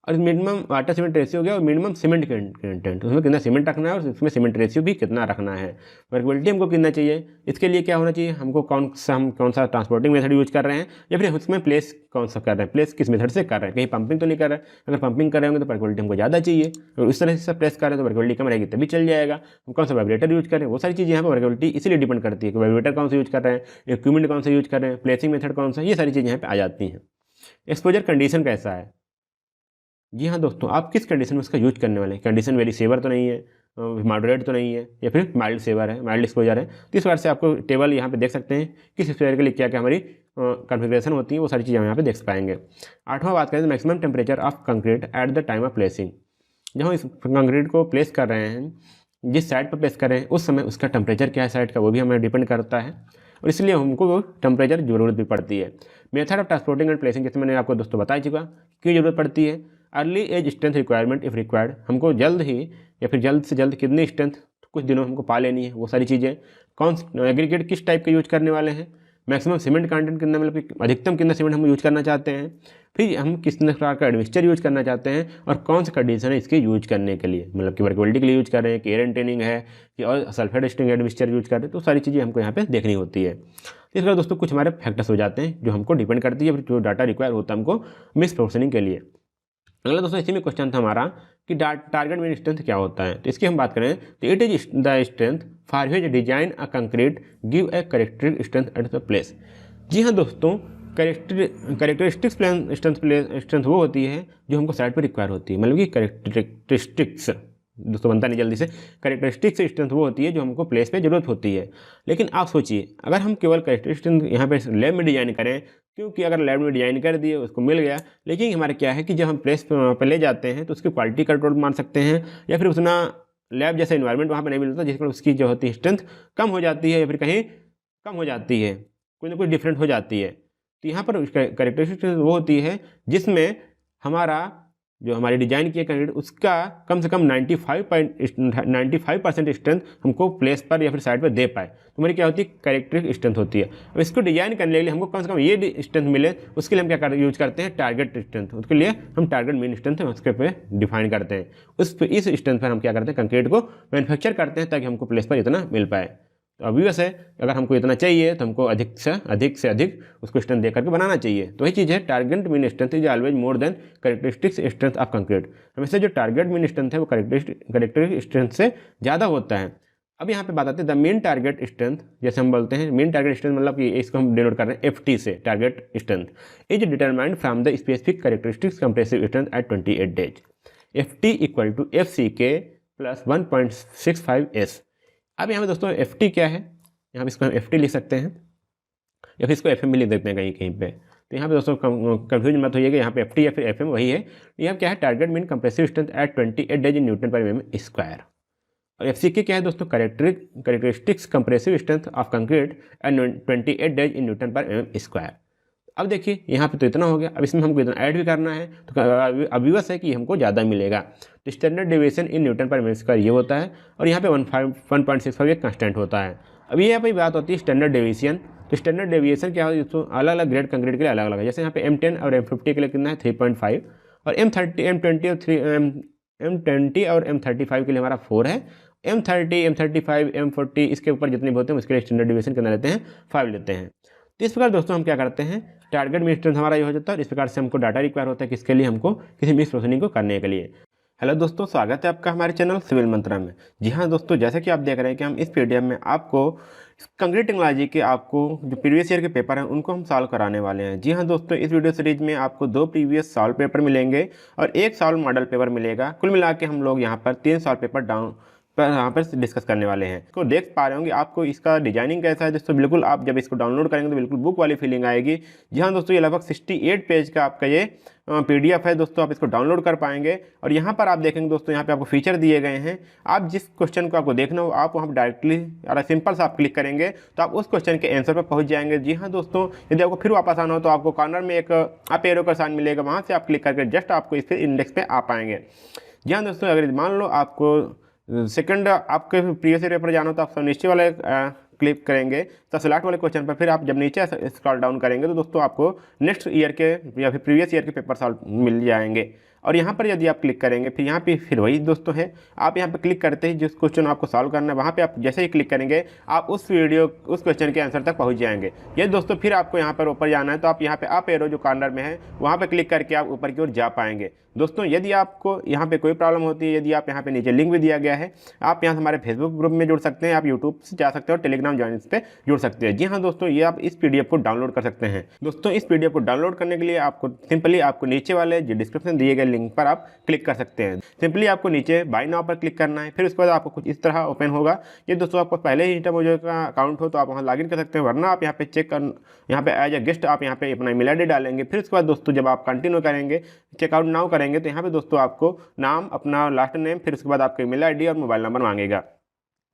और मिनिमम वाटर सीमेंट रेशियो हो गया, और मिनिमम सीमेंट कंटेंट उसमें कितना सीमेंट रखना है, और उसमें सीमेंट रेशियो भी कितना रखना है, वर्केबिलिटी हमको कितना चाहिए, इसके लिए क्या होना चाहिए, हमको कौन सा ट्रांसपोर्टिंग मेथड यूज कर रहे हैं, या फिर उसमें प्लेस कौन सा कर रहे हैं, प्लेस किस मेथड से कर रहे हैं, कहीं पंपिंग तो नहीं कर रहे हैं। अगर पंपिंग कर रहे होंगे तो वर्केबिलिटी हमको ज़्यादा चाहिए, और उस तरह से प्लेस कर रहे हैं तो वर्केबिलिटी कम रहेगी तभी चल जाएगा। हम कौन सा वाइब्रेटर यूज कर रहे हैं, वो सारी चीज़ें यहाँ पर वर्केबिलिटी इसीलिए डिपेंड करती है कि वाइब्रेटर कौन सा यूज कर रहे हैं, इक्विपमेंट कौन सा यूज कर रहे हैं, प्लेसिंग मेथड कौन सा, ये सारी चीज़ें यहाँ पे आ जाती हैं। एक्सपोजर कंडीशन कैसा है, जी हाँ दोस्तों, आप किस कंडीशन में उसका यूज करने वाले हैं, कंडीशन वेरी सेवर तो नहीं है, मॉडरेट तो नहीं है, या फिर माइल्ड सेवर है, माइल्ड एक्सपोजर है। तो इस बार से आपको टेबल यहाँ पे देख सकते हैं किस एक्सपोजर के लिए क्या क्या हमारी कॉन्फ़िगरेशन होती है, वो सारी चीज़ें हम यहाँ पे देख पाएंगे। 8वां बात करें तो maximum temperature of concrete eight the time of placing. जब हम इस कंक्रीट को प्लेस कर रहे हैं, जिस साइड पर प्लेस कर रहे हैं उस समय उसका टेम्परेचर क्या है साइड का, वो भी हमें डिपेंड करता है, और इसलिए हमको वो टेम्परेचर जरूरत भी पड़ती है। Method of transporting and placing, जैसे मैंने आपको दोस्तों बता चुका क्यों जरूरत पड़ती है। Early age strength requirement if required, हमको जल्द ही या फिर जल्द से जल्द कितनी स्ट्रेंथ कुछ दिनों हमको पा लेनी है, वो सारी चीज़ें। कौन एग्रीगेट किस टाइप का यूज करने वाले हैं, मैक्सिमम सीमेंट कंटेंट कितना, मतलब कि अधिकतम कितना सीमेंट हम यूज करना चाहते हैं, फिर हम किस प्रकार का एडमिक्सचर यूज करना चाहते हैं, और कौन सा कंडीशन है इसके यूज करने के लिए, मतलब कि वर्केबिलिटी के लिए यूज कर रहे हैं कि एयर एंटेनिंग है कि और सल्फेट स्टिंग एडमिक्सचर यूज कर रहे हैं, तो सारी चीज़ें हमको यहाँ पे देखनी होती है। इस तरह दोस्तों कुछ हमारे फैक्टर्स हो जाते हैं जो हमको डिपेंड करती है, जो डाटा रिक्वायर होता है हमको मिक्स प्रोपोर्शनिंग के लिए। अगला दोस्तों इसी में क्वेश्चन था हमारा कि टारगेट मीन स्ट्रेंथ क्या होता है, तो इसकी हम बात करें तो it is the strength for which design a concrete give a characteristic strength at the place. जी हाँ दोस्तों, करेक्टरिस्टिक्स स्ट्रेंथ वो होती है जो हमको साइड पर रिक्वायर होती है, मतलब कि करेक्टरिस्टिक्स दोस्तों बनता नहीं जल्दी से, करेक्टरिस्टिक्स स्ट्रेंथ वो होती है जो हमको प्लेस पे जरूरत होती है। लेकिन आप सोचिए अगर हम केवल करेक्टरिस्टिक्स यहाँ पे लैब में डिजाइन करें, क्योंकि अगर लैब में डिजाइन कर दिए उसको मिल गया, लेकिन हमारे क्या है कि जब हम प्लेस पे ले जाते हैं तो उसकी क्वालिटी कंट्रोल मान सकते हैं, या फिर उतना लैब जैसा इन्वायरमेंट वहाँ पर नहीं मिलता, जिसके कारण उसकी जो होती है स्ट्रेंथ कम हो जाती है, या फिर कहीं कम हो जाती है, कोई ना कोई डिफरेंट हो जाती है। तो यहाँ पर करेक्टरिस्टिक्स वो होती है जिसमें हमारा जो हमारी डिजाइन किए कंक्रीट उसका कम से कम 95% स्ट्रेंथ हमको प्लेस पर या फिर साइड पर दे पाए, तो हमारी क्या होती है करेक्टरिस्टिक स्ट्रेंथ होती है। अब इसको डिजाइन करने के लिए हमको कम से कम ये स्ट्रेंथ मिले, उसके लिए हम क्या यूज करते हैं टारगेट स्ट्रेंथ, उसके लिए हम टारगेट मीन स्ट्रेंथ उसके पे डिफाइन करते हैं। इस स्ट्रेंथ पर हम क्या करते हैं कंक्रीट को मैन्युफैक्चर करते हैं ताकि हमको प्लेस पर इतना मिल पाए। तो ऑब्वियस है अगर हमको इतना चाहिए तो हमको अधिक से अधिक उसको स्ट्रेंथ दे करके बनाना चाहिए। तो वही चीज़ है target mean strength is always more than characteristics strength of concrete. हमेशा जो टारगेट मीन स्ट्रेंथ है वो करेक्टरिस्टिक स्ट्रेंथ से ज़्यादा होता है। अब यहाँ पे बात आती है द मेन टारगेट स्ट्रेंथ, जैसे हम बोलते हैं मेन टारगेट स्ट्रेंथ मतलब कि इसको हम डिनोट कर रहे हैं FT से, target strength is determined from the specific characteristics compressive strength at 28 days. FT equal to FCK plus 1.65S। अब यहाँ पे दोस्तों FT क्या है, यहाँ पे इसको हम FT लिख सकते हैं या फिर इसको FM भी लिख देते हैं कहीं कहीं पे। तो यहाँ पे दोस्तों कंफ्यूजन मत होइए कि यहाँ पे FT या फिर FM वही है। यहाँ क्या है target mean compressive strength at 28 days in newton पर mm स्क्वायर। और FCK क्या है दोस्तों, characteristics compressive strength of concrete and 28 days in newton पर mm²। अब देखिए यहाँ पे तो इतना हो गया, अब इसमें हमको इतना ऐड भी करना है, तो ऑब्वियस है कि हमको ज़्यादा मिलेगा। तो स्टैंडर्ड डेविएशन इन न्यूटन पर mm² ये होता है, और यहाँ पे 1.65 ये कंस्टेंट होता है। अब ये यहाँ पे बात होती है स्टैंडर्ड डेविएशन। तो स्टैंडर्ड डेविएशन क्या है दोस्तों, अलग अलग ग्रेड कंक्रीट के लिए अलग अलग है। जैसे यहाँ पे M10 और M50 के लिए कितना है 3.5, और M20 और M35 के लिए हमारा 4 है। M30, M35, M40 इसके ऊपर जितने भी होते हैं उसके लिए स्टैंडर्ड डेविएशन कितना लेते हैं, 5 लेते हैं। तो इस प्रकार दोस्तों हम क्या करते हैं, टारगेट मीन स्ट्रेंथ हमारा ये हो जाता है, और इस प्रकार से हमको डाटा रिक्वायर होता है किसके लिए, हमको किसी मिक्स प्रोसेसिंग को करने के लिए। हेलो दोस्तों, स्वागत है आपका हमारे चैनल सिविल मंत्रा में। जी हाँ दोस्तों, जैसे कि आप देख रहे हैं कि हम इस पीडीएफ में आपको कंक्रीट टेक्नोलॉजी के आपको जो प्रीवियस ईयर के पेपर हैं उनको हम सॉल्व कराने वाले हैं। जी हाँ दोस्तों, इस वीडियो सीरीज में आपको 2 प्रीवियस सॉल्व पेपर मिलेंगे और 1 सॉल्व मॉडल पेपर मिलेगा। कुल मिला के हम लोग यहाँ पर 3 सॉल्व पेपर यहाँ पर डिस्कस करने वाले हैं। तो देख पा रहे होंगे आपको इसका डिजाइनिंग कैसा है दोस्तों, बिल्कुल आप जब इसको डाउनलोड करेंगे तो बिल्कुल बुक वाली फीलिंग आएगी। जी हाँ दोस्तों, ये लगभग 68 पेज का आपका ये PDF है दोस्तों, आप इसको डाउनलोड कर पाएंगे। और यहाँ पर आप देखेंगे दोस्तों, यहाँ पे आपको फीचर दिए गए हैं। आप जिस क्वेश्चन को आपको देखना हो आप वहाँ पर डायरेक्टली अगर सिंपल से आप क्लिक करेंगे तो आप उस क्वेश्चन के आंसर पर पहुँच जाएंगे। जी हाँ दोस्तों, यदि आपको फिर वापस आना हो तो आपको कॉर्नर में एक अप एरो का साइन मिलेगा, वहाँ से आप क्लिक करके जस्ट आपको इस इंडेक्स पे आ पाएंगे। जी हाँ दोस्तों, अगर मान लो आपको सेकंड आपके प्रीवियस ईयर पेपर जाना हो तो आप नीचे वाले क्लिक करेंगे तो सिलेक्ट वाले क्वेश्चन पर, फिर आप जब नीचे स्क्रॉल डाउन करेंगे तो दोस्तों आपको नेक्स्ट ईयर के या फिर प्रीवियस ईयर के पेपर सॉल्व मिल जाएंगे। और यहाँ पर यदि आप क्लिक करेंगे फिर यहाँ पे फिर वही दोस्तों है, आप यहाँ पे क्लिक करते ही जिस क्वेश्चन आपको सॉल्व करना है वहाँ पे आप जैसे ही क्लिक करेंगे आप उस क्वेश्चन के आंसर तक पहुँच जाएंगे। ये दोस्तों फिर आपको यहाँ पर ऊपर जाना है तो आप यहाँ पे अप एरो जो कॉर्नर में है वहाँ पे क्लिक करके आप ऊपर की ओर जा पाएंगे। दोस्तों यदि आपको यहाँ पे कोई प्रॉब्लम होती है, यदि आप यहाँ पे नीचे लिंक भी दिया गया है, आप यहाँ से हमारे फेसबुक ग्रुप में जुड़ सकते हैं, आप यूट्यूब से जा सकते हैं और टेलीग्राम ज्वाइनिंग पे जुड़ सकते हैं। जी हाँ दोस्तों, ये आप इस PDF को डाउनलोड कर सकते हैं। दोस्तों इस PDF को डाउनलोड करने के लिए आपको सिंपली आपको नीचे वाले जो डिस्क्रिप्शन दिए गए लिंक पर आप क्लिक कर सकते हैं। सिंपली आपको नीचे बाय नाउ पर क्लिक करना है, फिर उसके बाद आपको कुछ इस तरह ओपन होगा। ये दोस्तों आपको पहले ही इंटरमोजो का अकाउंट हो तो आप वहाँ लॉगिन कर सकते हैं, वरना आप यहाँ पे चेक कर यहाँ पे एज ए गेस्ट आप यहाँ पे अपना ईमेल ID डालेंगे। फिर उसके बाद दोस्तों जब आप कंटिन्यू करेंगे, चेकआउट नाउ करेंगे तो यहाँ पे दोस्तों आपको नाम, अपना लास्ट नेम, फिर उसके बाद आपका ईमेल ID और मोबाइल नंबर मांगेगा।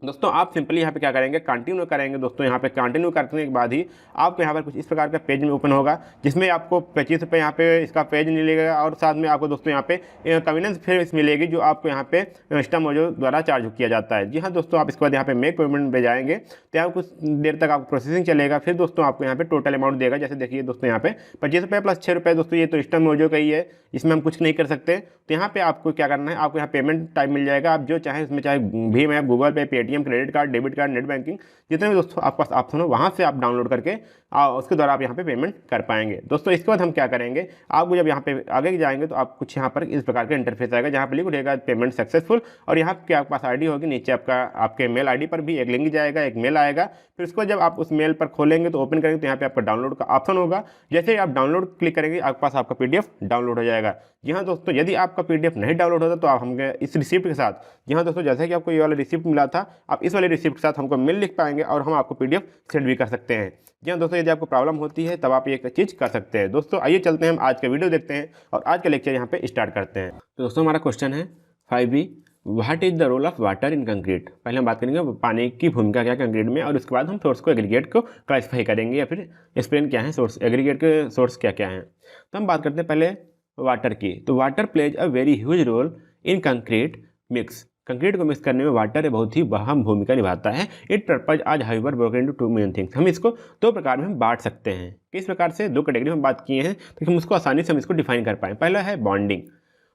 दोस्तों आप सिंपली यहाँ पे क्या करेंगे, कंटिन्यू करेंगे। दोस्तों यहाँ पे कंटिन्यू करने के बाद ही आपको यहाँ पर कुछ इस प्रकार का पेज में ओपन होगा, जिसमें आपको 25 रुपये यहाँ पे इसका पेज मिलेगा, और साथ में आपको दोस्तों यहाँ पे कन्वीनियंस फीस मिलेगी जो आपको यहाँ पे इंस्टामोजो द्वारा चार्ज किया जाता है। जी हाँ दोस्तों, आप इसके बाद यहाँ पे मेक पेमेंट पे जाएंगे तो यहाँ कुछ देर तक आपको प्रोसेसिंग चलेगा। फिर दोस्तों आपको यहाँ पे टोटल अमाउंट देगा। जैसे देखिए दोस्तों यहाँ पे 25 रुपये प्लस 6 रुपये दोस्तों, ये तो इंस्टामोजो का ही है, इसमें हम कुछ नहीं कर सकते। तो यहाँ पे आपको क्या करना है, आपको यहाँ पेमेंट टाइप मिल जाएगा, आप जो चाहें उसमें, चाहे भीम ऐप, गूगल पे, Paytm, credit card, debit card, net banking, जितने भी दोस्तों आपके पास ऑप्शन हो वहाँ से आप डाउनलोड करके उसके द्वारा आप यहाँ पे पेमेंट कर पाएंगे। दोस्तों इसके बाद हम क्या करेंगे, आपको जब यहाँ पे आगे जाएंगे तो आप कुछ यहाँ पर इस प्रकार का इंटरफेस आएगा जहाँ पे लिख रहेगा पेमेंट सक्सेसफुल, और यहाँ पे आपके पास ID होगी, नीचे आपके मेल ID पर भी एक लिंक जाएगा, एक मेल आएगा। फिर उसको जब आप उस मेल पर खोलेंगे तो ओपन करेंगे तो यहाँ पे आपका डाउनलोड का ऑप्शन होगा। जैसे ही आप डाउनलोड क्लिक करेंगे आपके पास आपका PDF डाउनलोड हो जाएगा। जी हाँ दोस्तों, यदि आपका PDF नहीं डाउनलोड होता तो आप हमके इस रिसिप्ट के साथ, जी हाँ दोस्तों, जैसे कि आपको ये वाला रिसिप्ट मिला था, आप इस वाले रिसिप्ट के साथ हमको मेल लिख पाएंगे और हम आपको PDF सेंड भी कर सकते हैं। जी हाँ दोस्तों, यदि आपको प्रॉब्लम होती है तब आप ये चीज़ कर सकते हैं। दोस्तों आइए चलते हैं, हम आज का वीडियो देखते हैं और आज का लेक्चर यहाँ पे स्टार्ट करते हैं। तो दोस्तों हमारा क्वेश्चन है 5B, what is the role of water in concrete. पहले हम बात करेंगे पानी की भूमिका क्या कंक्रीट में, और उसके बाद हम सोर्स को एग्रीगेट को क्लासिफाई करेंगे या फिर एक्सप्लेन क्या है सोर्स, एग्रीगेट के सोर्स क्या क्या हैं। तो हम बात करते हैं पहले वाटर की। तो water plays a very huge role in concrete mix. Concrete को मिक्स करने में वाटर बहुत ही अहम भूमिका निभाता है। It purpose as however broken into 2 main things. हम इसको 2 प्रकार में हम बांट सकते हैं। किस प्रकार से, 2 कैटेगरी में बात किए हैं तो हम उसको आसानी से हम इसको डिफाइन कर पाएँ। पहला है bonding.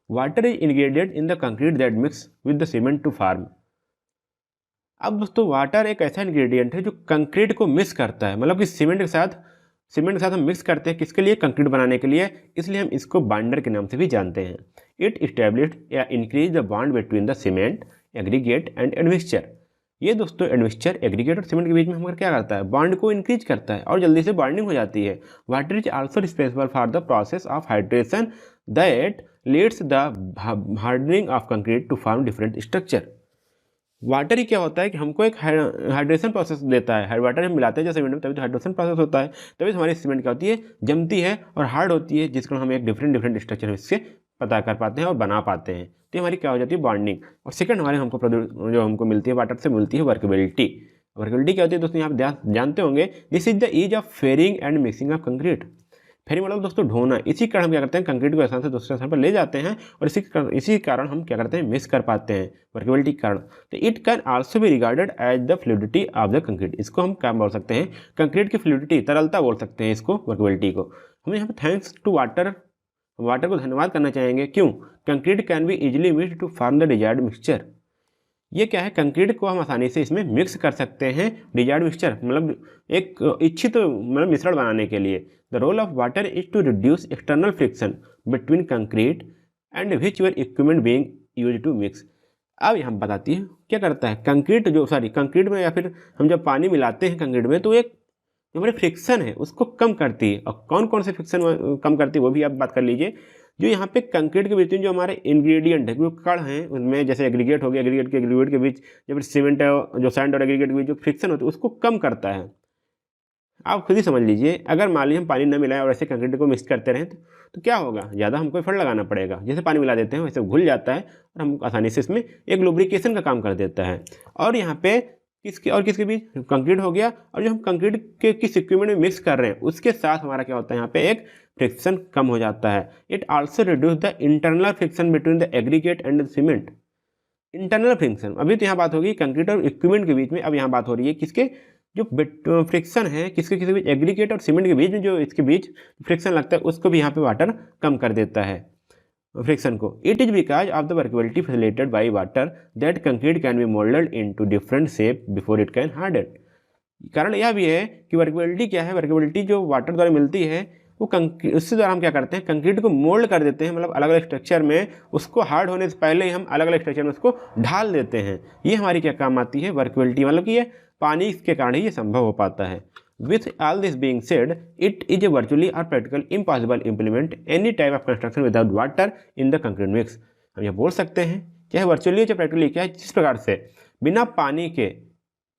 Water is ingredient in the concrete that mix with the cement to form. अब दोस्तों वाटर एक ऐसा इंग्रेडिएंट है जो कंक्रीट को मिक्स करता है, मतलब कि सीमेंट के साथ हम मिक्स करते हैं, किसके लिए, कंक्रीट बनाने के लिए, इसलिए हम इसको बाइंडर के नाम से भी जानते हैं। इट इस्टेब्लिश्ड या increase the bond between the cement, aggregate and admixture. ये दोस्तों एडमिक्सचर, एग्रीगेट और सीमेंट के बीच में हमारा क्या करता है, बॉन्ड को इंक्रीज करता है और जल्दी से बॉन्डिंग हो जाती है। Water is also responsible for the process of hydration that leads the hardening of concrete to form different structure. Water ही क्या होता है कि हमको एक हाइड्रेशन प्रोसेस देता है। वाटर हम मिलाते हैं जैसे सीमेंट में, तभी तो हाइड्रेशन प्रोसेस होता है, तभी हमारी सीमेंट क्या होती है, जमती है और हार्ड होती है, जिसको हम एक डिफरेंट स्ट्रक्चर इससे पता कर पाते हैं और बना पाते हैं। तो हमारी क्या हो जाती है, बॉन्डिंग। और सेकंड हमारे जो हमको मिलती है वाटर से मिलती है वर्केबिलिटी। वर्केबिलिटी क्या होती है दोस्तों, आप जानते होंगे, this is the ease of ferrying and mixing of concrete. Ferrying मतलब दोस्तों ढोना। इसी कारण हम क्या करते हैं, कंक्रीट को स्थान से दूसरे स्थान पर ले जाते हैं और इसी कारण हम क्या करते हैं, मिक्स कर पाते हैं वर्केबिलिटी के कारण। तो it can also be regarded as the fluidity of the concrete. इसको हम क्या बोल सकते हैं, कंक्रीट की फ्लूइडिटी, तरलता बोल सकते हैं इसको, वर्केबिलिटी को। हम यहाँ पर थैंक्स टू वाटर को धन्यवाद करना चाहेंगे। क्यों, concrete can be easily mixed to form the desired mixture. ये क्या है, कंक्रीट को हम आसानी से इसमें मिक्स कर सकते हैं, डिजायर्ड मिक्सचर मतलब एक इच्छित मतलब मिश्रण बनाने के लिए। The role of water is to reduce external friction between concrete and which your equipment being use to mix. अब यहाँ बताती है क्या करता है कंक्रीट में, या फिर हम जब पानी मिलाते हैं कंक्रीट में, तो एक जो हमारी फ्रिक्शन है उसको कम करती है। और कौन कौन से फ्रिक्शन कम करती है वो भी आप बात कर लीजिए। जो यहाँ पे कंक्रीट के बीच में जो हमारे इंग्रेडिएंट है, जो कण हैं, उनमें जैसे एग्रीगेट हो गया, एग्रीगेट के बीच जब सीमेंट है, जो सैंड और एग्रीगेट के बीच जो फ्रिक्शन होता है उसको कम करता है। आप खुद ही समझ लीजिए, अगर मान लीजिए हम पानी न मिलाएं और ऐसे कंक्रीट को मिक्स करते रहें तो क्या होगा, ज़्यादा हमको एफर्ट लगाना पड़ेगा। जैसे पानी मिला देते हैं वैसे घुल जाता है और हम आसानी से इसमें एक लुब्रिकेशन का काम कर देता है। और यहाँ पे किसके बीच, कंक्रीट हो गया, और जो हम कंक्रीट के किस इक्विपमेंट में मिक्स कर रहे हैं उसके साथ हमारा क्या होता है, यहाँ पे एक फ्रिक्शन कम हो जाता है। It also reduce the internal friction between the aggregate and the cement. Internal friction, अभी तो यहाँ बात होगी कंक्रीट और इक्विपमेंट के बीच में, अब यहाँ बात हो रही है किसके, जो फ्रिक्शन है किसके बीच, एग्रीगेट और सीमेंट के बीच में जो इसके बीच फ्रिक्शन लगता है उसको भी यहाँ पे वाटर कम कर देता है फ्रिक्शन को। It is because of the workability facilitated by water that concrete can be moulded into different shape before it can harden. कारण यह भी है कि वर्केबिलिटी क्या है, वर्केबिलिटी जो वाटर द्वारा मिलती है वो उससे द्वारा हम क्या करते हैं, कंक्रीट को मोल्ड कर देते हैं, मतलब अलग अलग स्ट्रक्चर में उसको हार्ड होने से पहले ही हम अलग अलग स्ट्रक्चर में उसको ढाल देते हैं। ये हमारी क्या काम आती है, वर्केबिलिटी, मतलब कि ये पानी के कारण ही ये संभव हो पाता है। With all this being said, it is a virtually or practical impossible implement any type of construction without water in the concrete mix। हम ये बोल सकते हैं क्या है, वर्चुअली या प्रैक्टिकली क्या है, जिस प्रकार से बिना पानी के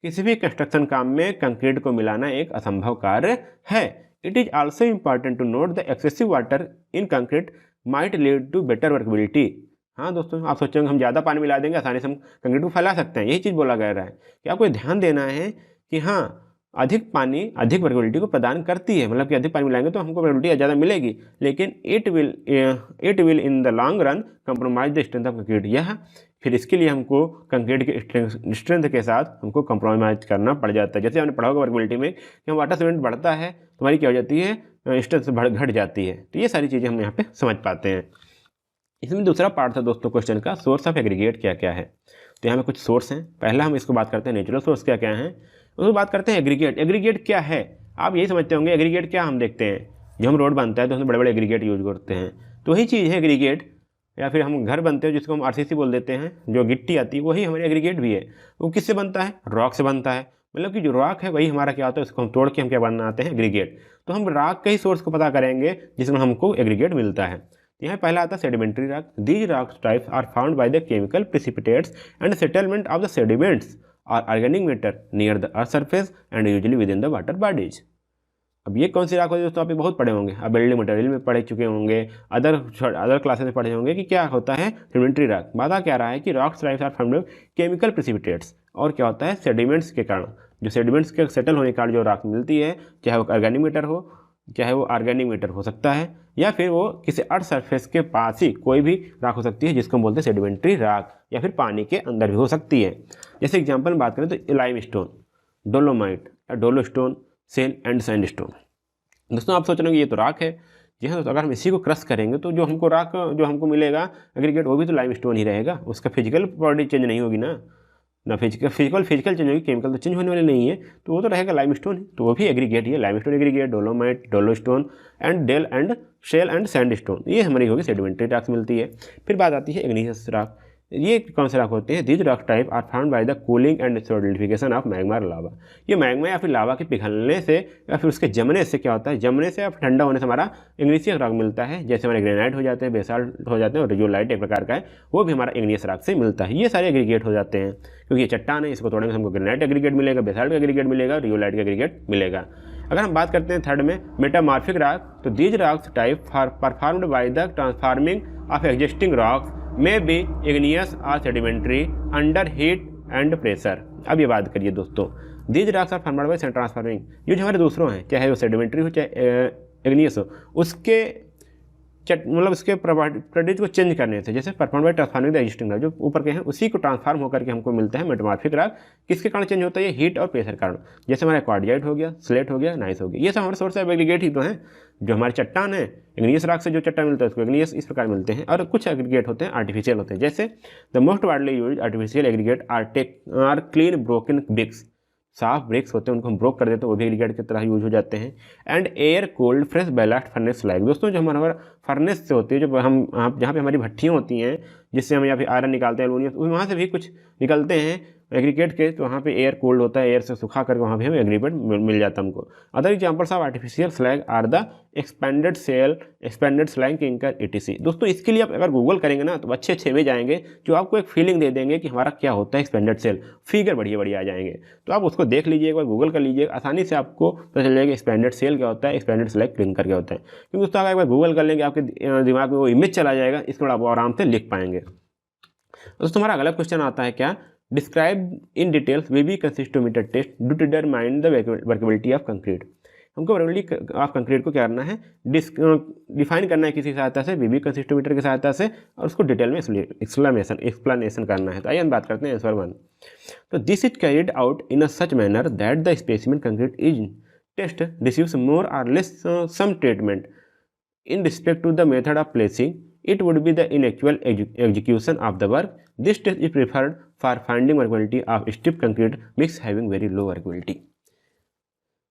किसी भी कंस्ट्रक्शन काम में कंक्रीट को मिलाना एक असंभव कार्य है। It is also important to note the excessive water in concrete might lead to better workability. हाँ दोस्तों, आप सोचेंगे हम ज़्यादा पानी मिला देंगे आसानी से हम कंक्रीट को फैला सकते हैं, यही चीज़ बोला गया है कि आपको ध्यान देना है कि हाँ, अधिक पानी अधिक वर्केबिलिटी को प्रदान करती है, मतलब कि अधिक पानी मिलाएंगे तो हमको वर्केबिलिटी ज़्यादा मिलेगी, लेकिन it will in the long run compromise the strength of concrete. यह फिर इसके लिए हमको कंक्रीट के स्ट्रेंथ के साथ हमको कंप्रोमाइज करना पड़ जाता है। जैसे हमने पढ़ा होगा वर्केबिलिटी में कि हम वाटर सीमेंट बढ़ता है तो हमारी क्या हो जाती है, स्ट्रेंथ घट जाती है। तो ये सारी चीज़ें हम यहाँ पे समझ पाते हैं। इसमें दूसरा पार्ट था दोस्तों क्वेश्चन का, सोर्स ऑफ एग्रीगेट क्या क्या है। तो यहाँ पे कुछ सोर्स हैं, पहला हम इसको बात करते हैं नेचुरल सोर्स क्या क्या हैं, उसको बात करते हैं एग्रीगेट। एग्रीगेट क्या है, आप यही समझते होंगे एग्रीगेट क्या, हम देखते हैं जो हम रोड बनता है तो उसमें बड़े बड़े एग्रीगेट यूज करते हैं, तो वही चीज़ है एग्रीगेट। या फिर हम घर बनते हैं जिसको हम आरसीसी बोल देते हैं, जो गिट्टी आती है वही हमारी एग्रीगेट भी है। वो किससे बनता है, रॉक से बनता है, मतलब कि जो रॉक है वही हमारा क्या होता है, उसको हम तोड़ के हम क्या बनाते हैं, एग्रीगेट। तो हम रॉक के ही सोर्स को पता करेंगे जिसमें हमको एग्रीगेट मिलता है। यहाँ पहला आता है sedimentary rock. These rock types are found by the chemical precipitates and settlement of the sediments or organic matter near the earth surface and usually within the water bodies. अब ये कौन सी rock होती है दोस्तों, आप बहुत पढ़े होंगे, अब बिल्डिंग मटेरियल में पढ़ चुके होंगे, अदर क्लासेस में पढ़े होंगे कि क्या होता है सेडिमेंट्री रॉक। बात क्या रहा है कि rocks types are found chemical precipitates, और क्या होता है सेडिमेंट्स के कारण, जो सेडिमेंट्स के सेटल होने के कारण जो रॉक मिलती है, चाहे वो ऑर्गेनिक मैटर हो, चाहे वो ऑर्गेनिक मैटर हो सकता है, या फिर वो किसी अर्थ सरफेस के पास ही कोई भी रॉक हो सकती है जिसको हम बोलते हैं सेडिमेंट्री रॉक, या फिर पानी के अंदर भी हो सकती है। जैसे एग्जांपल में बात करें तो limestone, dolomite, dolostone, shale and sandstone. दोस्तों आप सोच रहे हो ये तो रॉक है, जी हाँ, तो अगर हम इसी को क्रश करेंगे तो जो हमको रॉक जो हमको मिलेगा एग्रीगेट वो भी तो लाइम स्टोन ही रहेगा, उसका फिजिकल प्रॉपर्टी चेंज नहीं होगी ना फिजिकल चेंज होगी, केमिकल तो चेंज होने वाले नहीं है, तो वो तो रहेगा लाइम स्टोन ही, तो वो भी एग्रीगेट ही है, limestone aggregate, dolomite, dolostone and shale and sandstone, ये हमारी होगी सेडिमेंट्री रॉक्स मिलती है। फिर बात आती है इग्नियस रॉक। ये कौन से रॉक होते हैं, these rock type are found by the cooling and solidification of magma और लावा। ये मैग्मा या फिर लावा के पिघलने से या फिर उसके जमने से क्या होता है, जमने से या फिर ठंडा होने से हमारा इग्नियस रॉक मिलता है। जैसे हमारे ग्रेनाइट हो जाते हैं, बेसाल्ट हो जाते हैं, और रियोलाइट एक प्रकार का है, वो भी हमारा इग्नियस रॉक से मिलता है। ये सारे एग्रीगेट हो जाते हैं क्योंकि ये चट्टान है, इसको तोड़ेंगे हमको ग्रेनाइट एग्रीगेट मिलेगा, बेसाल्ट का एग्रीगेट मिलेगा, रियोलाइट का एग्रीगेट मिलेगा। अगर हम बात करते हैं थर्ड में मेटामॉर्फिक रॉक, तो these rocks type performed by the transforming of existing rocks may be igneous or sedimentary under heat and pressure. अब ये बात करिए दोस्तों, these rocks are formed by transforming, ये जो हमारे दूसरों हैं, चाहे वो सेडिमेंट्री हो चाहे इग्नियस हो, उसके मतलब उसके प्रॉपर्टीज को चेंज करने से, जैसे perform by transforming the existing rock, जो ऊपर के हैं उसी को ट्रांसफॉर्म होकर के हमको मिलता है मेटामॉर्फिक रॉक। किसके कारण चेंज होता है? ये हीट और प्रेशर कारण। जैसे हमारा क्वार्टजाइट हो गया, स्लेट हो गया, नाइस हो गया, ये सब हमारे सोर्स ऑफ एग्रीगेट ही तो हैं। जो हमारे चट्टान है, इग्नियस रॉक से जो चट्टान मिलता है उसको इग्नियस इस प्रकार मिलते हैं, और कुछ एग्रीगेट होते हैं आर्टिफिशियल होते हैं। जैसे the most widely used artificial aggregate are clean broken bricks, साफ ब्रिक्स होते हैं उनको हम ब्रोक कर देते हैं, वो भी एग्रीगेट की तरह यूज हो जाते हैं। And air cold fresh ballast furnace like, दोस्तों जो हमारा फर्नेस से होती है, जो हम जहाँ पे हमारी भट्टियाँ होती हैं जिससे हम यहाँ पे आयरन निकालते हैं, एल्यूमिनियम, वहाँ से भी कुछ निकलते हैं एग्रीगेट के, तो वहाँ पे एयर कोल्ड होता है, एयर से सुखा करके वहाँ पे हमें एग्रीगेट मिल जाता है हमको। Other examples of artificial slag are the expanded shale, expanded slag, clinker, etc। दोस्तों इसके लिए आप अगर गूगल करेंगे ना तो अच्छे अच्छे में जाएंगे जो आपको एक फीलिंग दे देंगे कि हमारा क्या होता है एक्सपेंडेड सेल, फिगर बढ़िया बढ़िया आ जाएंगे। तो आप उसको देख लीजिए, एक बार गूगल कर लीजिए, आसानी से आपको पता चल जाएगा एक्सपेंडेड सेल क्या होता है, एक्सपेंडेड स्लैग, क्लिंकर क्या होता है। क्योंकि दोस्तों अगर एक बार गूगल कर लेंगे आपके दिमाग में वो इमेज चला जाएगा, इसको आप आराम से लिख पाएंगे। दोस्तों हमारा अगला क्वेश्चन आता है क्या, describe in details V B consistometer test do to determine the workability of concrete. हमको वर्केबिलिटी ऑफ कंक्रीट को क्या करना है, डिफाइन करना है किसी सहायता से, वीबी कंसिस्टोमीटर की सहायता से, और उसको डिटेल में एक्सप्लेनेशन करना है। तो आइए हम बात करते हैं आंसर 1। तो this is carried out in a such manner that the specimen concrete is test receives more or less some treatment in respect to the method of placing. It would be the inactual execution of the work. This test is preferred for finding workability of stiff concrete mix having very low workability।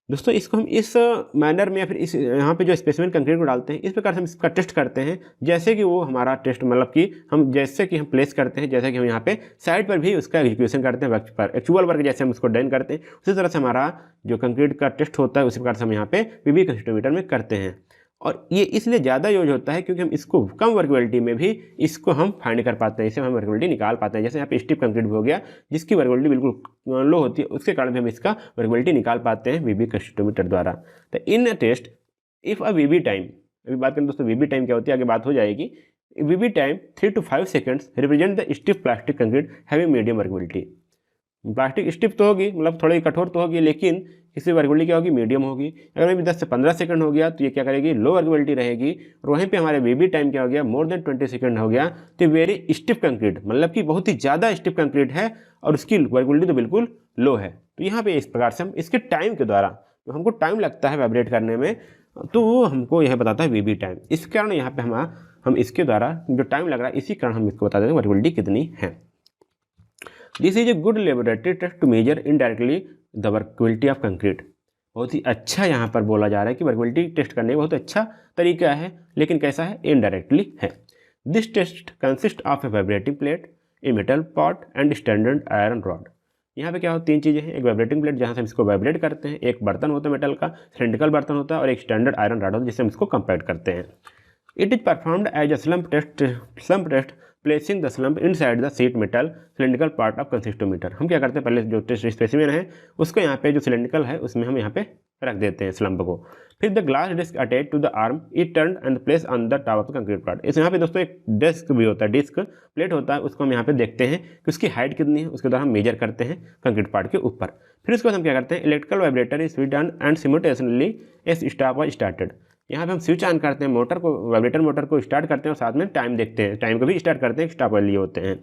दोस्तों इसको हम इस manner में या फिर इस यहाँ पे जो स्पेसिमेन कंक्रीट को डालते हैं, इस प्रकार से हम इसका टेस्ट करते हैं, जैसे कि वो हमारा टेस्ट मतलब कि हम जैसे कि हम प्लेस करते हैं, जैसे कि हम यहाँ पे साइड पर भी उसका एग्जीक्यूशन करते हैं वर्क पर, एक्चुअल वर्क जैसे हम उसको डन करते हैं, उसी तरह से हमारा जो कंक्रीट का टेस्ट होता है उसी प्रकार से हम यहाँ पे वीबी कंसिस्टोमीटर में करते हैं। और ये इसलिए ज़्यादा यूज होता है क्योंकि हम इसको कम वर्केबिलिटी में भी इसको हम फाइंड कर पाते हैं, इससे हम वर्केबिलिटी निकाल पाते हैं। जैसे यहाँ पे स्टिफ कंक्रीट भी हो गया जिसकी वर्केबिलिटी बिल्कुल लो होती है, उसके कारण भी हम इसका वर्केबिलिटी निकाल पाते हैं वीबी कंसिस्टोमीटर द्वारा। तो in a test if a VB time, अभी बात करें दोस्तों वीबी टाइम क्या होती है, आगे बात हो जाएगी। VB time 3 to 5 seconds represent the stiff plastic concrete having medium workability. Plastic stiff तो होगी, मतलब थोड़ी कठोर तो होगी, लेकिन इसकी वर्केबिलिटी क्या होगी, मीडियम होगी। अगर में भी 10 से 15 सेकंड हो गया तो ये क्या करेगी, लो वर्केबिलिटी रहेगी। और वहीं पे हमारे वीबी टाइम क्या हो गया, मोर देन 20 सेकंड हो गया तो वेरी स्टिफ कंक्रीट, मतलब कि बहुत ही ज़्यादा स्टिफ कंक्रीट है और उसकी वर्केबिलिटी तो बिल्कुल लो है। तो यहाँ पे इस प्रकार से हम इसके टाइम के द्वारा, जो हमको टाइम लगता है वाइब्रेट करने में, तो वो हमको यह बताता है वीबी टाइम। इस कारण यहाँ पे हम इसके द्वारा जो टाइम लग रहा है, इसी कारण हम इसको बता देते हैं वर्केबिलिटी कितनी है। This is a good laboratory test to measure indirectly the workability of concrete. बहुत ही अच्छा यहाँ पर बोला जा रहा है कि वर्केबिलिटी टेस्ट करने का बहुत अच्छा तरीका है, लेकिन कैसा है, इनडायरेक्टली है। This test consist of a vibrating plate, a metal pot and standard iron rod. यहाँ पे क्या होता है, 3 चीज़ें हैं, एक वाइब्रेटिंग प्लेट जहाँ से हम इसको वाइब्रेट करते हैं, एक बर्तन होता है मेटल का, सिलिंड्रिकल बर्तन होता है, और एक स्टैंडर्ड आयरन रॉड होता है जिससे हम इसको कंपैक्ट करते हैं। It is performed as a slump test placing the slump inside the sheet metal cylindrical part of consistometer. हम क्या करते हैं, पहले जो टेस्ट स्पेसिमेन है उसको यहाँ पे जो सिलिंड्रिकल है उसमें हम यहाँ पे रख देते हैं स्लम्प को। फिर the glass disc attach to the arm it turn and place on the top of the concrete part. इस यहाँ पे दोस्तों एक डिस्क भी होता है, डिस्क प्लेट होता है, उसको हम यहाँ पे देखते हैं कि उसकी हाइट कितनी है, उसके द्वारा हम मेजर करते हैं कंक्रीट पार्ट के ऊपर। फिर उसके बाद हम क्या करते हैं, electrical vibrator is switch on and simultaneously as stop watch started. यहाँ पे हम स्विच ऑन करते हैं, मोटर को, वाइब्रेटर मोटर को स्टार्ट करते हैं और साथ में टाइम देखते हैं, टाइम को भी स्टार्ट करते हैं, स्टॉप वाले होते हैं।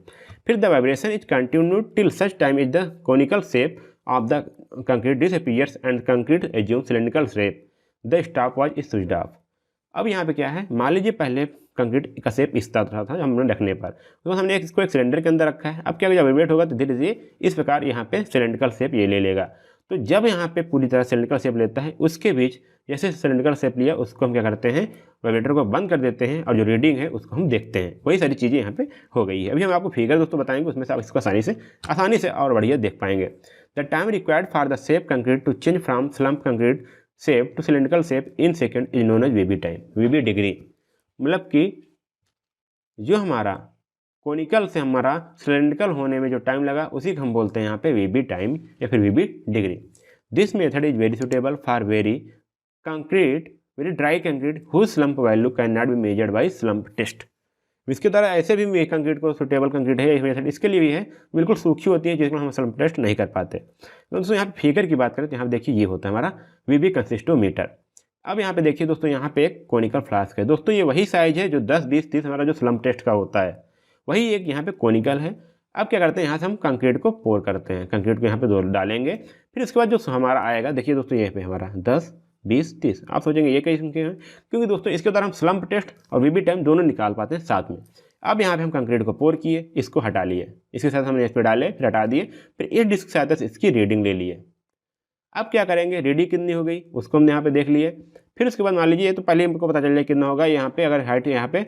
फिर the vibration is continued till such time is the conical shape of the concrete disappears and concrete assume cylindrical shape, the stop watch is switched off. अब यहाँ पे क्या है, मान लीजिए पहले कंक्रीट का शेप इस तरह था हमने रखने पर, तो हमने इसको एक सिलेंडर के अंदर रखा है। अब क्या जब वाइब्रेट होगा तो धीरे धीरे इस प्रकार यहाँ पे सिलिंड्रिकल शेप ये ले लेगा। तो जब यहाँ पे पूरी तरह सिलिंड्रिकल शेप लेता है, उसके बीच जैसे सिलिंड्रिकल शेप लिया उसको हम क्या करते हैं, वाइब्रेटर को बंद कर देते हैं और जो रीडिंग है उसको हम देखते हैं। वही सारी चीज़ें यहाँ पे हो गई है। अभी हम आपको फिगर दोस्तों बताएंगे, उसमें से आप इसको आसानी से और बढ़िया देख पाएंगे। The time required for the shape concrete to change from slump concrete shape to cylindrical shape in second is known as V B time, V B degree. मतलब कि जो हमारा कोनिकल से हमारा सिलिंड्रिकल होने में जो टाइम लगा उसी को हम बोलते हैं यहाँ पे वीबी टाइम या फिर VB degree. This method is very suitable for very dry concrete whose slump value can not be measured by slump test. इसके द्वारा ऐसे भी कंक्रीट को सुटेबल कंक्रीट है, मेथड इसके लिए भी है, बिल्कुल सूखी होती है जिसमें हम स्लम्प टेस्ट नहीं कर पाते। तो दोस्तों यहाँ पे फिगर की बात करें तो यहाँ देखिए ये होता है हमारा वीबी कंसिस्टोमीटर। अब यहाँ पे देखिए दोस्तों, यहाँ पे एक कोनिकल फ्लास्क है। दोस्तों ये वही साइज है जो 10, 20, 30 हमारा जो स्लम्प टेस्ट का होता है, वही एक यहाँ पे कोनिकल है। अब क्या करते हैं, यहाँ से हम कंक्रीट को पोर करते हैं, कंक्रीट को यहाँ पे डालेंगे। फिर उसके बाद जो हमारा आएगा, देखिए दोस्तों यहाँ पे हमारा 10, 20, 30। आप सोचेंगे ये कई संख्या है, क्योंकि दोस्तों इसके द्वारा हम स्लम्प टेस्ट और वीबी टाइम दोनों निकाल पाते हैं साथ में। अब यहाँ पे हम कंक्रीट को पोर किए, इसको हटा लिए, इसके साथ हमने इस पर डाले, फिर हटा दिए, फिर इस डिस्क से से इसकी रीडिंग ले लिए। अब क्या करेंगे, रीडिंग कितनी हो गई उसको हमने यहाँ पे देख लिए। फिर उसके बाद मान लीजिए, तो पहले हमको पता चल जाए कितना होगा। यहाँ पे अगर हाइट यहाँ पे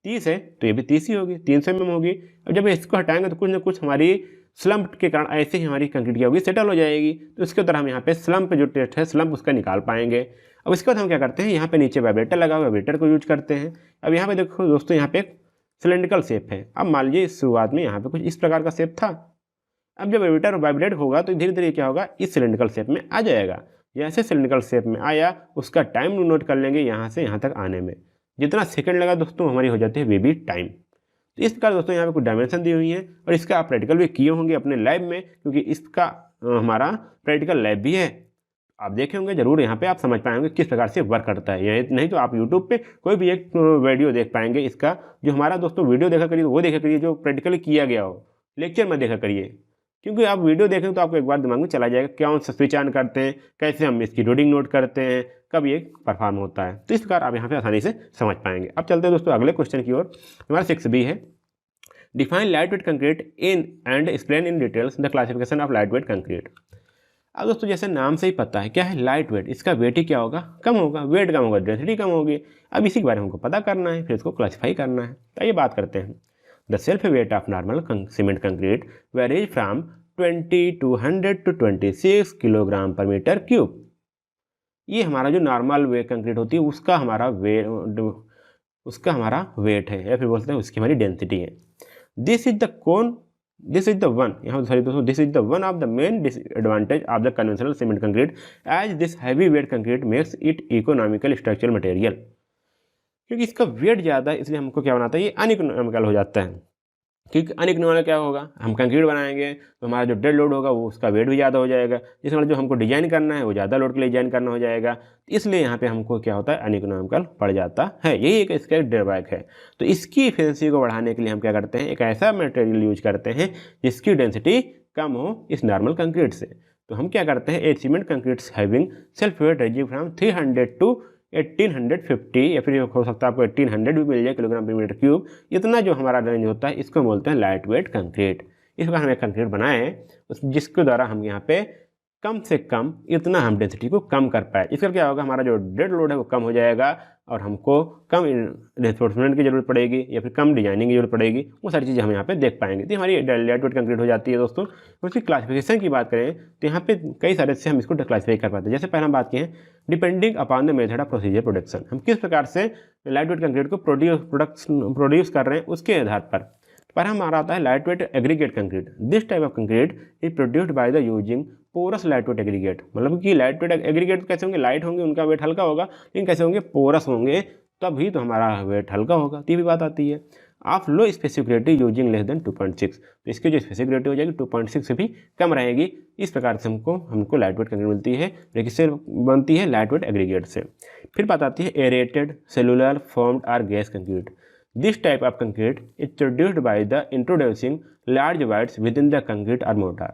30 है तो ये भी 30 ही होगी, 300 mm होगी। अब जब इसको हटाएंगे तो कुछ ना कुछ हमारी स्लम्प के कारण ऐसे ही हमारी कंक्रीट क्या होगी, सेटल हो जाएगी। तो इसके तरह हम यहाँ पे स्लम्प जो टेस्ट है, स्लम्प उसका निकाल पाएंगे। अब इसके बाद हम क्या करते हैं, यहाँ पे नीचे वाइब्रेटर लगा हुआ, वाइब्रेटर को यूज करते हैं। अब यहाँ पे देखो दोस्तों, यहाँ पे एक सिलेंड्रिकल शेप है। अब मान लीजिए शुरुआत में यहाँ पे कुछ इस प्रकार का शेप था। अब जब वाइब्रेटर वाइब्रेट होगा तो धीरे धीरे क्या होगा, इस सिलेंड्रिकल शेप में आ जाएगा। जैसे सिलेंड्रिकल शेप में आया, उसका टाइम नोट कर लेंगे यहाँ से यहाँ तक आने में। जितना सेकंड लगा दोस्तों, हमारी हो जाती है वीबी टाइम। तो इस प्रकार दोस्तों यहाँ पे कुछ डायमेंशन दी हुई हैं, और इसका आप प्रैक्टिकल भी किए होंगे अपने लैब में, क्योंकि इसका हमारा प्रैक्टिकल लैब भी है। आप देखे होंगे जरूर, यहाँ पे आप समझ पाएंगे किस प्रकार से वर्क करता है। ये नहीं तो आप यूट्यूब पे कोई भी एक वीडियो देख पाएंगे इसका। जो हमारा दोस्तों वीडियो देखा करिए, वो देखा करिए जो प्रैक्टिकली किया गया हो, लेक्चर में देखा करिए। क्योंकि आप वीडियो देखें तो आपको एक बार दिमाग में चला जाएगा कौन सा स्विच ऑन करते हैं, कैसे हम इसकी रीडिंग नोट करते हैं, कब ये परफॉर्म होता है। तो इस प्रकार आप यहाँ पे आसानी से समझ पाएंगे। अब चलते हैं दोस्तों अगले क्वेश्चन की ओर। हमारा 6B है, define light weight concrete in and explain in details the classification of light weight concrete. अब दोस्तों जैसे नाम से ही पता है क्या है लाइट वेट, इसका वेट ही क्या होगा, कम होगा, वेट कम होगा, डेंसिटी कम होगी। अब इसी के बारे में हमको पता करना है, फिर इसको क्लासीफाई करना है। तो ये बात करते हैं। The self weight of normal cement concrete varies from 20 to 100 to 26 kilogram पर मीटर क्यूब। ये हमारा जो नॉर्मल वे कंक्रीट होती है उसका हमारा वेट है, या फिर बोलते हैं उसकी हमारी डेंसिटी है। This is the one of the main disadvantage of the conventional cement concrete as this heavy weight concrete makes it economical structural material. क्योंकि इसका वेट ज़्यादा है इसलिए हमको क्या बनाता है, ये अनइकोनॉमिकल हो जाता है। क्योंकि अनइकोनॉमिकल क्या होगा, हम कंक्रीट बनाएंगे तो हमारा जो डेड लोड होगा वो उसका वेट भी ज़्यादा हो जाएगा, जिसमें जो हमको डिजाइन करना है वो ज़्यादा लोड के लिए डिजाइन करना हो जाएगा। इसलिए यहाँ पे हमको क्या होता है, अनइकोनॉमिकल पड़ जाता है। यही एक इसका ड्रॉबैक है। तो इसकी एफिशिएंसी को बढ़ाने के लिए हम क्या करते हैं, एक ऐसा मटेरियल यूज करते हैं जिसकी डेंसिटी कम हो इस नॉर्मल कंक्रीट से। तो हम क्या करते हैं, a cement concretes having self weight ranging from 300 to 1850, या फिर हो सकता है आपको 1800 भी मिल जाए किलोग्राम पर मीटर क्यूब। इतना जो हमारा रेंज होता है इसको बोलते हैं लाइट वेट कंक्रीट। इस प्रकार हम एक कंक्रीट बनाए जिसके द्वारा हम यहाँ पे कम से कम इतना हम डेंसिटी को कम कर पाए। इसका क्या होगा, हमारा जो डेड लोड है वो कम हो जाएगा और हमको कम रेफोर्समेंट की जरूरत पड़ेगी या फिर कम डिजाइनिंग की जरूरत पड़ेगी। वो सारी चीज़ें हम यहाँ पे देख पाएंगे। तो हमारी लाइट वेट कंक्रीट हो जाती है दोस्तों। उसकी क्लासिफिकेशन की बात करें तो यहाँ पे कई सारे से हम इसको क्लासीफाई कर पाते हैं। जैसे पहले हम बात की है depending upon the method of procedure production, हम किस प्रकार से लाइट वेट कंक्रीट को प्रोड्यूस कर रहे हैं उसके आधार पर हमारा आता है light weight aggregate concrete. This type of concrete is produced by the using porous light weight aggregate. मतलब कि लाइट वेट एग्रीगेट कैसे होंगे, लाइट होंगे उनका वेट हल्का होगा, लेकिन कैसे होंगे, पोरस होंगे, तभी तो हमारा वेट हल्का होगा। तो ये भी बात आती है। Of low specific using less than 2.6, तो इसकी जो स्पेसिफिक हो जाएगी 2.6 से भी कम रहेगी। इस प्रकार से हमको लाइट वेट कंक्रीट मिलती है, किससे बनती है, लाइट वेट एग्रीगेट से। फिर बात आती है aerated cellular formed or gas concrete. This type of concrete is produced by the introducing large voids within the concrete or mortar।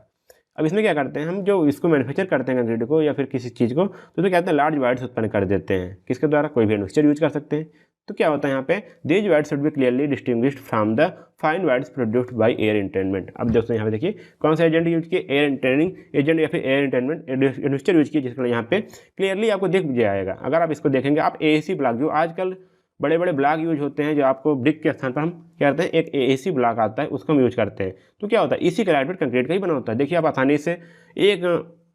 अब इसमें क्या करते हैं, हम जो इसको मैन्युफैक्चर करते हैं कंक्रीट को या फिर किसी चीज़ को, तो क्या कहते हैं, लार्ज वाइड्स उत्पन्न कर देते हैं। किसके द्वारा, कोई भी मिक्सचर यूज कर सकते हैं। तो क्या होता है यहाँ पे, these voids should be clearly distinguished from the fine voids produced by air entrainment. अब दोस्तों यहाँ पे देखिए कौन सा एजेंट यूज किया, एयर इंटेनिंग एजेंट या फिर एयर इंटेनमेंट मिक्सचर यूज किया, जिसके यहाँ पे क्लियरली आपको दिख जाएगा। अगर आप इसको देखेंगे, आप एसी ब्लॉक जो आजकल बड़े बड़े ब्लॉक यूज होते हैं, जो आपको ब्रिक के स्थान पर हम क्या करते हैं, एक एसी ब्लॉक आता है उसको हम यूज करते हैं। तो क्या होता है, इसी का लाइट वेट कंक्रीट का ही बना होता है। देखिए आप आसानी से एक,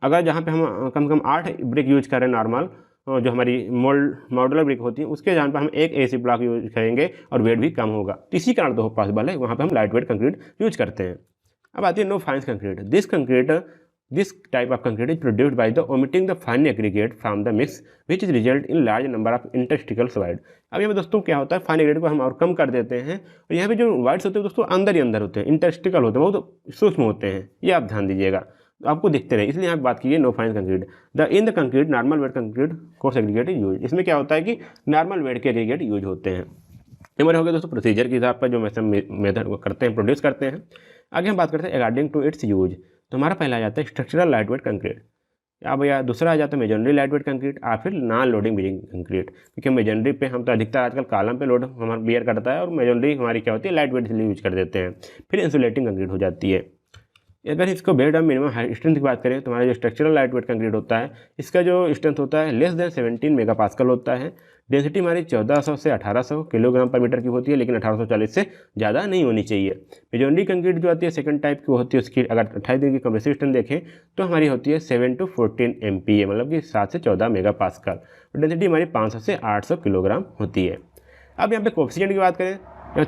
अगर जहाँ पे हम कम से कम 8 ब्रिक यूज करें नॉर्मल, जो हमारी मॉडुलर ब्रिक होती है, उसके जहाँ पर हम एक एसी ब्लॉक यूज करेंगे और वेट भी कम होगा। तो इसी कारण तो पॉसिबल है, वहाँ पर हम लाइट वेट कंक्रीट यूज करते हैं। अब आती है no fines concrete. This concrete this type of concrete is produced by the omitting the fine aggregate from the mix which is result in large number of interstitial voids. अब यहाँ पे दोस्तों क्या होता है, फाइन एग्रीगेट को हम और कम कर देते हैं और यहाँ पे जो वाइड्स होते हैं दोस्तों अंदर ही अंदर होते हैं, इंटरस्टिकल होते हैं, बहुत सूक्ष्म होते हैं, ये आप ध्यान दीजिएगा, आपको दिखते रहे, इसलिए यहाँ बात कीजिए no fine concrete. In the concrete normal weight concrete coarse aggregate is use. इसमें क्या होता है कि नॉर्मल वेट के एग्रीगेट यूज होते हैं। हमारे हो गया दोस्तों प्रोसीजर के हिसाब पर जो मेथड करते हैं, प्रोड्यूस करते हैं। आगे हम बात करते हैं अकॉर्डिंग टू इट्स यूज। तो हमारा पहला आ जाता है स्ट्रक्चरल लाइट वेट कंक्रीट, या भैया दूसरा आ जाता है मेजनरी लाइट वेट कंक्रीट, या फिर नॉन लोडिंग बिल्डिंग कंक्रीट। क्योंकि मेजनरी पे हम तो अधिकतर आजकल कॉलम पे लोड हमारा बियर करता है और मेजनरी हमारी क्या होती है लाइट वेट इसलिए यूज कर देते हैं। फिर इंसुलेटिंग कंक्रीट हो जाती है। अगर इसको based on minimum high strength की बात करें तो हमारा जो स्ट्रक्चरल लाइट वेट कंक्रीट होता है इसका जो स्ट्रेंथ होता है लेस देन 17 मेगापास्कल होता है। डेंसिटी हमारी 1400 से 1800 किलोग्राम पर मीटर की होती है, लेकिन 1840 से ज़्यादा नहीं होनी चाहिए। मेजोनरी कंक्रीट जो आती है सेकंड टाइप की होती है, उसकी अगर 28 दिन की कंप्रेसिव स्ट्रेंथ देखें तो हमारी होती है 7 to 14 MPa, मतलब कि 7 से 14 मेगापास्कल। डेंसिटी हमारी 500 से 800 किलोग्राम होती है। अब यहाँ पे कोफिशिएंट की बात करें,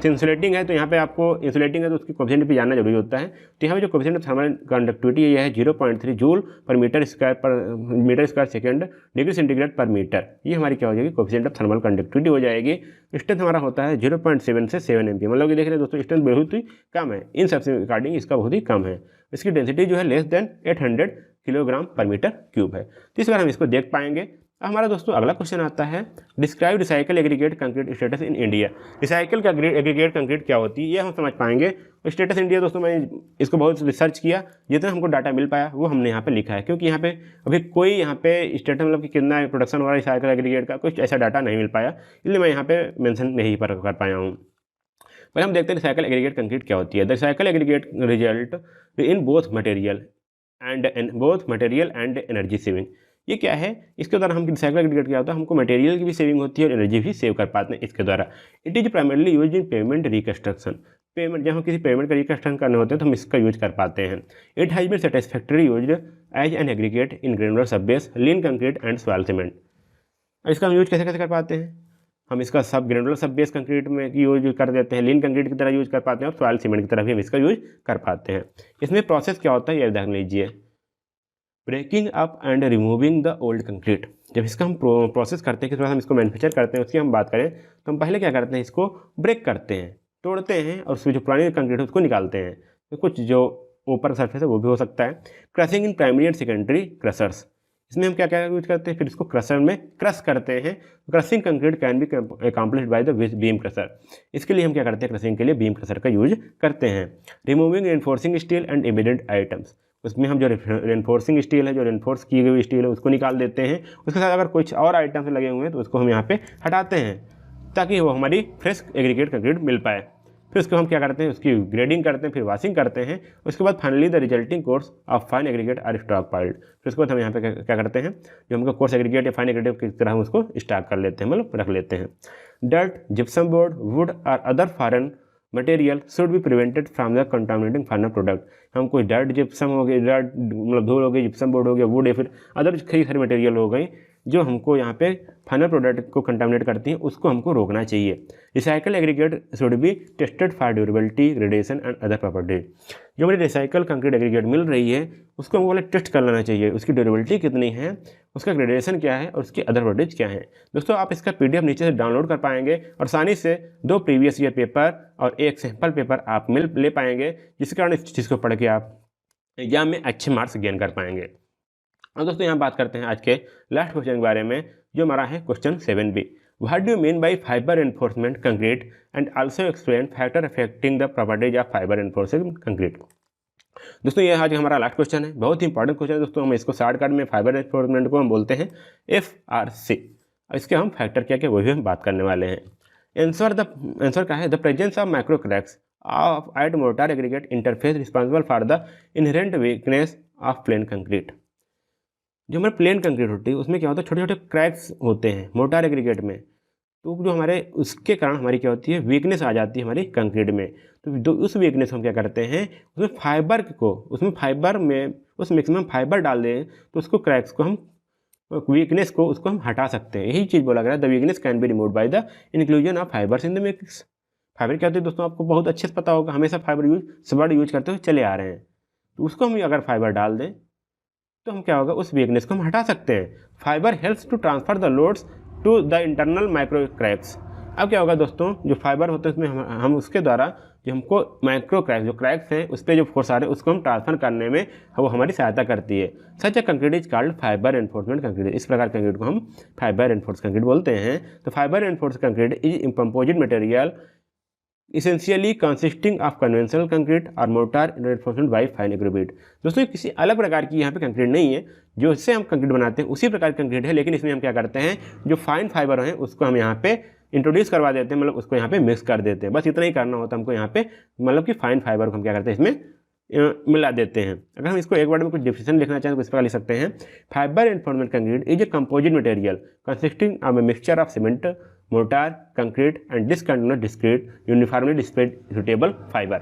इंसुलेटिंग है तो यहाँ पे आपको इंसुलेटिंग है तो उसकी कोफिशिएंट भी जानना जरूरी होता है। तो यहाँ पे जो कोफिशिएंट थर्मल कंडक्टिविटी है यह है 0.3 joule per metre square second degree centigrade per metre. ये हमारी क्या हो जाएगी कोफिशिएंट ऑफ थर्मल कंडक्टिविटी हो जाएगी। स्ट्रेंथ हमारा होता है 0.7 से 7 MPa, मतलब कि देख रहे हैं दोस्तों स्ट्रेंथ बहुत ही कम है, इन सबसे अकॉर्डिंग इसका बहुत ही कम है। इसकी डेंसिटी जो है लेस देन 800 किलोग्राम पर मीटर क्यूब है। तो इस बार हम इसको देख पाएंगे। अब हमारा दोस्तों अगला क्वेश्चन आता है describe recycle aggregate concrete status in India. Recycle का एग्रीगेट कंक्रीट क्या होती है ये हम समझ पाएंगे। स्टेटस इंडिया दोस्तों मैंने इसको बहुत रिसर्च किया, जितना हमको डाटा मिल पाया वो हमने यहाँ पे लिखा है, क्योंकि यहाँ पे अभी कोई यहाँ पे स्टेटस मतलब कि कितना प्रोडक्शन हो रहा है रिसाइकल एग्रीगेट का कुछ ऐसा डाटा नहीं मिल पाया, इसलिए मैं यहाँ पे मेंशन नहीं कर पाया हूँ। पहले हम देखते हैं रिसाइकल एग्रीगेट कंक्रीट क्या होती है। The recycle aggregate result in both material and energy saving. ये क्या है, इसके द्वारा हम रिसाइकल एग्रीगेट क्या होता है, हमको मटेरियल की भी सेविंग होती है और एनर्जी भी सेव कर पाते हैं इसके द्वारा। It is primarily use in payment reconstruction. Payment जब हम किसी पेमेंट का रिकंस्ट्रक्शन करने होते हैं तो हम इसका यूज कर पाते हैं। It has been satisfactory use as an aggregate in granular subbase lean concrete and soil cement. इसका हम यूज कैसे कैसे कर पाते हैं, हम इसका सब ग्रेनुलर सब बेस कंक्रीट में यूज कर देते हैं, लीन कंक्रीट की तरह यूज कर पाते हैं और सॉइल सीमेंट की तरह भी हम इसका यूज कर पाते हैं। इसमें प्रोसेस क्या होता है ये देख लीजिए, breaking up and removing the old concrete. जब इसका हम प्रोसेस करते हैं, किस तरह हम इसको मैन्युफैक्चर करते हैं उसकी हम बात करें तो हम पहले क्या करते हैं, इसको ब्रेक करते हैं, तोड़ते हैं और उसमें जो पुरानी कंक्रीट है उसको निकालते हैं। तो कुछ जो ऊपर सरफेस है वो भी हो सकता है। Crushing in primary and secondary crushers, इसमें हम क्या क्या यूज करते हैं, फिर इसको क्रशर में क्रश करते हैं। Crushing concrete can B accomplished by the beam crusher. इसके लिए हम क्या करते हैं, क्रशिंग के लिए बीम क्रशर का यूज करते हैं। Removing reinforcing steel and embedded items, उसमें हम जो रेनफोर्सिंग स्टील है, जो रेनफोर्स की गई स्टील है उसको निकाल देते हैं। उसके साथ अगर कुछ और आइटम्स लगे हुए हैं तो उसको हम यहाँ पे हटाते हैं ताकि वो हमारी फ्रेश एग्रीगेट कंक्रीट मिल पाए। फिर उसको हम क्या करते हैं, उसकी ग्रेडिंग करते हैं, फिर वॉशिंग करते हैं। उसके बाद finally the resulting coarse of fine aggregate are stockpiled. फिर उसके बाद हम यहाँ पे क्या करते हैं, जो हमको कोर्स एग्रीगेट या फाइन एग्रीगेट की तरह हम उसको स्टॉक कर लेते हैं, मतलब रख लेते हैं। डर्ट, जिप्सम बोर्ड, वुड और other foreign material should be prevented from the contaminating final product. हम कोई डर्ट जिप्सम हो गई, डर्ट मतलब धूल हो गई, जिप्सम बोर्ड हो गया, वुड या फिर अदर कई सारी मटेरियल हो गई जो हमको यहाँ पे फाइनल प्रोडक्ट को कंटामिनेट करती हैं, उसको हमको रोकना चाहिए। Recycle aggregate should be tested for durability, gradation and other properties. जो हमारी रिसाइकल कंक्रीट एग्रीगेट मिल रही है उसको हमको पहले टेस्ट कर लेना चाहिए, उसकी ड्यूरेबिलिटी कितनी है, उसका ग्रेडेशन क्या है और उसकी अदर प्रॉपर्टीज क्या है। दोस्तों आप इसका PDF नीचे से डाउनलोड कर पाएंगे और आसानी से 2 प्रीवियस ईयर पेपर और 1 सैम्पल पेपर आप ले पाएंगे, जिसके कारण इस चीज़ को पढ़ के आप एग्जाम में अच्छे मार्क्स गेन कर पाएंगे। और दोस्तों यहाँ बात करते हैं आज के लास्ट क्वेश्चन के बारे में, जो हमारा है question 7B। What do you mean by fibre enforcement concrete and also explain factor affecting the properties of fibre enforcement concrete. दोस्तों ये आज हमारा लास्ट क्वेश्चन है, बहुत ही इंपॉर्टेंट क्वेश्चन है दोस्तों। हम इसको शॉर्टकट में फाइबर एनफोर्समेंट को हम बोलते हैं FRC। इसके हम फैक्टर क्या क्या वो भी हम बात करने वाले हैं। आंसर क्या है, the presence of micro cracks at mortar aggregate interface responsible for the inherent weakness of plain concrete. जो हमारे प्लेन कंक्रीट होती है उसमें क्या होता है, छोटे छोटे क्रैक्स होते हैं मोर्टार एग्रीगेट में, तो जो हमारे उसके कारण हमारी क्या होती है, वीकनेस आ जाती है हमारी कंक्रीट में। तो उस वीकनेस हम क्या करते हैं, उसमें फाइबर में उस मिक्स में हम फाइबर डाल दें तो उसको क्रैक्स को हम वीकनेस को उसको हम हटा सकते हैं। यही चीज़ बोला गया, the weakness can be remove by the inclusion of fibres in the mix. Fibre क्या होती है दोस्तों, आपको बहुत अच्छे से पता होगा, हमेशा फाइबर यूज करते हुए चले आ रहे हैं, तो उसको हम अगर फाइबर डाल दें तो हम क्या होगा, उस वीकनेस को हम हटा सकते हैं। Fibre helps to transfer the loads to the internal micro cracks. अब क्या होगा दोस्तों, जो फाइबर होते हैं उसमें हम उसके द्वारा जो हमको माइक्रो क्रैक्स, जो क्रैक्स हैं उस पर जो फोर्स आ रहे हैं उसको हम ट्रांसफर करने में वो हमारी सहायता करती है। Such a concrete is called fibre enforcement concrete. इस प्रकार कंक्रीट को हम फाइबर एनफोर्स कंक्रीट बोलते हैं। तो fibre enforce concrete is composite material essentially consisting of conventional concrete और मोर्टार रेनफोर्समेंट बाई फाइन एग्रीबीट। दोस्तों किसी अलग प्रकार की यहाँ पे कंक्रीट नहीं है, जो इससे हम कंक्रीट बनाते हैं उसी प्रकार की कंक्रीट है, लेकिन इसमें हम क्या करते हैं, जो फाइन फाइबर हैं उसको हम यहाँ पे इंट्रोड्यूस करवा देते हैं, मतलब उसको यहाँ पे मिक्स कर देते हैं। बस इतना ही करना होता है हमको यहाँ पे, मतलब कि फाइन फाइबर को हम क्या करते हैं इसमें मिला देते हैं। अगर हम इसको एक वर्ड में कुछ डिफिनेशन लिखना चाहें तो इस प्रकार लिख सकते हैं, fibre enforcement concrete is a composite material consisting of a mixture of cement, mortar, concrete and discontinuous discrete uniformly displayed suitable fibre.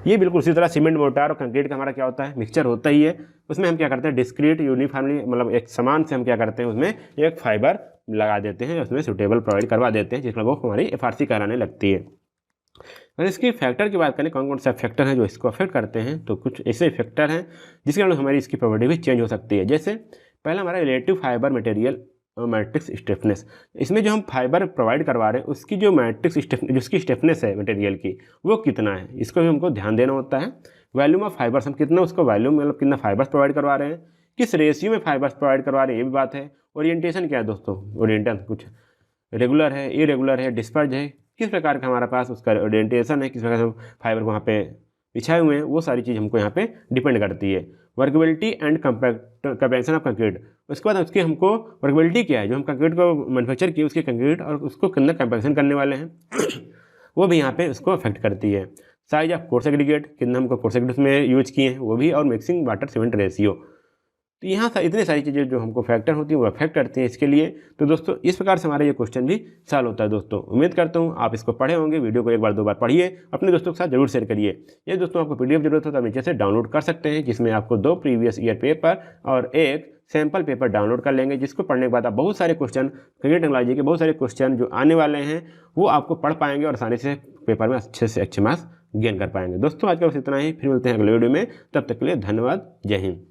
ये बिल्कुल उसी तरह सीमेंट, मोर्टार और कंक्रीट का हमारा क्या होता है, मिक्सचर होता ही है। उसमें हम क्या करते हैं, डिस्क्रीट यूनिफॉर्मली, मतलब एक समान से हम क्या करते हैं उसमें एक फाइबर लगा देते हैं, उसमें सुटेबल प्रोवाइड करवा देते हैं, जिसमें वो हमारी एफआरसी कराने लगती है। अगर इसकी फैक्टर की बात करें, कौन कौन सा फैक्टर हैं जो इसको अफेक्ट करते हैं, तो कुछ ऐसे फैक्टर हैं जिसके कारण हमारी इसकी प्रॉपर्टी भी चेंज हो सकती है। जैसे पहला हमारा relative fibre material matrix stiffness. इसमें जो हम फाइबर प्रोवाइड करवा रहे हैं उसकी जो मैट्रिक्स जिसकी स्टिफनेस है मटेरियल की वो कितना है, इसको भी हमको ध्यान देना होता है। वैल्यूम ऑफ फाइबर्स, हम कितना उसको वैल्यूम मतलब कितना फाइबर्स प्रोवाइड करवा रहे हैं, किस रेशियो में फाइबर्स प्रोवाइड करवा रहे हैं, ये भी बात है। ओरिएंटेशन क्या है दोस्तों, ओरिएंटेशन कुछ रेगुलर है, इरेगुलर है, डिस्पर्ज है, किस प्रकार का हमारा पास उसका ओरिएंटेशन है, किस प्रकार से हम फाइबर को वहाँ पे बिछाए हुए हैं, वो सारी चीज़ हमको यहाँ पे डिपेंड करती है। Workability and compaction of concrete, उसके बाद उसकी हमको वर्केबिलिटी क्या है, जो हम कंक्रीट को मैन्युफैक्चर किए उसके कंक्रीट और उसको कितना कंपैक्शन करने वाले हैं वो भी यहाँ पे उसको अफेक्ट करती है। साइज ऑफ कोर्स एग्रीगेट, कितना हमको कोर्स एग्रीगेट में यूज किए हैं वो भी, और मिक्सिंग वाटर सीमेंट रेशियो। तो यहाँ इतनी सारी चीज़ें जो हमको फैक्टर होती हैं वो अफेक्ट करती हैं इसके लिए। तो दोस्तों इस प्रकार से हमारा ये क्वेश्चन भी सॉल्व होता है। दोस्तों उम्मीद करता हूँ आप इसको पढ़े होंगे, वीडियो को एक बार दो बार पढ़िए, अपने दोस्तों के साथ जरूर शेयर करिए। ये दोस्तों आपको पीडीएफ जरूरत हो तो आप नीचे से डाउनलोड कर सकते हैं, जिसमें आपको 2 प्रीवियस ईयर पेपर और एक सैम्पल पेपर डाउनलोड कर लेंगे, जिसको पढ़ने के बाद आप बहुत सारे क्वेश्चन, कंक्रीट टेक्नोलॉजी के बहुत सारे क्वेश्चन जो आने वाले हैं वो आपको पढ़ पाएंगे और आसानी से पेपर में अच्छे से अच्छे मार्क्स गेन कर पाएंगे। दोस्तों आज का बस इतना ही, फिर मिलते हैं अगले वीडियो में, तब तक के लिए धन्यवाद, जय हिंद।